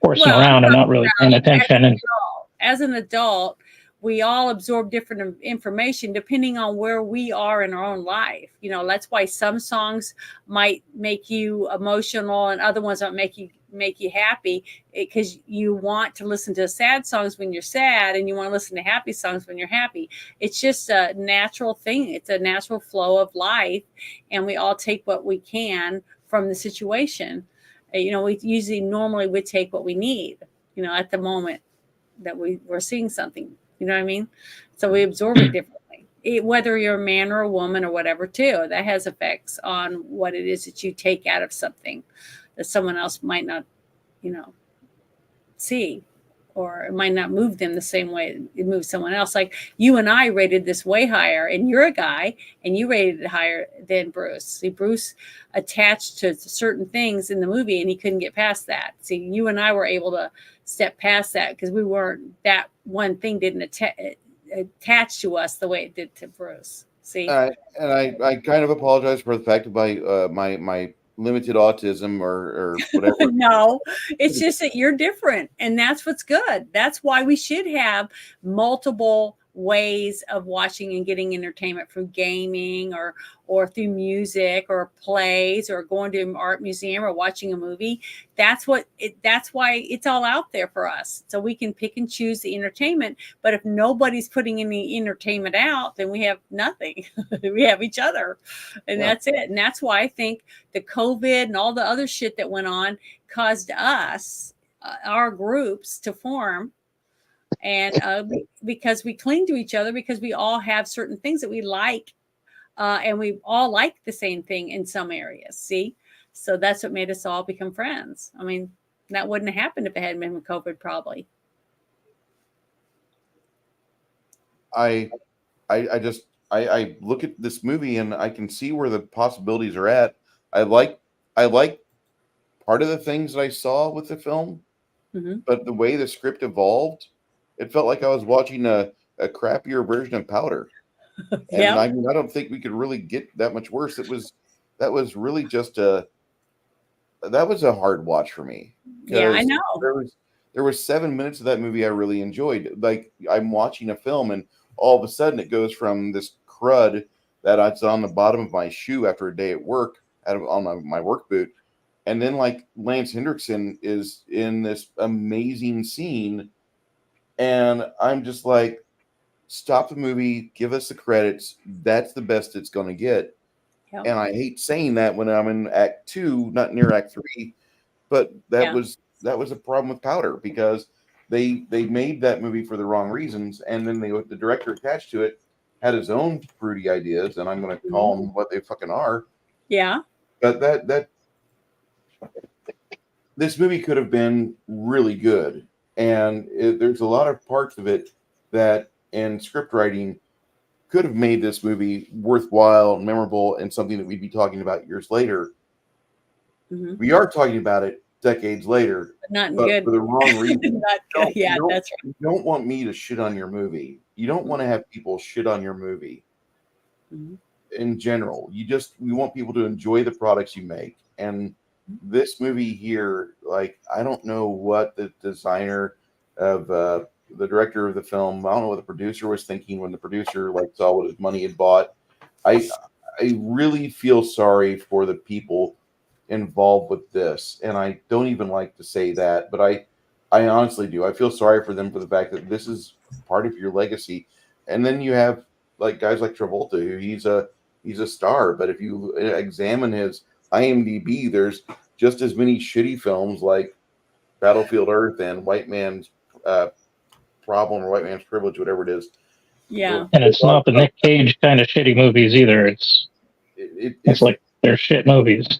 horsing around and not really paying attention. And as an adult, we all absorb different information depending on where we are in our own life. You know, that's why some songs might make you emotional and other ones might make you happy, because you want to listen to sad songs when you're sad and you want to listen to happy songs when you're happy. It's just a natural thing. It's a natural flow of life, and we all take what we can from the situation. You know, we normally would take what we need, you know, at the moment that we're seeing something. You know what I mean? So we absorb it differently. Whether you're a man or a woman or whatever, too, that has effects on what it is that you take out of something that someone else might not, you know, see, or it might not move them the same way it moves someone else. Like you and I rated this way higher, and you're a guy, and you rated it higher than Bruce. See, Bruce attached to certain things in the movie, and he couldn't get past that. See, you and I were able to step past that because we weren't, that one thing didn't attach to us the way it did to Bruce. See, and I kind of apologize for the fact of my limited autism or whatever. No, it's just that you're different, and that's what's good. That's why we should have multiple ways of watching and getting entertainment, through gaming or through music or plays or going to an art museum or watching a movie. That's why it's all out there for us, so we can pick and choose the entertainment. But if nobody's putting any entertainment out, then we have nothing. We have each other, and that's it. And that's why I think the COVID and all the other shit that went on caused us, our groups, to form. And because we cling to each other, because we all have certain things that we like, and we all like the same thing in some areas. See, so that's what made us all become friends. I mean, that wouldn't have happened if it hadn't been with COVID, probably. I look at this movie and I can see where the possibilities are at. I like part of the things that I saw with the film, but the way the script evolved, it felt like I was watching a crappier version of Powder. And I don't think we could really get that much worse. That was really just that was a hard watch for me. Yeah, I know. There was 7 minutes of that movie I really enjoyed. Like I'm watching a film and all of a sudden it goes from this crud that it's on the bottom of my shoe after a day at work on my work boot. And then like Lance Hendrickson is in this amazing scene. And I'm just like, stop the movie, give us the credits. That's the best it's going to get. Yep. And I hate saying that when I'm in Act 2, not near Act 3, but that was a problem with Powder, because they made that movie for the wrong reasons, and then the director attached to it had his own fruity ideas, and I'm going to call them what they fucking are. Yeah. But this movie could have been really good. And there's a lot of parts of it that in script writing could have made this movie worthwhile, memorable, and something that we'd be talking about years later. We are talking about it decades later, but good for the wrong reason. That's right. You don't want me to shit on your movie. You don't want to have people shit on your movie. In general, we want people to enjoy the products you make. And this movie here, like, I don't know what the designer of the director of the film. I don't know what the producer was thinking when the producer like saw what his money had bought. I really feel sorry for the people involved with this, and I don't even like to say that, but I honestly do. I feel sorry for them for the fact that this is part of your legacy. And then you have like guys like Travolta, who he's a star, but if you examine his IMDb, there's just as many shitty films like Battlefield Earth and White Man's Problem or White Man's Privilege, whatever it is. Yeah. And it's not the Nick Cage kind of shitty movies either. It's like they're shit movies.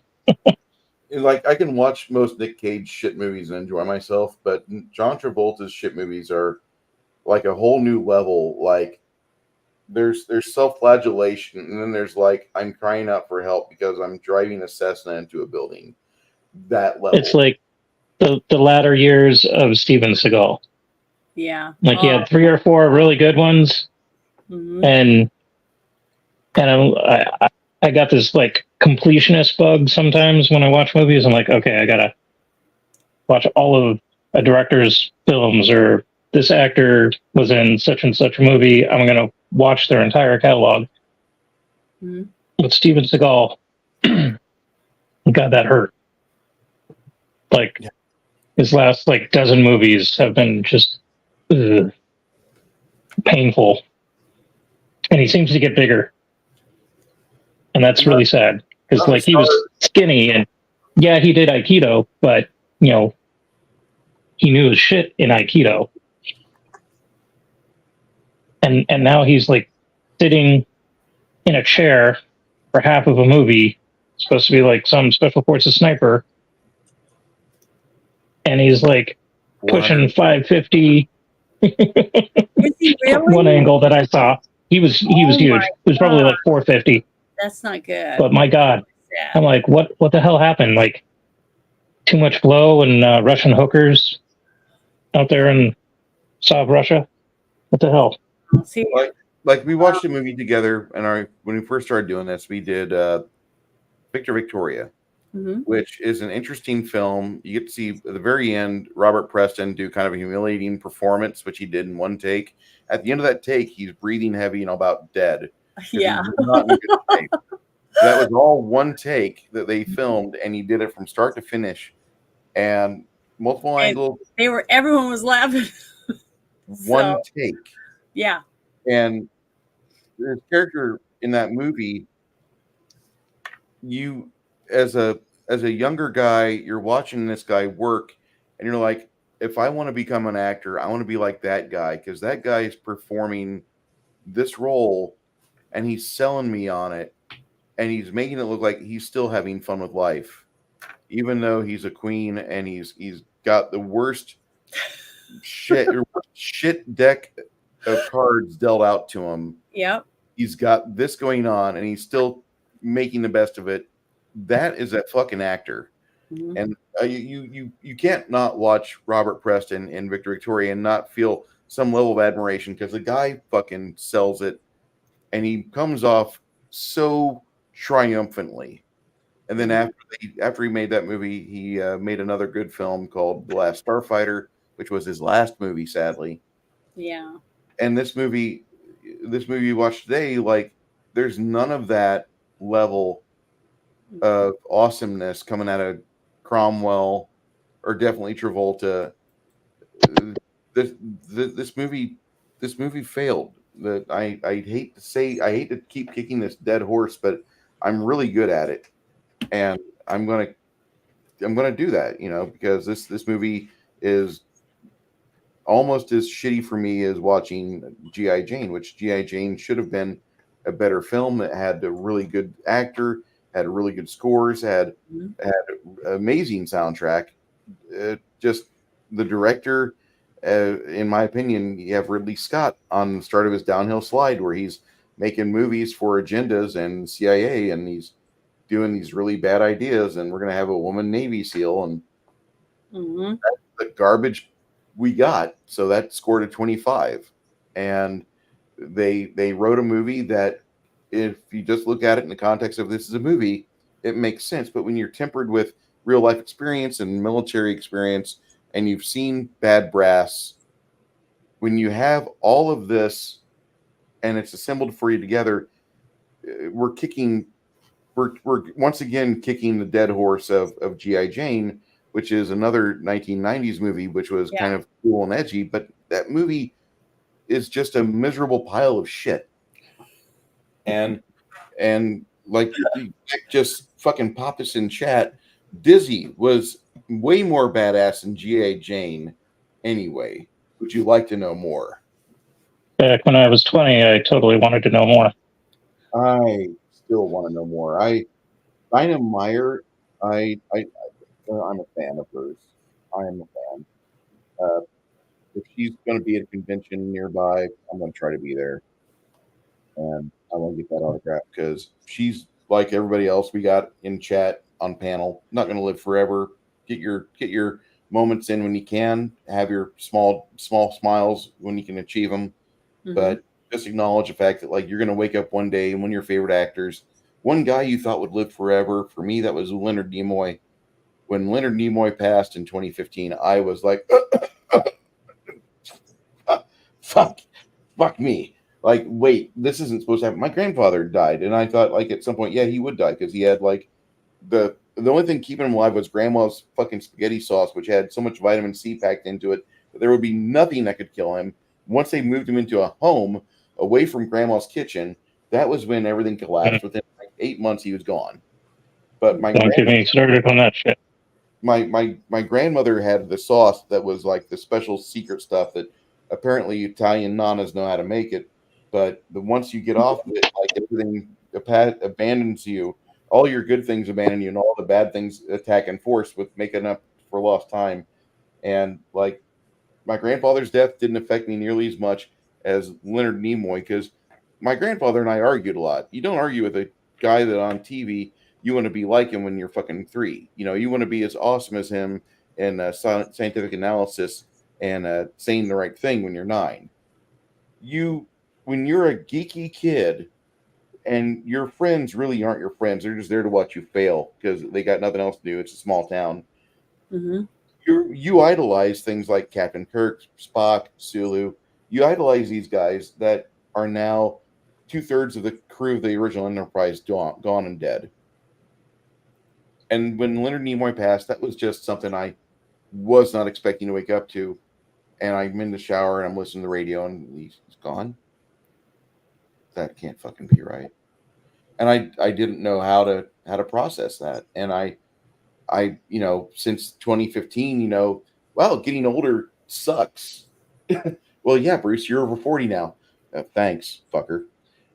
Like I can watch most Nick Cage shit movies and enjoy myself, but John Travolta's shit movies are like a whole new level. Like there's self-flagellation, and then there's like I'm crying out for help because I'm driving a Cessna into a building. That level. It's like the latter years of Steven Seagal. Yeah. Like he had 3 or 4 really good ones, and I got this like completionist bug sometimes when I watch movies. I'm like, okay, I gotta watch all of a director's films, or this actor was in such and such a movie. I'm gonna watch their entire catalog. With Steven Seagal, got that hurt. Like his last like dozen movies have been just painful, and he seems to get bigger. And that's really sad because like he was skinny and yeah, he did Aikido, but you know, he knew his shit in Aikido. And now he's like sitting in a chair for half of a movie, supposed to be like some special forces sniper. And he's like pushing 550. Is he really? One angle that I saw. He was huge. He was probably like 450. That's not good. But my God, I'm like, what the hell happened? Like, too much blow and Russian hookers out there in South Russia? What the hell? Like we watched a movie together, and when we first started doing this, we did Victor Victoria, which is an interesting film. You get to see at the very end Robert Preston do kind of a humiliating performance, which he did in one take. At the end of that take, he's breathing heavy and about dead. Yeah. Not in good shape. That was all one take that they filmed, and he did it from start to finish, and multiple angles. Everyone was laughing. One take. Yeah. And the character in that movie, you as a younger guy, you're watching this guy work, and you're like, if I want to become an actor, I want to be like that guy, because that guy is performing this role and he's selling me on it, and he's making it look like he's still having fun with life, even though he's a queen and he's got the worst shit deck of cards dealt out to him. Yep. He's got this going on and he's still making the best of it. That is that fucking actor. And you can't not watch Robert Preston in Victor Victoria and not feel some level of admiration, because the guy fucking sells it, and he comes off so triumphantly. And then after he made that movie, he made another good film called The Last Starfighter, which was his last movie, sadly. Yeah. And this movie you watched today, like, there's none of that level of awesomeness coming out of Cromwell or definitely Travolta. This movie failed. That I hate to keep kicking this dead horse, but I'm really good at it, and I'm gonna do that, because this movie is almost as shitty for me as watching G.I. Jane, which G.I. Jane should have been a better film that had a really good actor, had really good scores, had amazing soundtrack. Just the director, in my opinion, you have Ridley Scott on the start of his downhill slide, where he's making movies for agendas and CIA, and he's doing these really bad ideas, and we're going to have a woman Navy SEAL, and that's the garbage we got. So that scored a 25, and they wrote a movie that, if you just look at it in the context of this is a movie, it makes sense. But when you're tempered with real life experience and military experience, and you've seen Bad Brass, when you have all of this and it's assembled for you together, we're once again kicking the dead horse of G.I. Jane, which is another 1990s movie, which was kind of cool and edgy, but that movie is just a miserable pile of shit. And like just fucking pop us in chat, Dizzy was way more badass than G.I. Jane anyway. Would you like to know more? Back when I was 20, I totally wanted to know more. I still want to know more. Dinah Meyer, I'm a fan of hers. I am a fan. If she's going to be at a convention nearby, I'm going to try to be there, and I want to get that autograph because she's like everybody else we got in chat on panel. Not going to live forever. Get your moments in when you can. Have your small smiles when you can achieve them, but just acknowledge the fact that like you're going to wake up one day and one of your favorite actors, one guy you thought would live forever. For me, that was Leonard Nimoy. When Leonard Nimoy passed in 2015, I was like, fuck me. Like, wait, this isn't supposed to happen. My grandfather died, and I thought, like, at some point, yeah, he would die because he had like the only thing keeping him alive was grandma's fucking spaghetti sauce, which had so much vitamin C packed into it that there would be nothing that could kill him. Once they moved him into a home away from grandma's kitchen, that was when everything collapsed. Within like 8 months, he was gone. But Don't get me started on that shit. My grandmother had the sauce that was like the special secret stuff that apparently Italian nanas know how to make it. But once you get off of it, like everything abandons you. All your good things abandon you, and all the bad things attack in force with making up for lost time. And like my grandfather's death didn't affect me nearly as much as Leonard Nimoy because my grandfather and I argued a lot. You don't argue with a guy that on TV you want to be like him when you're fucking 3. You know, you want to be as awesome as him in scientific analysis and saying the right thing when you're 9. When you're a geeky kid and your friends really aren't your friends, they're just there to watch you fail because they got nothing else to do. It's a small town. You idolize things like Captain Kirk, Spock, Sulu. You idolize these guys that are now 2/3 of the crew of the original Enterprise gone and dead. And when Leonard Nimoy passed, that was just something I was not expecting to wake up to. And I'm in the shower and I'm listening to the radio and he's gone. That can't fucking be right. And I didn't know how to process that. And I since 2015, getting older sucks. Well, yeah, Bruce, you're over 40 now. Thanks, fucker.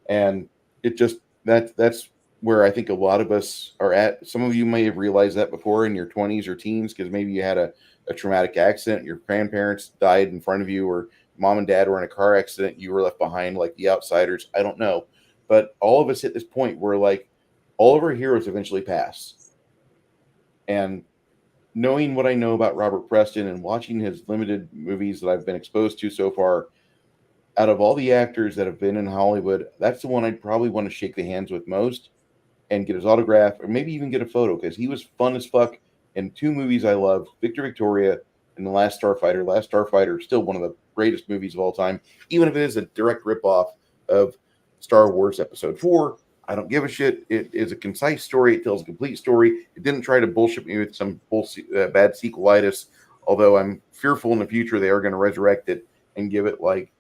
And it just that's where I think a lot of us are at. Some of you may have realized that before in your 20s or teens because maybe you had a traumatic accident, your grandparents died in front of you, or mom and dad were in a car accident, you were left behind like the outsiders. I don't know. But all of us hit this point where like all of our heroes eventually pass. And knowing what I know about Robert Preston and watching his limited movies that I've been exposed to so far, out of all the actors that have been in Hollywood, that's the one I'd probably want to shake the hands with most and get his autograph or maybe even get a photo because he was fun as fuck in 2 movies I love, Victor Victoria and The Last Starfighter. Last Starfighter is still one of the greatest movies of all time, even if it is a direct ripoff of Star Wars Episode 4. I don't give a shit. It is a concise story. It tells a complete story. It didn't try to bullshit me with some bad sequelitis, although I'm fearful in the future they are going to resurrect it and give it like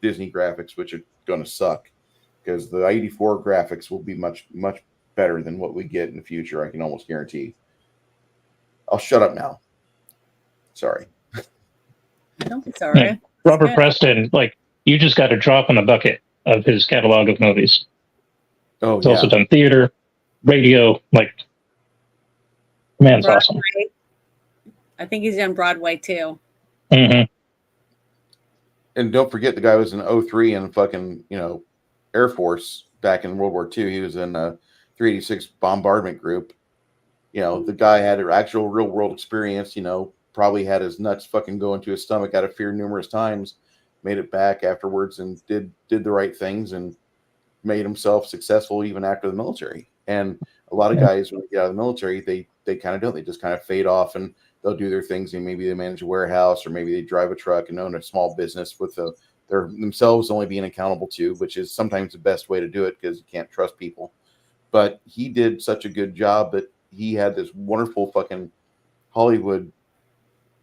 Disney graphics, which are going to suck because the 84 graphics will be much, much better than what we get in the future. I can almost guarantee. I'll shut up now. Sorry. Don't be sorry. Yeah. Robert Preston, like, you just got a drop in the bucket of his catalog of movies. Oh, He's also done theater, radio, like, man's Broadway. awesome. I think he's done Broadway too. Mm-hmm. And don't forget the guy was in 03 in fucking, Air Force back in World War II. He was in a 386 bombardment group. The guy had an actual real world experience, probably had his nuts fucking go into his stomach out of fear numerous times, made it back afterwards and did the right things and made himself successful even after the military. And a lot of guys, when they get out of the military, they kind of don't. They just kind of fade off and they'll do their things, and maybe they manage a warehouse, or maybe they drive a truck and own a small business with their themselves only being accountable to, which is sometimes the best way to do it because you can't trust people. But he did such a good job that he had this wonderful fucking Hollywood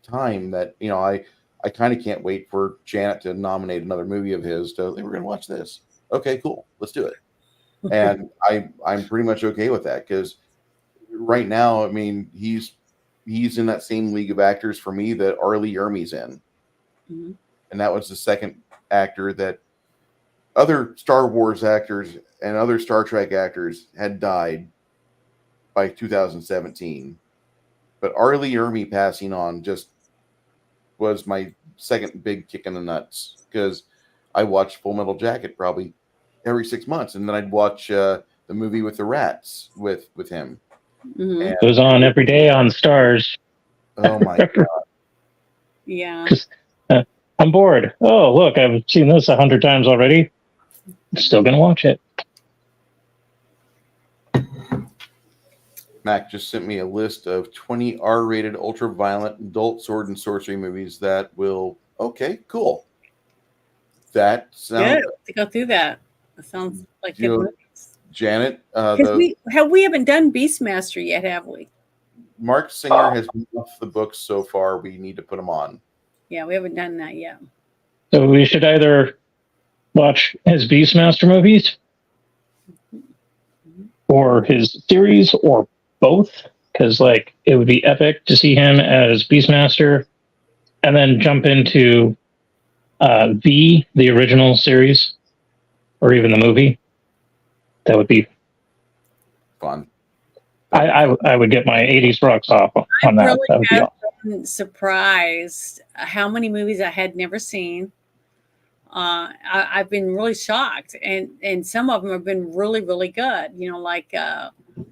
time that, you know, I kind of can't wait for Janet to nominate another movie of his. We're going to watch this. Okay, cool. Let's do it. And I'm pretty much okay with that, because right now, I mean, he's in that same league of actors for me that Arlie Ermey's in. Mm-hmm. And that was the second actor that other Star Wars actors and other Star Trek actors had died by 2017. But Arlie Ermey passing on just was my second big kick in the nuts, because I watched Full Metal Jacket probably every 6 months, and then I'd watch the movie with the rats with him. Mm-hmm. And, Goes on every day on Stars. oh my god! Yeah. I'm bored. Oh, look, I've seen this 100 times already. I'm still gonna watch it. Mac just sent me a list of 20 R-rated, ultra-violent, adult sword and sorcery movies that will. Okay, cool. That sounds Good to go through that. That sounds like good You know, movies. Janet. Because we haven't done Beastmaster yet, have we? Mark Singer has been off the books so far. We need to put him on. Yeah, we haven't done that yet. So we should either watch his Beastmaster movies or his series, or both, because like it would be epic to see him as Beastmaster and then jump into the original series or even the movie. That would be Fun. I would get my 80s rocks off on that. Really That would be have awesome. been surprised how many movies I had never seen. I've been really shocked, and some of them have been really, really good. You know, like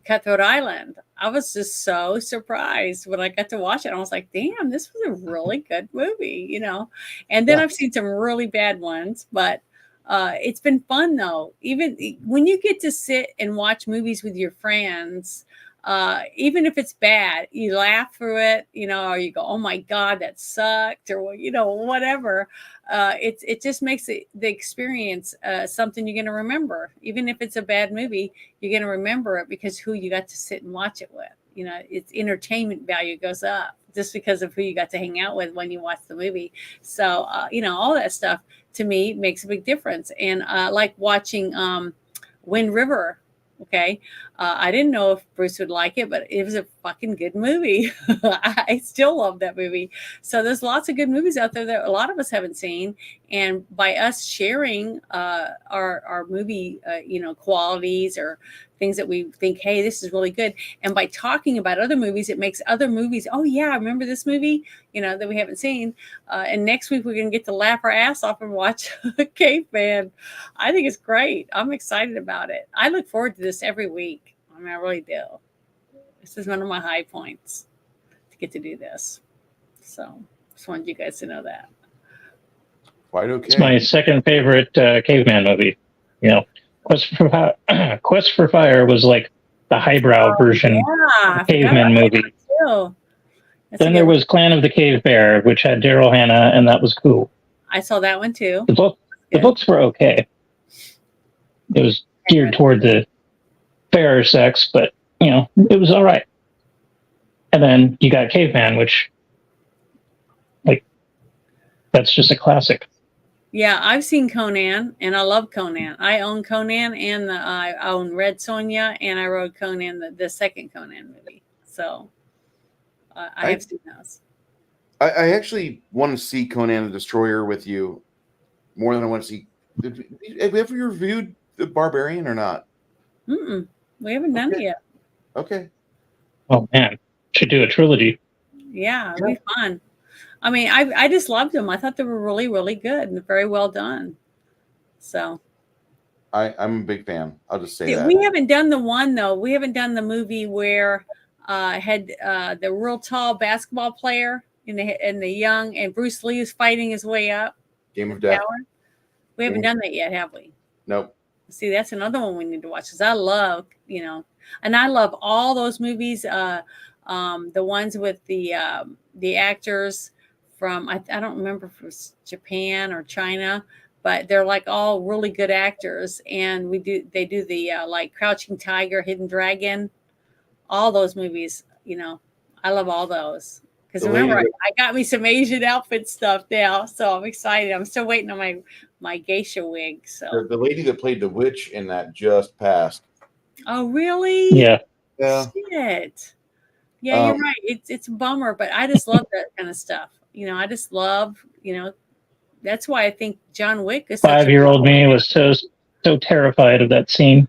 Cutthroat Island. I was just so surprised when I got to watch it. I was like, "Damn, this was a really good movie," you know. And then Yeah. I've seen some really bad ones, but it's been fun though. Even when you get to sit and watch movies with your friends. Even if it's bad, you laugh through it, you know, or you go, "Oh my God, that sucked," or you know, whatever. It just makes the experience something you're going to remember. Even if it's a bad movie, you're going to remember it because who you got to sit and watch it with. You know, its entertainment value goes up just because of who you got to hang out with when you watch the movie. So, you know, all that stuff to me makes a big difference. And like watching Wind River. Okay. I didn't know if Bruce would like it, but it was a fucking good movie. I still love that movie. So there's lots of good movies out there that a lot of us haven't seen. And by us sharing our movie, you know, qualities or things that we think, hey, this is really good. And by talking about other movies, it makes other movies, oh yeah, I remember this movie, you know, that we haven't seen. And next week we're going to get to laugh our ass off and watch Caveman. I think it's great. I'm excited about it. I look forward to this every week. I mean, I really do. This is one of my high points to get to do this. So just wanted you guys to know that. Quite okay. It's my second favorite caveman movie. You know, Quest for Fire was like the highbrow version of caveman movie. Then there was Clan of the Cave Bear, which had Daryl Hannah, and that was cool. I saw that one too. The books were okay. It was geared toward the fairer sex, but you know, it was all right. And then you got Caveman, which, like, that's just a classic. Yeah, I've seen Conan, and I love Conan. I own Conan, and I own Red Sonja, and I wrote Conan, the second Conan movie. So I have seen those. I actually want to see Conan the Destroyer with you more than I want to see. Have you ever reviewed The Barbarian or not? We haven't done it yet. Okay. Oh man, should do a trilogy. Yeah, it'd be fun. I mean, I just loved them. I thought they were really, really good and very well done. So I'm a big fan. I'll just say that. We haven't done the one though. We haven't done the movie where had the real tall basketball player and the young, and Bruce Lee is fighting his way up. Game of Death. We haven't done that yet, have we? Nope. See, that's another one we need to watch because I love, you know, and I love all those movies. The ones with the actors from I don't remember if it was Japan or China, but they're like all really good actors. And they do the like Crouching Tiger, Hidden Dragon, all those movies. I love all those. Because The lady remember, that- I got me some Asian outfit stuff now, so I'm excited. I'm still waiting on my geisha wig. So, the lady that played the witch in that just passed. oh really? Yeah. Yeah. Shit. Yeah, you're Um, right. It's a bummer, but I just love that kind of stuff. I just love. That's why I think John Wick is such a 5-year-old me was so terrified of that scene.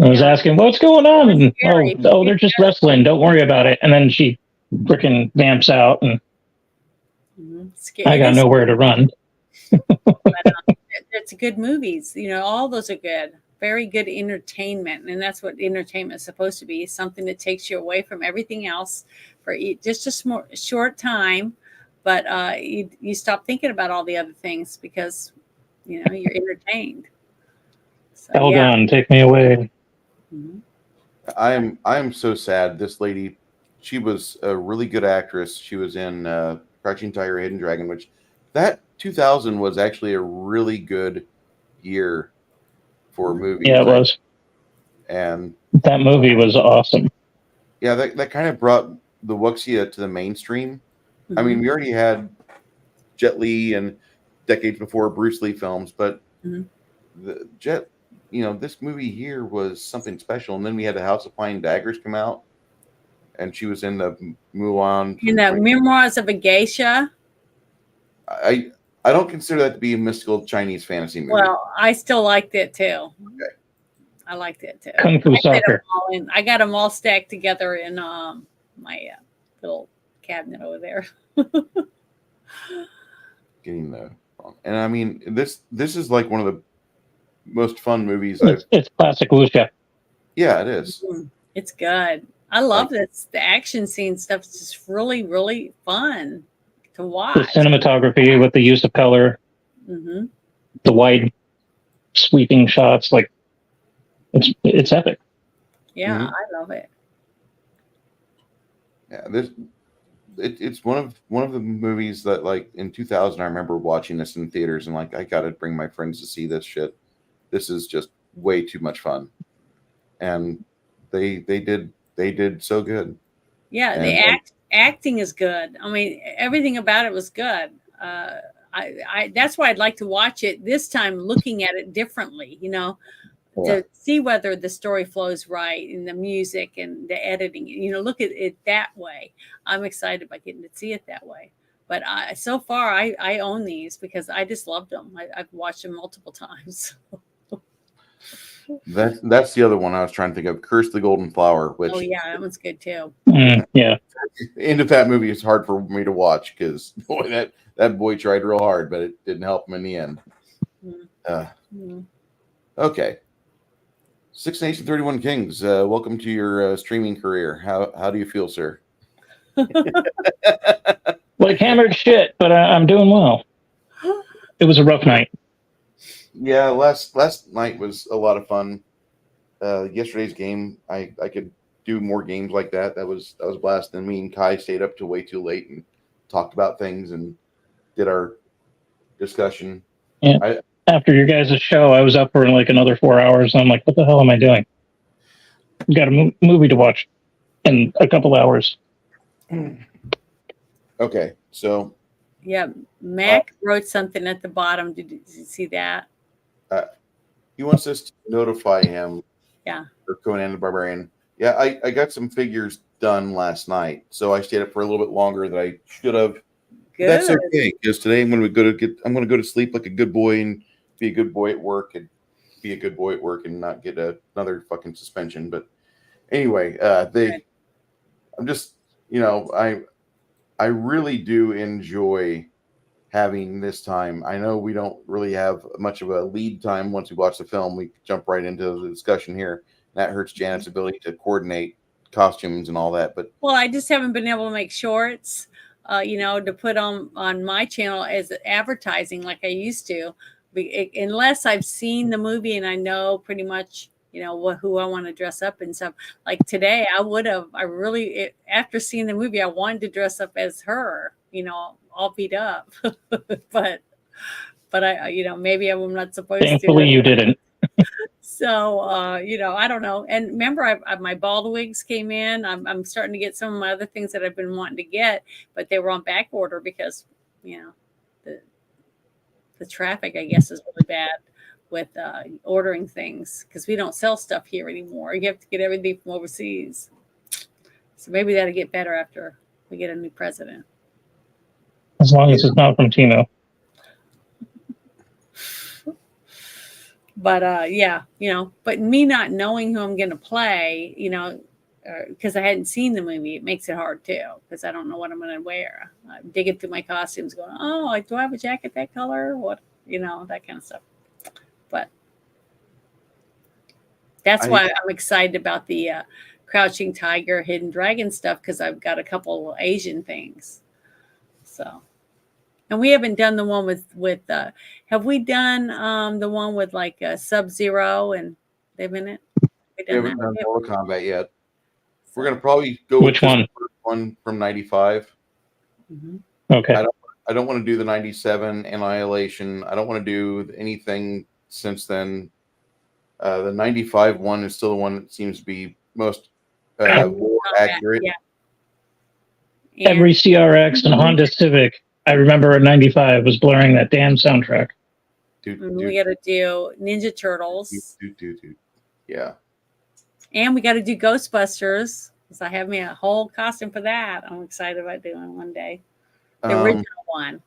I was asking, "What's going on?" And scary. they're just wrestling. Don't worry about it. And then she freaking vamps out, and I got nowhere to run. It's good movies. All those are good. Very good entertainment, and that's what entertainment is supposed to be, something that takes you away from everything else for just a short time, but you stop thinking about all the other things because you're entertained. So, Elgon, take me away. Mhm. I am so sad. This lady, she was a really good actress. She was in Crouching Tiger, Hidden Dragon, which that 2000 was actually a really good year for movies. Yeah, it was. And That movie was awesome. yeah, that kind of brought the wuxia to the mainstream. I mean, we already had Jet Li and decades before Bruce Lee films, but the this movie here was something special. And then we had the House of Flying Daggers come out, and she was in the Mulan. In the Memoirs of a Geisha. I don't consider that to be a mystical Chinese fantasy movie. Well, I still liked it too. Okay. I liked it too. Kung Fu Soccer. I got them all stacked together in my little cabinet over there. Getting the wrong, and I mean this is like one of the most fun movies It's classic wuxia. Yeah, it is. It's good. I love this. The action scene stuff is just really, really fun to watch. The cinematography with the use of color, the wide sweeping shots, like it's epic. Yeah, I love it. Yeah, it's one of the movies that, like, in 2000 I remember watching this in theaters and like I got to bring my friends to see this shit. This is just way too much fun, and they did so good. Yeah, and, the acting is good. I mean, everything about it was good. I that's why I'd like to watch it this time, looking at it differently. To see whether the story flows right and the music and the editing. Look at it that way. I'm excited about getting to see it that way. But so far, I own these because I just loved them. I've watched them multiple times. That's the other one I was trying to think of. Curse the Golden Flower, which that one's good too. Yeah. End of that movie is hard for me to watch because boy, that boy tried real hard, but it didn't help him in the end. Okay. Six Nation 31 Kings, welcome to your streaming career. How do you feel, sir? Like hammered shit, but I'm doing well. It was a rough night. Yeah, last night was a lot of fun. Yesterday's game, I could do more games like that. That was a blast. And me and Kai stayed up till way too late and talked about things and did our discussion. Yeah. After your guys' show, I was up for like another 4 hours. And I'm like, what the hell am I doing? Got a movie to watch in a couple hours. Okay, so. Yeah, Mac wrote something at the bottom. Did you see that? He wants us to notify him. Yeah. For Conan the Barbarian. Yeah, I got some figures done last night, so I stayed up for a little bit longer than I should have. Good. That's okay, because today I'm going to go to sleep like a good boy and be a good boy at work and not get another fucking suspension. But anyway, I'm just, I really do enjoy having this time. I know we don't really have much of a lead time once we watch the film. We jump right into the discussion here. That hurts Janet's ability to coordinate costumes and all that. But I just haven't been able to make shorts, to put on my channel as advertising like I used to, unless I've seen the movie and I know pretty much who I want to dress up and stuff. Like today, after seeing the movie, I wanted to dress up as her, all beat up, but maybe I'm not supposed Thankfully, to. you didn't. So, I don't know. And remember, my bald wigs came in. I'm starting to get some of my other things that I've been wanting to get, but they were on back order because, the traffic, I guess, is really bad with ordering things because we don't sell stuff here anymore. You have to get everything from overseas. So maybe that'll get better after we get a new president. As long as it's not from Timo. But but me not knowing who I'm going to play, because I hadn't seen the movie, it makes it hard too because I don't know what I'm going to wear. I'm digging through my costumes, going, "Oh, do I have a jacket that color? What, that kind of stuff." But that's why I'm excited about the Crouching Tiger, Hidden Dragon stuff because I've got a couple Asian things. So. And we haven't done the one with have we done the one with like Sub-Zero and they've in it? We haven't done Mortal Kombat yet. We're gonna probably go Which with one? the first one from '95. Mm-hmm. Okay. I don't want to do the '97 Annihilation. I don't want to do anything since then. The '95 one is still the one that seems to be most more accurate. Yeah. Every CRX and Honda Civic, I remember in '95 was blaring that damn soundtrack. We got to do Ninja Turtles. Yeah. And we got to do Ghostbusters because I have me a whole costume for that. I'm excited about doing one day. The original one.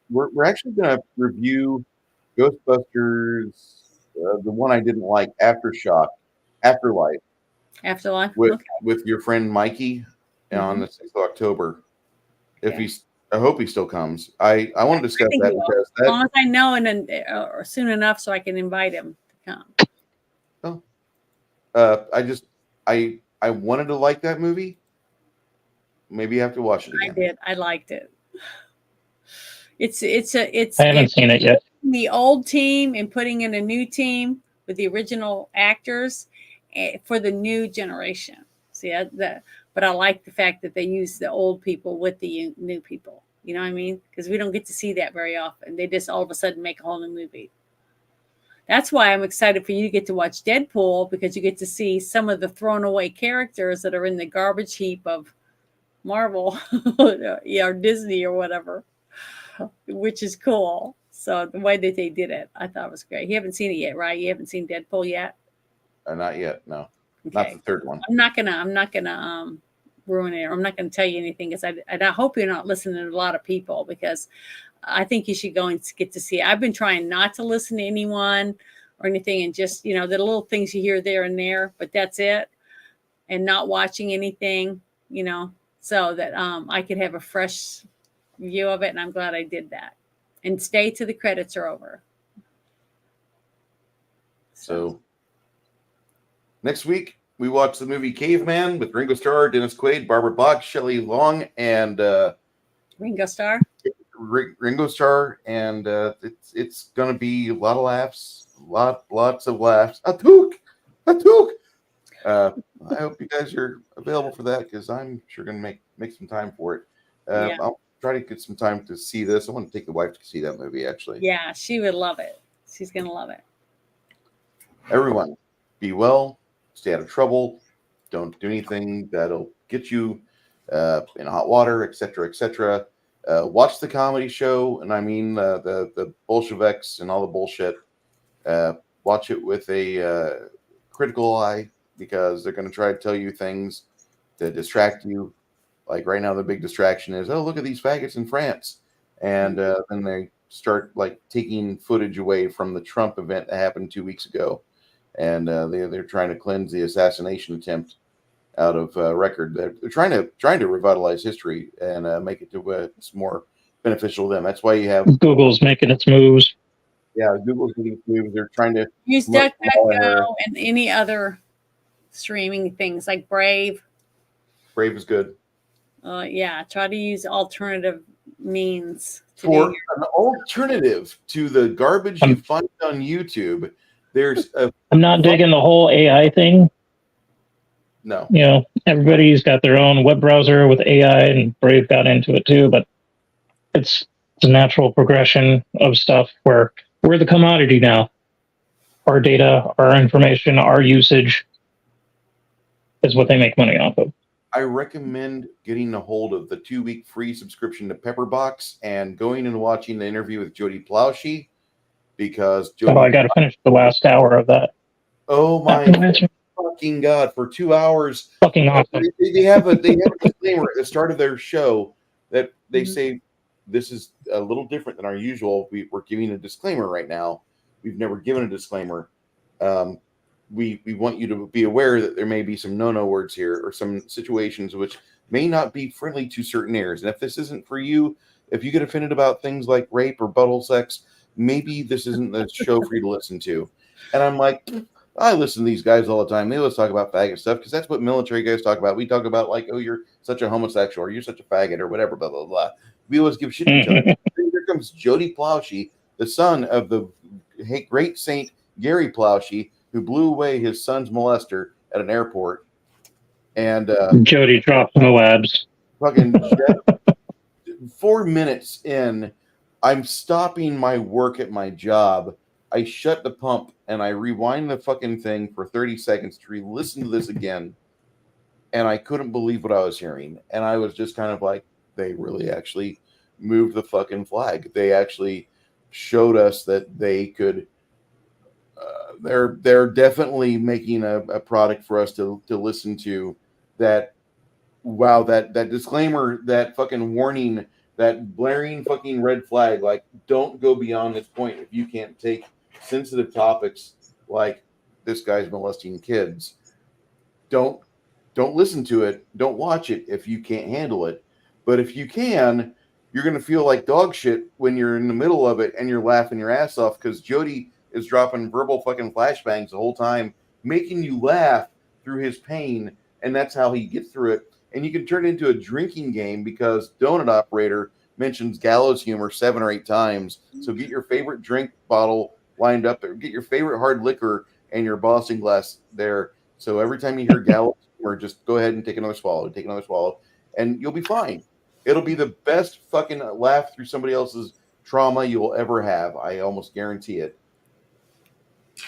We're actually going to review Ghostbusters, the one I didn't like, Afterlife, Afterlife with your friend Mikey on the 6th of October. I hope he still comes. I want to discuss that because as long as I know and then soon enough so I can invite him to come. I wanted to like that movie. Maybe I have to watch it again. I did. I liked it. It's I haven't seen it yet. The old team and putting in a new team with the original actors for the new generation. See but I like the fact that they use the old people with the new people. You know what I mean? Because we don't get to see that very often. They just all of a sudden make a whole new movie. That's why I'm excited for you to get to watch Deadpool because you get to see some of the thrown away characters that are in the garbage heap of Marvel or Disney or whatever, which is cool. So the way that they did it, I thought was great. You haven't seen it yet, right? You haven't seen Deadpool yet? Not yet, no. Okay. Not the third one. I'm not gonna ruin it. Or I'm not gonna tell you anything because I hope you're not listening to a lot of people because I think you should go and get to see it. I've been trying not to listen to anyone or anything and just, the little things you hear there and there, but that's it. And not watching anything, so that I could have a fresh view of it. And I'm glad I did that. And stay till the credits are over. So next week, we watch the movie Caveman with Ringo Starr, Dennis Quaid, Barbara Bach, Shelley Long, and Ringo Starr. Ringo Starr, and it's gonna be a lot of laughs, lots of laughs. Atook. I hope you guys are available for that because I'm sure gonna make some time for it. I'll try to get some time to see this. I want to take the wife to see that movie actually. Yeah, she would love it. She's gonna love it. Everyone, be well, stay out of trouble, don't do anything that'll get you in hot water, etc., etc. Watch the comedy show, and I mean the Bolsheviks and all the bullshit. Watch it with a critical eye because they're going to try to tell you things to distract you. Like right now, the big distraction is, oh, look at these faggots in France, and then they start like taking footage away from the Trump event that happened 2 weeks ago, and they're trying to cleanse the assassination attempt out of record. They're trying to revitalize history and make it to it's more beneficial to them. That's why you have Google's making its moves. Yeah, Google's making its moves. They're trying to use DuckDuckGo and any other streaming things like Brave. Brave is good. Try to use alternative means for an alternative to the garbage you find on YouTube. There's a I'm not digging the whole AI thing. no. You know, everybody's got their own web browser with AI, and Brave got into it too. But it's a natural progression of stuff where we're the commodity now. Our data, our information, our usage is what they make money off of. I recommend getting a hold of the 2-week free subscription to Pepperbox and going and watching the interview with Jodie Plowshe, because So I got to finish the last hour of that. oh my fucking god, for 2 hours, Fucking awesome. they have a disclaimer at the start of their show that they say this is a little different than our usual. We're giving a disclaimer right now. We've never given a disclaimer. We want you to be aware that there may be some no words here, or some situations which may not be friendly to certain ears. And if this isn't for you, if you get offended about things like rape or butthole sex, maybe this isn't the show for you to listen to. And I'm like, I listen to these guys all the time. They always talk about faggot stuff because that's what military guys talk about. We talk about like, oh, you're such a homosexual, or you're such a faggot, or whatever, blah, blah, blah. We always give shit to each other. Then here comes Jodie Plowshe, the son of the great Saint Gary Plowshe, who blew away his son's molester at an airport. And Jody dropped Moabs. Fucking 4 minutes in, I'm stopping my work at my job. I shut the pump and I rewind the fucking thing for 30 seconds to re-listen to this again. And I couldn't believe what I was hearing. And I was just kind of like, they really actually moved the fucking flag. They actually showed us that they could. They're definitely making a product for us to listen to. That, wow, that disclaimer, that fucking warning, that blaring fucking red flag, like, don't go beyond this point if you can't take sensitive topics like this guy's molesting kids. Don't listen to it. Don't watch it if you can't handle it. But if you can, you're going to feel like dog shit when you're in the middle of it and you're laughing your ass off, because Jody is dropping verbal fucking flashbangs the whole time, making you laugh through his pain, and that's how he gets through it. And you can turn it into a drinking game because Donut Operator mentions gallows humor 7 or 8 times. So get your favorite drink bottle lined up there. Get your favorite hard liquor and your Boston glass there. So every time you hear gallows humor, just go ahead and take another swallow, and you'll be fine. It'll be the best fucking laugh through somebody else's trauma you will ever have. I almost guarantee it.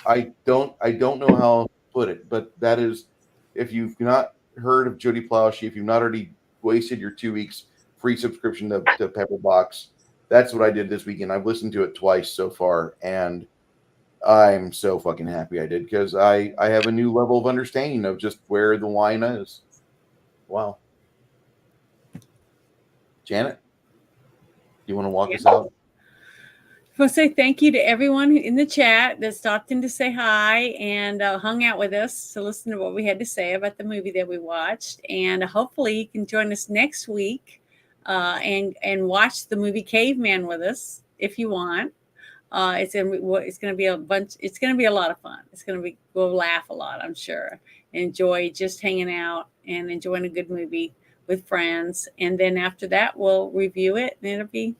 I don't know how to put it, but that is, if you've not heard of Jodie Plowshe, if you've not already wasted your 2 weeks free subscription to Pepperbox, that's what I did this weekend. I've listened to it twice so far, and I'm so fucking happy I did, because I have a new level of understanding of just where the line is. Wow. Janet, do you want to walk us out? I want to say thank you to everyone in the chat that stopped in to say hi and hung out with us to listen to what we had to say about the movie that we watched. And hopefully you can join us next week and watch the movie Caveman with us if you want. It's going to be a bunch. It's going to be a lot of fun. We'll laugh a lot, I'm sure. Enjoy just hanging out and enjoying a good movie with friends. And then after that, we'll review it, and it'll be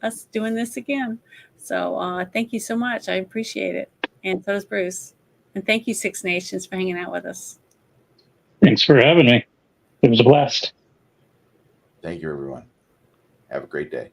us doing this again. So thank you so much. I appreciate it. And so does Bruce. And thank you, Six Nations, for hanging out with us. Thanks for having me. It was a blast. Thank you, everyone. Have a great day.